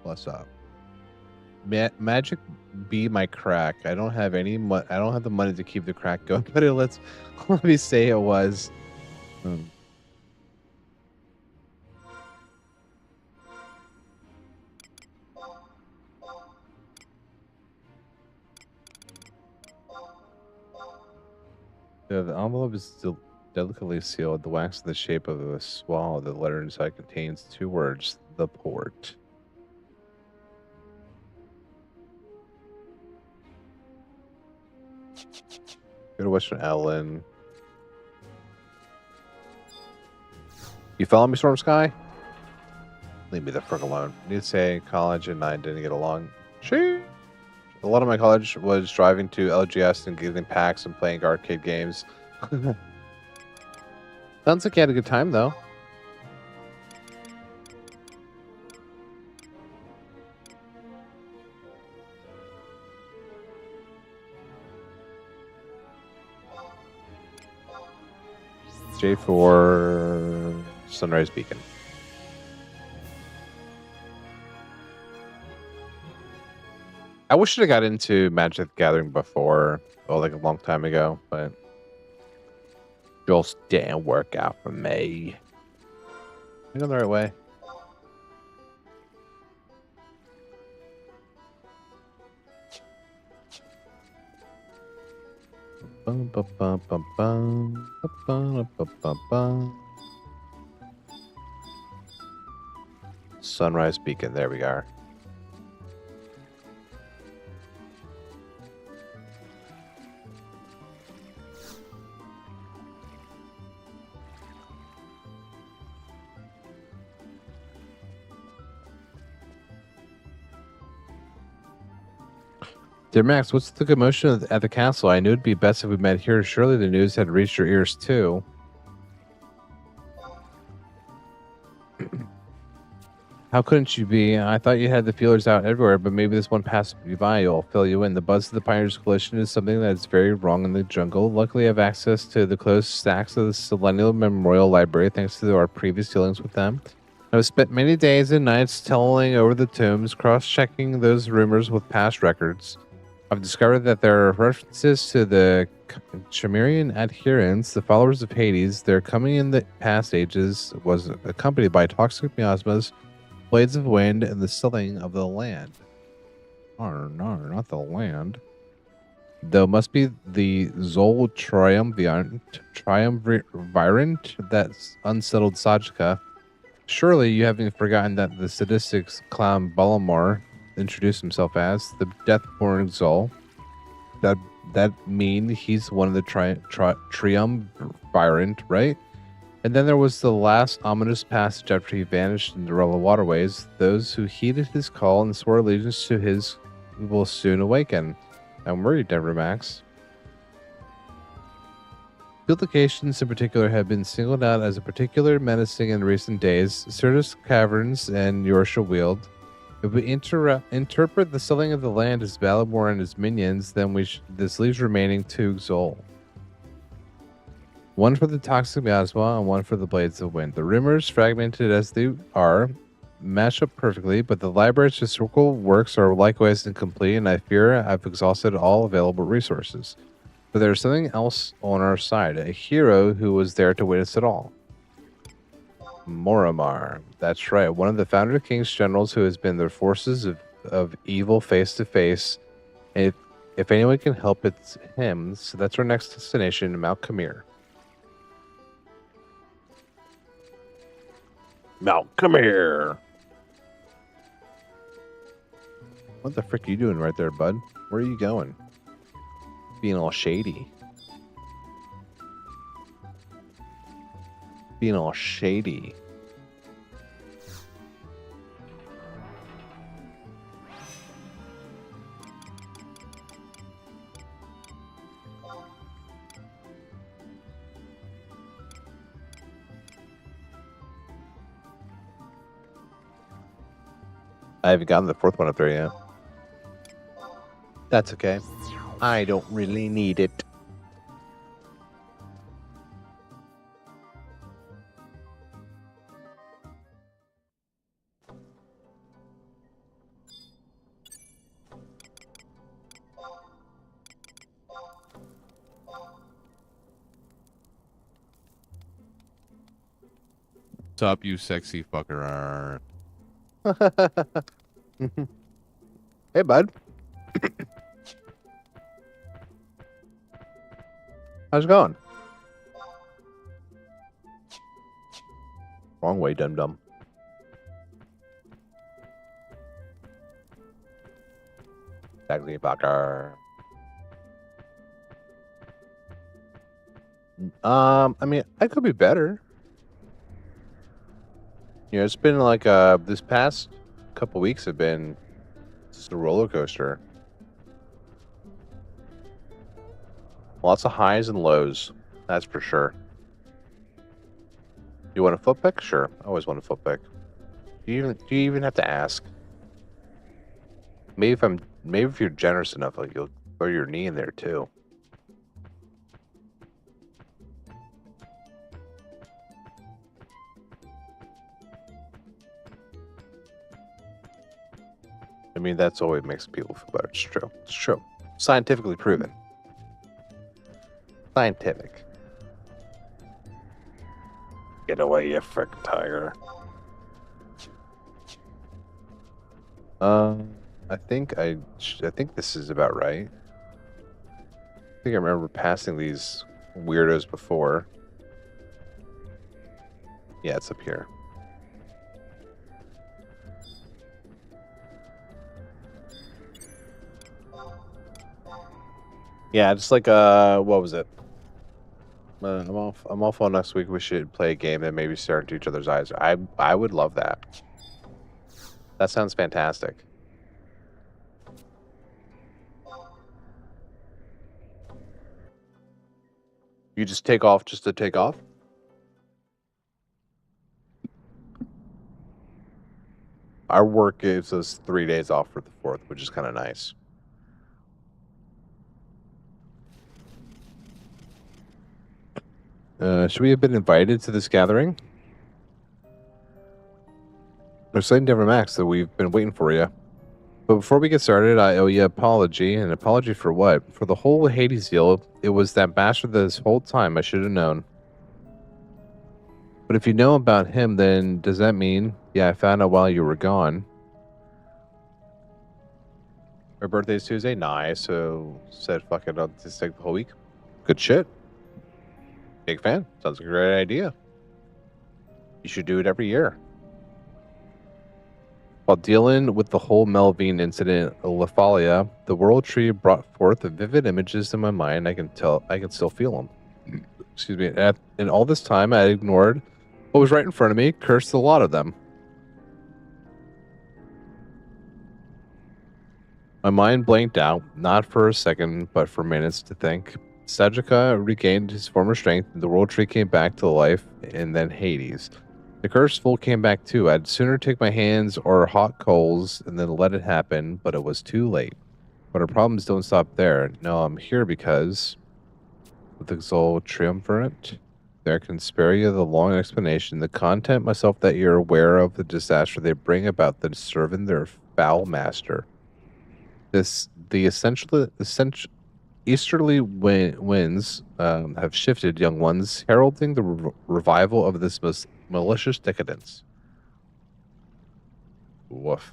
Bless up. Magic be my crack. I don't have any I don't have the money to keep the crack going, but let me say it was. The envelope is still delicately sealed. The wax in the shape of a swallow. The letter inside contains 2 words: the port. Go to Western Ellen. You follow me, Storm Sky? Leave me the frick alone. I need to say college and I didn't get along. Sheesh. A lot of my college was driving to LGS and getting packs and playing arcade games. Sounds like you had a good time, though. J4 Sunrise Beacon. I wish I got into Magic the Gathering before, like a long time ago, but just didn't work out for me. I go the right way. Sunrise Beacon, there we are. Dear Max, what's the commotion at the castle? I knew it'd be best if we met here. Surely the news had reached your ears too. How couldn't you be? I thought you had the feelers out everywhere, but maybe this one passed you by will fill you in. The buzz of the Pioneers Coalition is something that's very wrong in the jungle. Luckily, I have access to the closed stacks of the Selenial Memorial Library thanks to our previous dealings with them. I've spent many days and nights telling over the tombs, cross-checking those rumors with past records. I've discovered that there are references to the Chimerian adherents, the followers of Hades. Their coming in the past ages was accompanied by toxic miasmas, blades of wind, and the stilling of the land. No, not the land. Though must be the Zol Triumvirant, that's unsettled Sajika. Surely you haven't forgotten that the sadistic clown Balamar introduced himself as the Deathborn Zol. That mean he's one of the Triumvirant, right? And then there was the last ominous passage after he vanished in the Rella waterways. Those who heeded his call and swore allegiance to his will soon awaken. I'm worried, Denver Max. Field locations in particular have been singled out as a particular menacing in recent days. Certus Caverns and Yorsha Weald. If we interpret the selling of the land as Balamor and his minions, then this leaves remaining 2 Xol. One for the Toxic Miasma and one for the Blades of Wind. The rumors, fragmented as they are, match up perfectly, but the library's historical works are likewise incomplete, and I fear I've exhausted all available resources. But there's something else on our side, a hero who was there to witness it all. Moramar. That's right, one of the Founder King's generals who has been their forces of evil face to face. And if anyone can help, it's him. So that's our next destination, Mount Khmer. Mount Khmer. What the frick are you doing right there, bud? Where are you going? Being all shady. Being all shady. I haven't gotten the 4th one up there yet. That's okay. I don't really need it. What's up, you sexy fucker? Hey, bud. How's it going? Wrong way, dum-dum. Sexy fucker. I mean, I could be better. You know, it's been like this past couple weeks have been just a roller coaster. Lots of highs and lows, that's for sure. You want a foot pick? Sure, I always want a foot pick. Do you even have to ask? Maybe if you're generous enough, like you'll throw your knee in there too. I mean, that's always makes people feel better. It's true. It's true. Scientifically proven. Scientific. Get away, you frickin' tiger. I think this is about right. I think I remember passing these weirdos before. Yeah, it's up here. Yeah, just like what was it? I'm off on next week. We should play a game and maybe stare into each other's eyes. I would love that. That sounds fantastic. You just take off just to take off? Our work gives us 3 days off for the 4th, which is kind of nice. Should we have been invited to this gathering? We're saying Denver Max that we've been waiting for you. But before we get started, I owe you an apology. An apology for what? For the whole Hades deal. It was that bastard this whole time. I should have known. But if you know about him, then does that mean... Yeah, I found out while you were gone. Our birthday's Tuesday? Nice. So, said fuck it, I'll just take the whole week. Good shit. Big fan. Sounds like a great idea. You should do it every year. While dealing with the whole Melvine incident, Lephalia, the World Tree brought forth vivid images in my mind. I can still feel them. Excuse me. And all this time, I ignored what was right in front of me, cursed a lot of them. My mind blanked out, not for a second, but for minutes to think. Sajika regained his former strength, the world tree came back to life, and then Hades. The cursed fool came back too. I'd sooner take my hands or hot coals and then let it happen, but it was too late. But our problems don't stop there. No, I'm here because, with the Xol Triumvirate, there can spare you the long explanation. The content myself that you're aware of the disaster they bring about the serving their foul master. The essential easterly winds have shifted, young ones, heralding the revival of this most malicious decadence. Woof.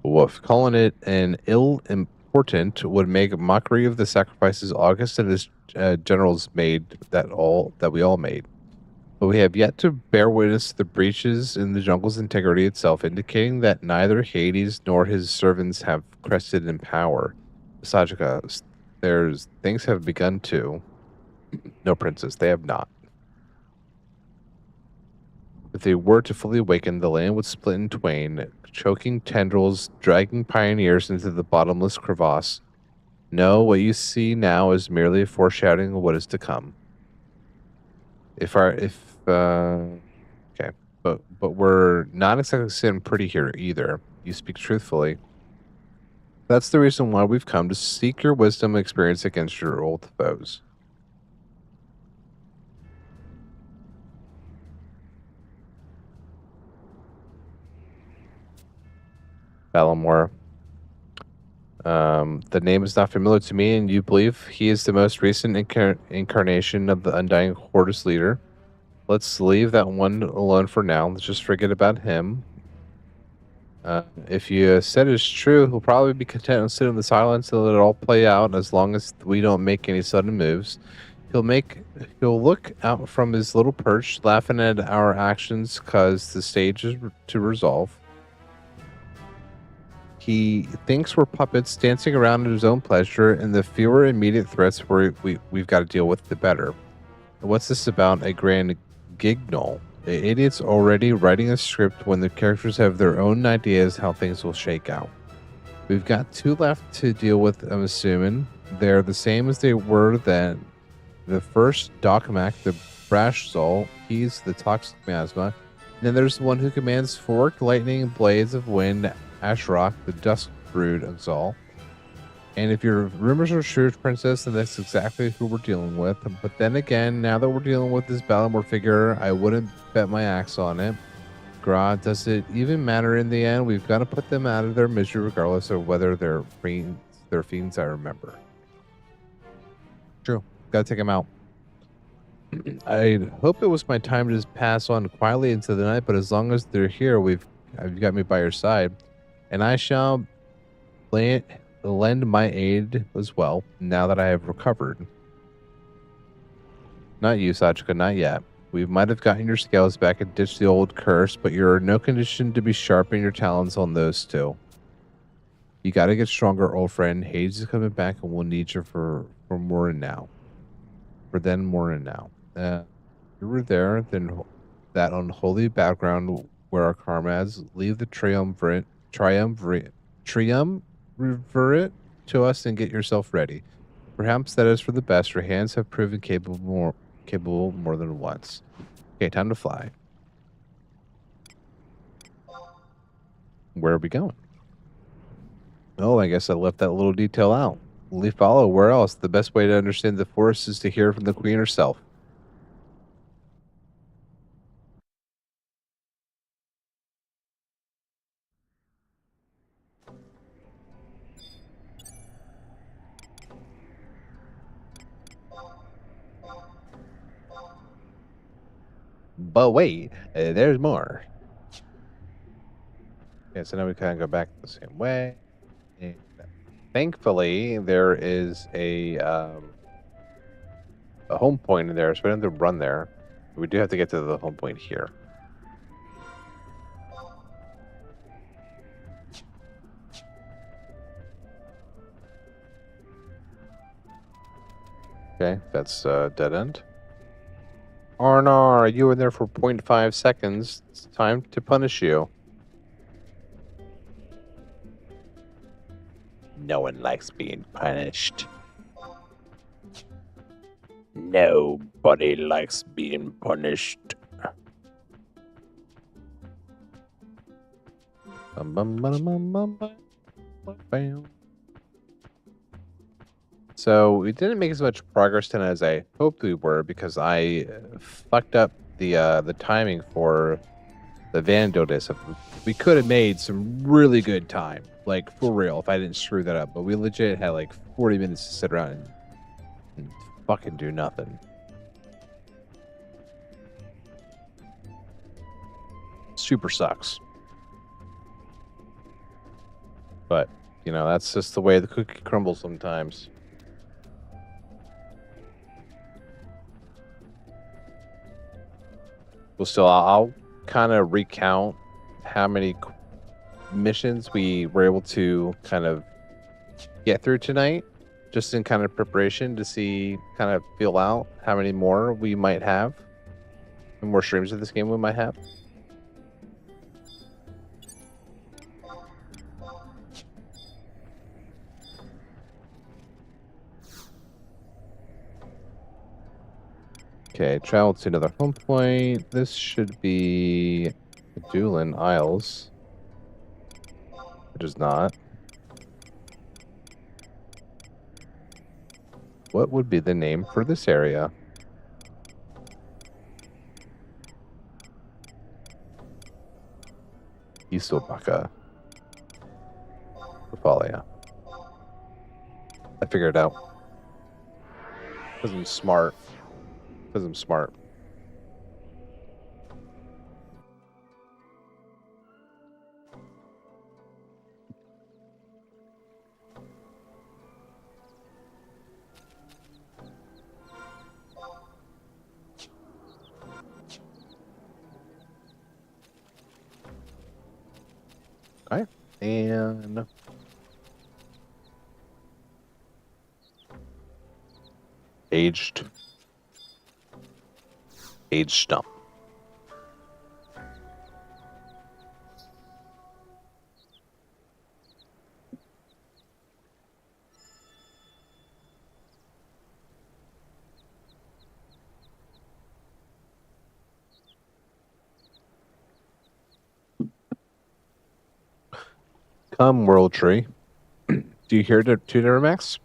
Woof. Calling it an ill important would make a mockery of the sacrifices August and his generals made that we all made. But we have yet to bear witness to the breaches in the jungle's integrity itself, indicating that neither Hades nor his servants have crested in power. Sajika, things have begun to. No, princess, they have not. If they were to fully awaken, the land would split in twain, choking tendrils, dragging pioneers into the bottomless crevasse. No, what you see now is merely a foreshadowing of what is to come. Okay, but we're not exactly sitting pretty here either. You speak truthfully. That's the reason why we've come to seek your wisdom and experience against your old foes. Balamor. The name is not familiar to me, and you believe he is the most recent incarnation of the Undying Hortus leader. Let's leave that one alone for now. Let's just forget about him. If you said it's true, he'll probably be content and sit in the silence and let it all play out as long as we don't make any sudden moves. He'll look out from his little perch, laughing at our actions because the stage is to resolve. He thinks we're puppets dancing around at his own pleasure, and the fewer immediate threats we've got to deal with, the better. What's this about a grand gignol? The idiot's already writing a script when the characters have their own ideas how things will shake out. We've got two left to deal with, I'm assuming. They're the same as they were then. The first, Dokmak, the brash soul. He's the toxic miasma. And then there's the one who commands forked lightning and blades of wind, Ashrok, the dusk brood of Xol. And if your rumors are true, Princess, then that's exactly who we're dealing with. But then again, now that we're dealing with this Balamor figure, I wouldn't bet my axe on it. Gra, does it even matter in the end? We've got to put them out of their misery regardless of whether they're fiends, I remember. True. Gotta take them out. I hope it was my time to just pass on quietly into the night, but as long as they're here, you've got me by your side. And I shall lend my aid as well, now that I have recovered. Not you, Sachika, not yet. We might have gotten your scales back and ditched the old curse, but you're in no condition to be sharpening your talons on those two. You gotta get stronger, old friend. Hades is coming back and we'll need you for more than now. You were there, then that unholy background where our comrades leave the triumvirate to us and get yourself ready. Perhaps that is for the best. Your hands have proven capable more than once. Okay, time to fly. Where are we going? Oh, I guess I left that little detail out. Leaf follow. Where else? The best way to understand the forest is to hear from the queen herself. But wait, there's more. Okay, so now we kind of go back the same way. And thankfully, there is a home point in there, so we don't have to run there. We do have to get to the home point here. Okay, that's dead end. Arnar, you were there for 0.5 seconds. It's time to punish you. No one likes being punished. Nobody likes being punished. Bum, bum, bum, bum, bum, bum, bam. So we didn't make as much progress tonight as I hoped we were because I fucked up the timing for the VANADIEL day. So we could have made some really good time, like for real, if I didn't screw that up. But we legit had like 40 minutes to sit around and fucking do nothing. Super sucks. But, you know, that's just the way the cookie crumbles sometimes. Well, still, I'll kind of recount how many missions we were able to kind of get through tonight, just in kind of preparation to see, kind of feel out how many more we might have, and more streams of this game we might have. Okay, travel to another home point. This should be Doolin Isles. It is not. What would be the name for this area? Isobaka. Rafalia. I figured it out. Because I'm smart. Because I'm smart. Okay. And aged stump. Come, World Tree. Do you hear the tuner, Max?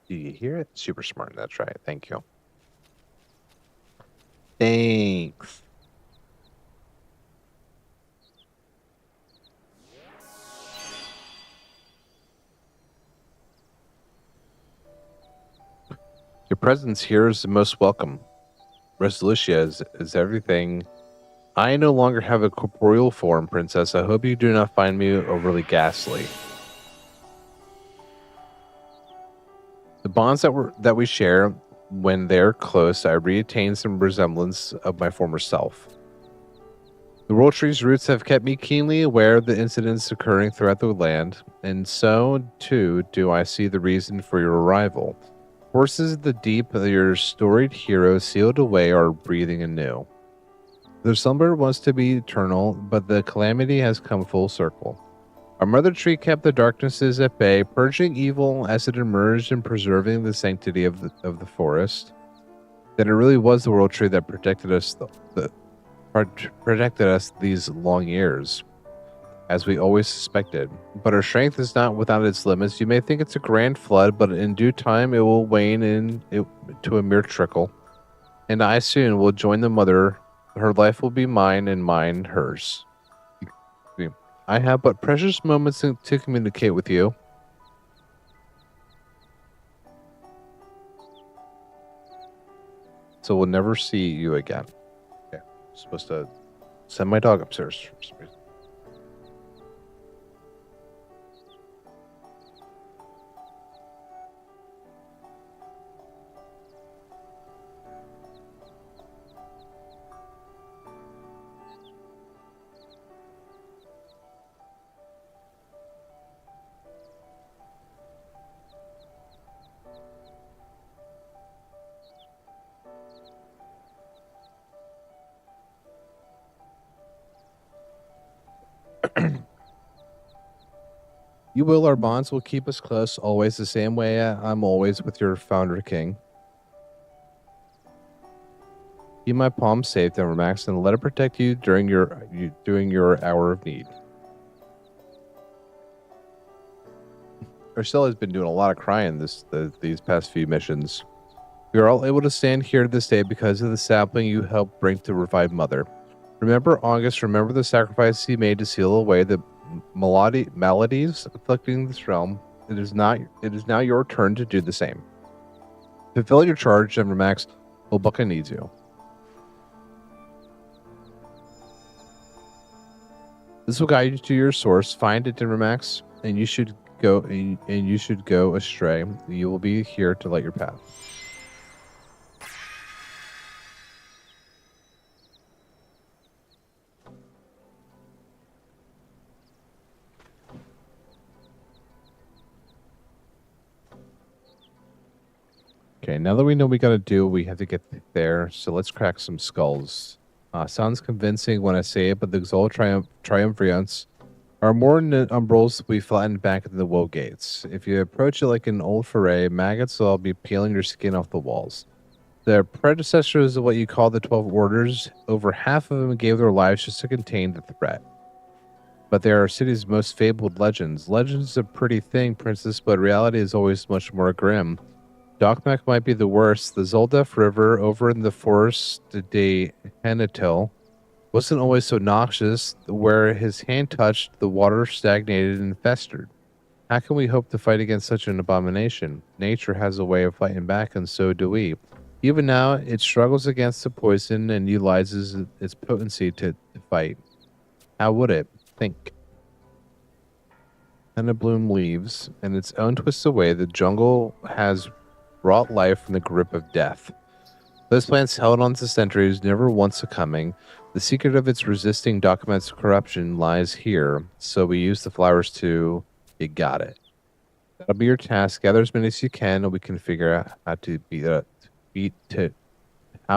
Do you hear it? Super smart. That's right. Thank you. Thanks. Your presence here is most welcome. Resolutia is everything. I no longer have a corporeal form, Princess. I hope you do not find me overly ghastly. The bonds that we share, when they're close, I retain some resemblance of my former self. The World Tree's roots have kept me keenly aware of the incidents occurring throughout the land, and so, too, do I see the reason for your arrival. Forces of the deep that your storied heroes sealed away are breathing anew. Their slumber was to be eternal, but the calamity has come full circle. Our mother tree kept the darknesses at bay, purging evil as it emerged and preserving the sanctity of the forest. Then it really was the World Tree that protected us protected us these long years, as we always suspected. But our strength is not without its limits. You may think it's a grand flood, but in due time it will wane to a mere trickle. And I soon will join the mother. Her life will be mine, and mine hers. I have but precious moments to communicate with you. So we'll never see you again. Okay. I'm supposed to send my dog upstairs for some reason. You will. Our bonds will keep us close, always the same way I'm always with your founder king. Keep my palm safe, then relax, and let it protect you during your hour of need. Ursula has been doing a lot of crying these past few missions. We are all able to stand here this day because of the sapling you helped bring to revive Mother. Remember August, remember the sacrifice he made to seal away the maladies afflicting this realm. It is now your turn to do the same. Fulfill your charge, and Remax, Obuka needs you. This will guide you to your source. Find it, Remax, and you should go astray. You will be here to light your path. Okay, now that we know what we gotta do, we have to get there. So let's crack some skulls. Sounds convincing when I say it, but the Exalt Triumvirants are more umbrals we flattened back at the woe gates. If you approach it like an old foray, maggots will be peeling your skin off the walls. The predecessors of what you call the 12 Orders, over half of them gave their lives just to contain the threat. But they are our city's most fabled legends. Legends is a pretty thing, Princess, but reality is always much more grim. Dokmak might be the worst. The Zoldef River over in the Forest de Hanatil wasn't always so noxious. Where his hand touched, the water stagnated and festered. How can we hope to fight against such an abomination? Nature has a way of fighting back, and so do we. Even now, it struggles against the poison and utilizes its potency to fight. How would it? Think. Henna bloom leaves. In its own twisted way, the jungle has wrought life from the grip of death. Those plants held on to centuries, never once succumbing. The secret of its resisting Dokument's corruption lies here, so we use the flowers to... You got it. That'll be your task. Gather as many as you can, and we can figure out how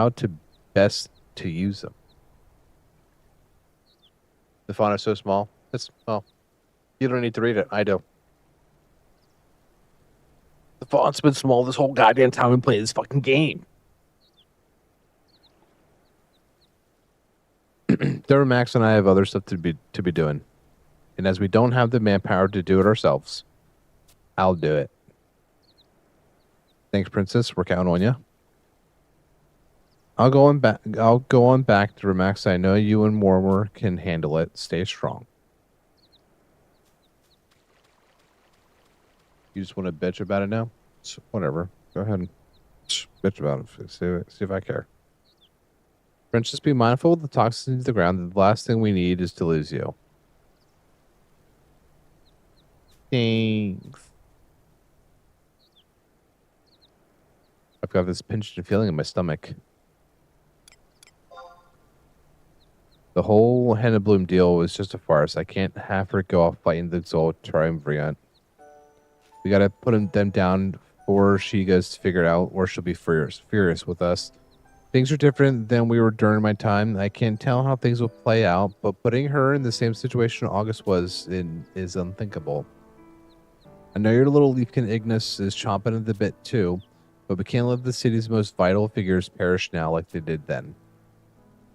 to best to use them. The font is so small. You don't need to read it. I do. The font's been small this whole goddamn time we play this fucking game. Max and I have other stuff to be doing. And as we don't have the manpower to do it ourselves, I'll do it. Thanks, Princess. We're counting on you. I'll go on back to Remax. I know you and Mormor can handle it. Stay strong. You just want to bitch about it now? Whatever. Go ahead and bitch about it. See if I care. Princess, be mindful of the toxins into the ground. The last thing we need is to lose you. Thanks. I've got this pinched feeling in my stomach. The whole Henna Bloom deal was just a farce. I can't have her go off fighting the Exalt Triumvirate. We gotta put them down before she goes to figure it out, or she'll be furious with us. Things are different than we were during my time. I can't tell how things will play out, but putting her in the same situation August was in is unthinkable. I know your little leafkin Ignis is chomping at the bit too, but we can't let the city's most vital figures perish now like they did then.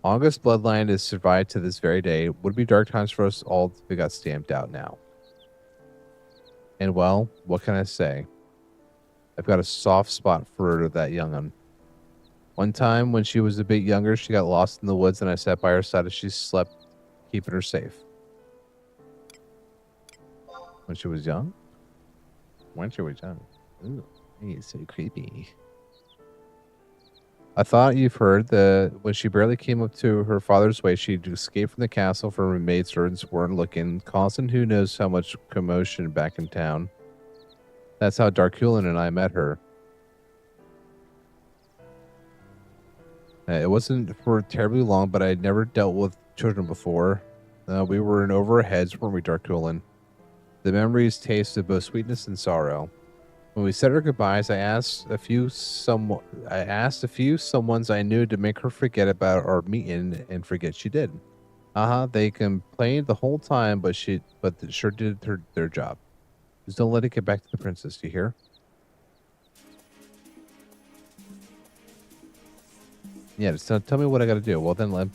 August's bloodline has survived to this very day. It would be dark times for us all if we got stamped out now. And well, what can I say? I've got a soft spot for that young'un. One time when she was a bit younger, she got lost in the woods and I sat by her side as she slept, keeping her safe. When she was young? When she was young? Ooh, he's so creepy. I thought you've heard that when she barely came up to her father's way, she'd escaped from the castle for her maidservants weren't looking, causing who knows how much commotion back in town. That's how Darkulin and I met her. It wasn't for terribly long, but I'd never dealt with children before. We were in over our heads, weren't we, Darkulin? The memories tasted both sweetness and sorrow. When we said our goodbyes, I asked a few someones I knew to make her forget about our meeting, and forget she did. They complained the whole time, but they sure did their job. Just don't let it get back to the princess. Do you hear? Yeah, just tell me what I got to do. Well, then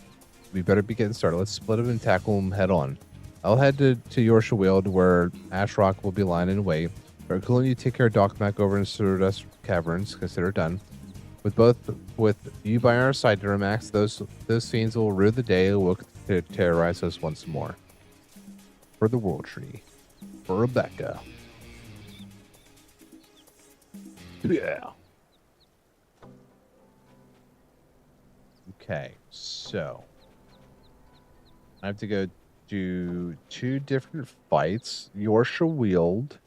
we better be getting started. Let's split them and tackle them head on. I'll head to Yorkshire Weald, where Ash Rock will be lying in wait. Cool, you take care of Doc over in Stardust Caverns. Consider done. With you by our side, Duramax, those fiends will rue the day will terrorize us once more. For the World Tree, for Rebecca. Yeah. Okay, so I have to go do 2 different fights. Yorkshire Weald.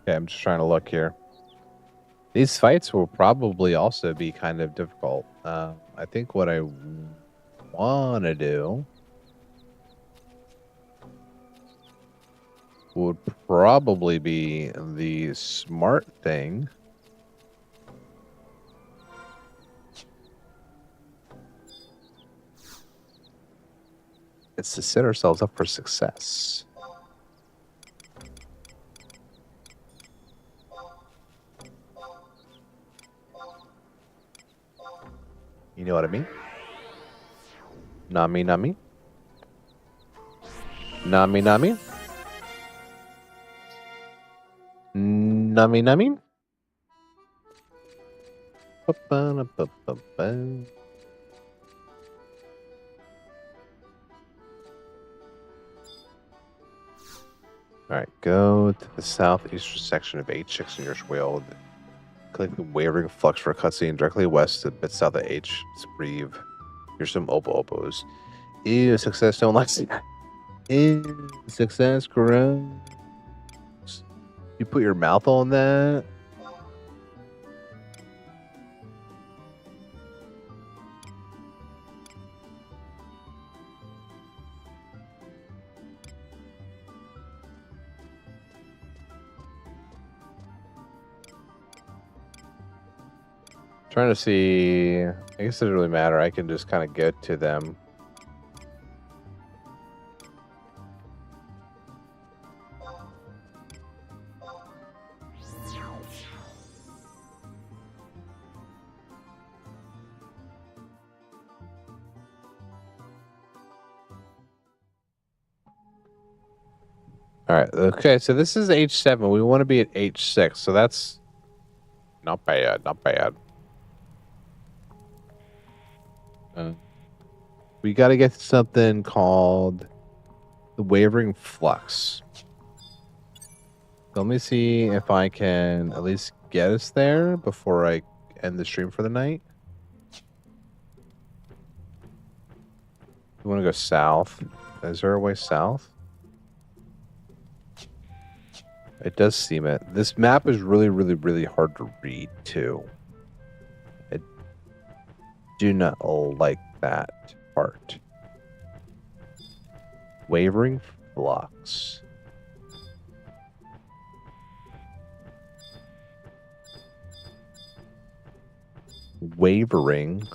Okay, I'm just trying to look here. These fights will probably also be kind of difficult. I think what I want to do would probably be the smart thing. It's to set ourselves up for success. You know what I mean? Nami nami. Nami nami. Nami nami. Ba-ba-da-ba-ba-ba. Alright, go to the southeastern section of H6 in your Weald. Click the Wavering Flux for a cutscene directly west to bit south of H. Let's breathe. Here's some opos. Ew, success don't like that. Ew, success gross. You put your mouth on that? Trying to see. I guess it doesn't really matter. I can just kind of get to them. All right. Okay. So this is H7. We want to be at H6. So that's not bad. Not bad. We got to get something called the Wavering Flux. Let me see if I can at least get us there before I end the stream for the night. We want to go south. Is there a way south? It does seem it. This map is really, really, really hard to read, too. I do not like that part. Wavering Flux. Wavering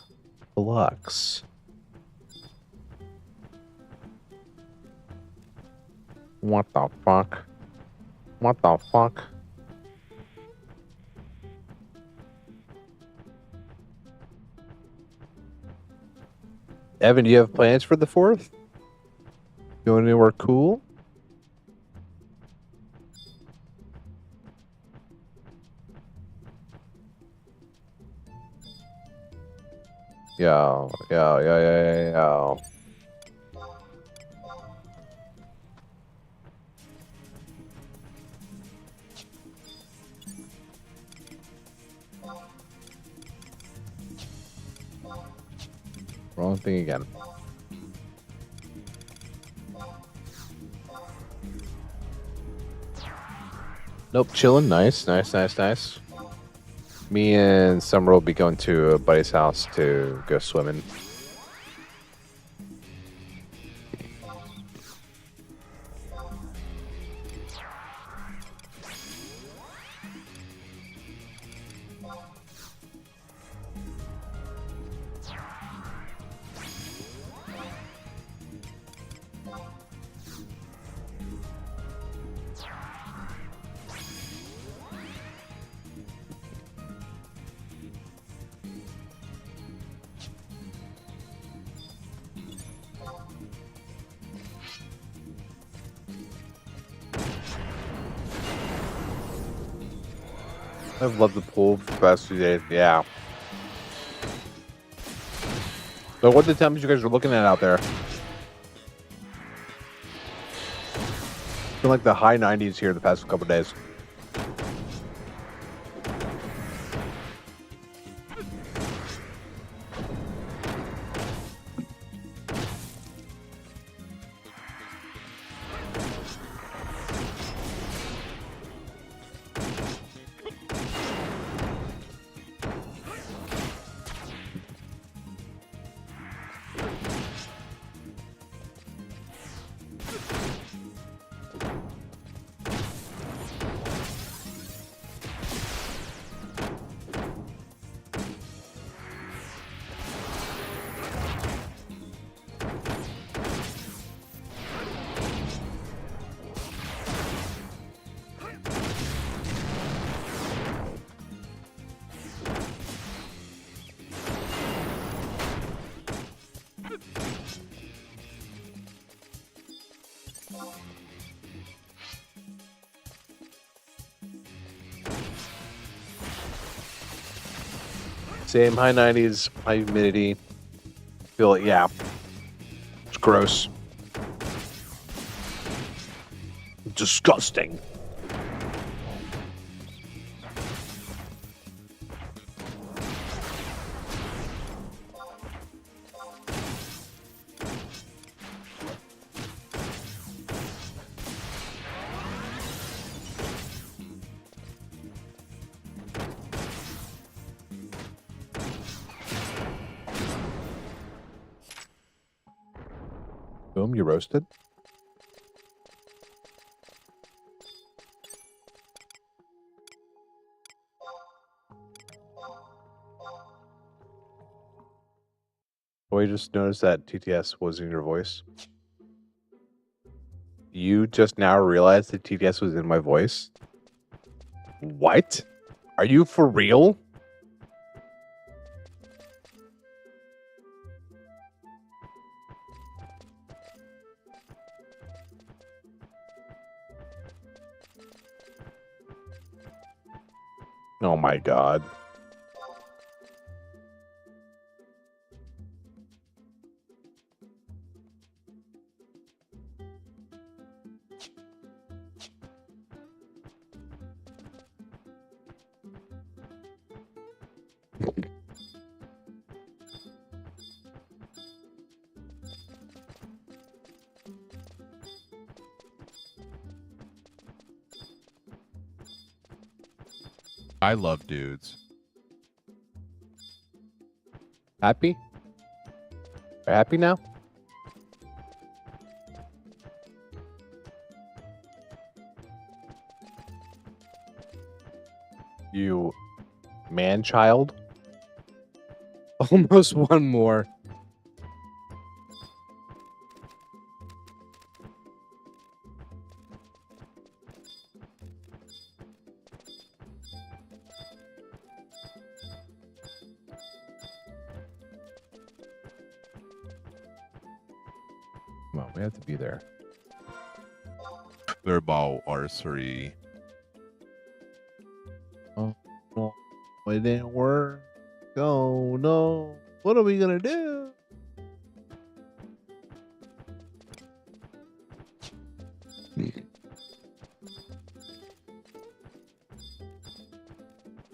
Flux. What the fuck? What the fuck? Evan, do you have plans for the 4th? Going anywhere cool? Yo. Wrong thing again. Nope, chilling. Nice. Me and Summer will be going to a buddy's house to go swimming. I've loved the pool for the past 2 days. Yeah. So what the temps you guys are looking at out there? It's been like the high 90s here the past couple days. Same high 90s, high humidity. Feel it, yeah. It's gross. Disgusting. Boom, you roasted. Oh, you just noticed that TTS was in your voice. You just now realized that TTS was in my voice? What? Are you for real? Oh my god. I love dudes. Happy? Are you happy now? You man-child? Almost one more. Come on, we have to be there. They're about R3. Oh, no. It didn't work. Oh, no. What are we going to do?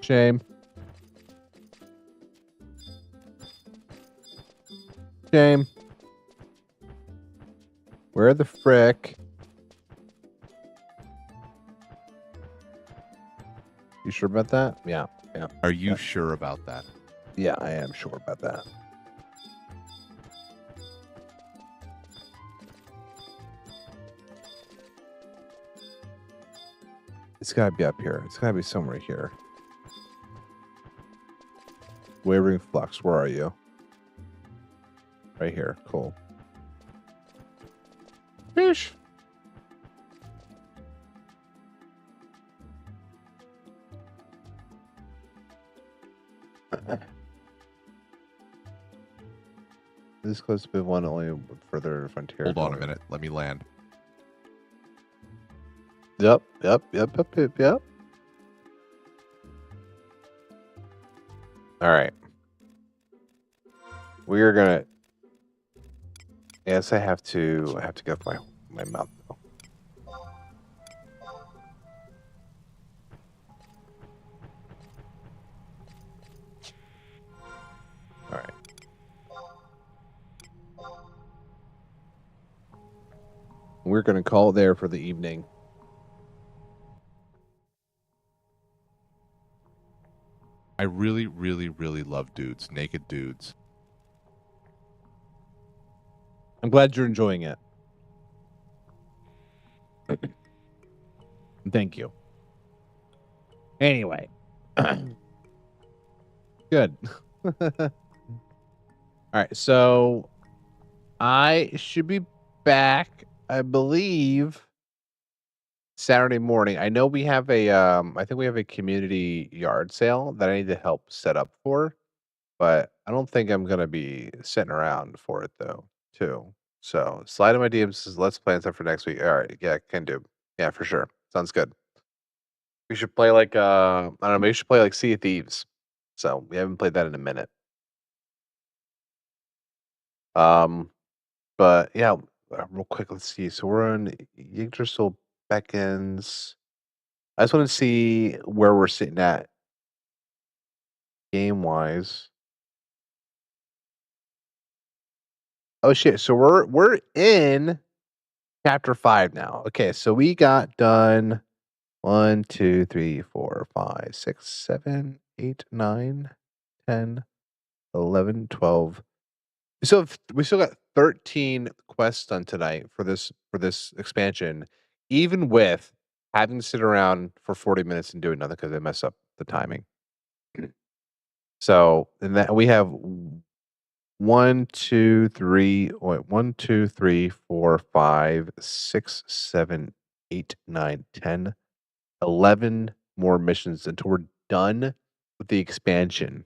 Shame. Shame. Where the frick? You sure about that? Yeah. Yeah. Are you Yeah. sure about that? Yeah, I am sure about that. It's gotta be up here. It's gotta be somewhere here. Wavering Flux, where are you? Right here. Cool. Fish. This is close to Big One, only further frontier. Hold on a minute. Let me land. Yep. All right. We are gonna. Yes, I have to get my mouth though. All right. We're gonna call it there for the evening. I really, really, really love dudes. Naked dudes. I'm glad you're enjoying it. Thank you. Anyway. Good. All right, so I should be back, I believe, Saturday morning. I know we have I think we have a community yard sale that I need to help set up for, but I don't think I'm gonna be sitting around for it though, too. So slide in my DMs says let's plan stuff for next week. All right, yeah, can do. Yeah, for sure. Sounds good. We should play like I don't know, maybe we should play like Sea of Thieves. So we haven't played that in a minute. Um But yeah, real quick, let's see. So we're on Yggdrasil Beckons. I just want to see where we're sitting at game wise. Oh shit! So we're in chapter 5 now. Okay, so we got done 1, 2, 3, 4, 5, 6, 7, 8, 9, 10, 11, 12. We still got 13 quests done tonight for this expansion, even with having to sit around for 40 minutes and do nothing because they mess up the timing. So and that we have 1, 2, 3, wait, 1, 2, 3, 4, 5, 6, 7, 8, 9, 10, 11 more missions until we're done with the expansion.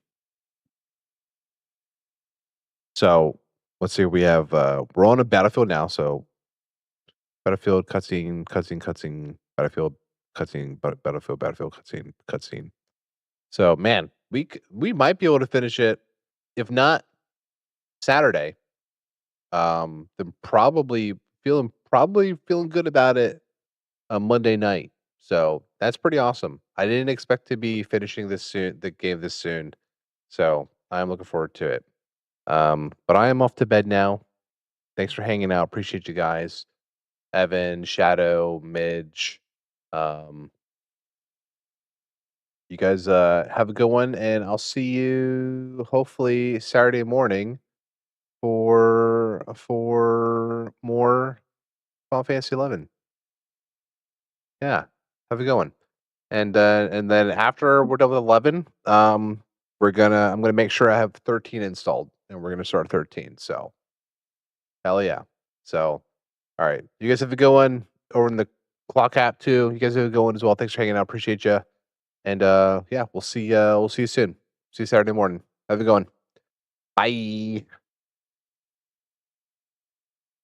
So let's see, we have we're on a battlefield now, so Battlefield, cutscene, Battlefield, cutscene, Battlefield, cutscene. So, man, we might be able to finish it, if not Saturday. Then probably feeling good about it on Monday night. So that's pretty awesome. I didn't expect to be finishing the game this soon. So I'm looking forward to it. But I am off to bed now. Thanks for hanging out. Appreciate you guys. Evan, Shadow, Midge. Um, you guys have a good one, and I'll see you hopefully Saturday morning for more Final Fantasy 11. Yeah, have a good one. And then after we're done with 11, I'm gonna make sure I have 13 installed, and we're gonna start 13. So hell yeah. So all right, you guys have a good one over in the clock app too. You guys have a good one as well. Thanks for hanging out. Appreciate you. And yeah, we'll see you soon. See you Saturday morning. Have a good one. Bye.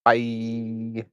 Bye.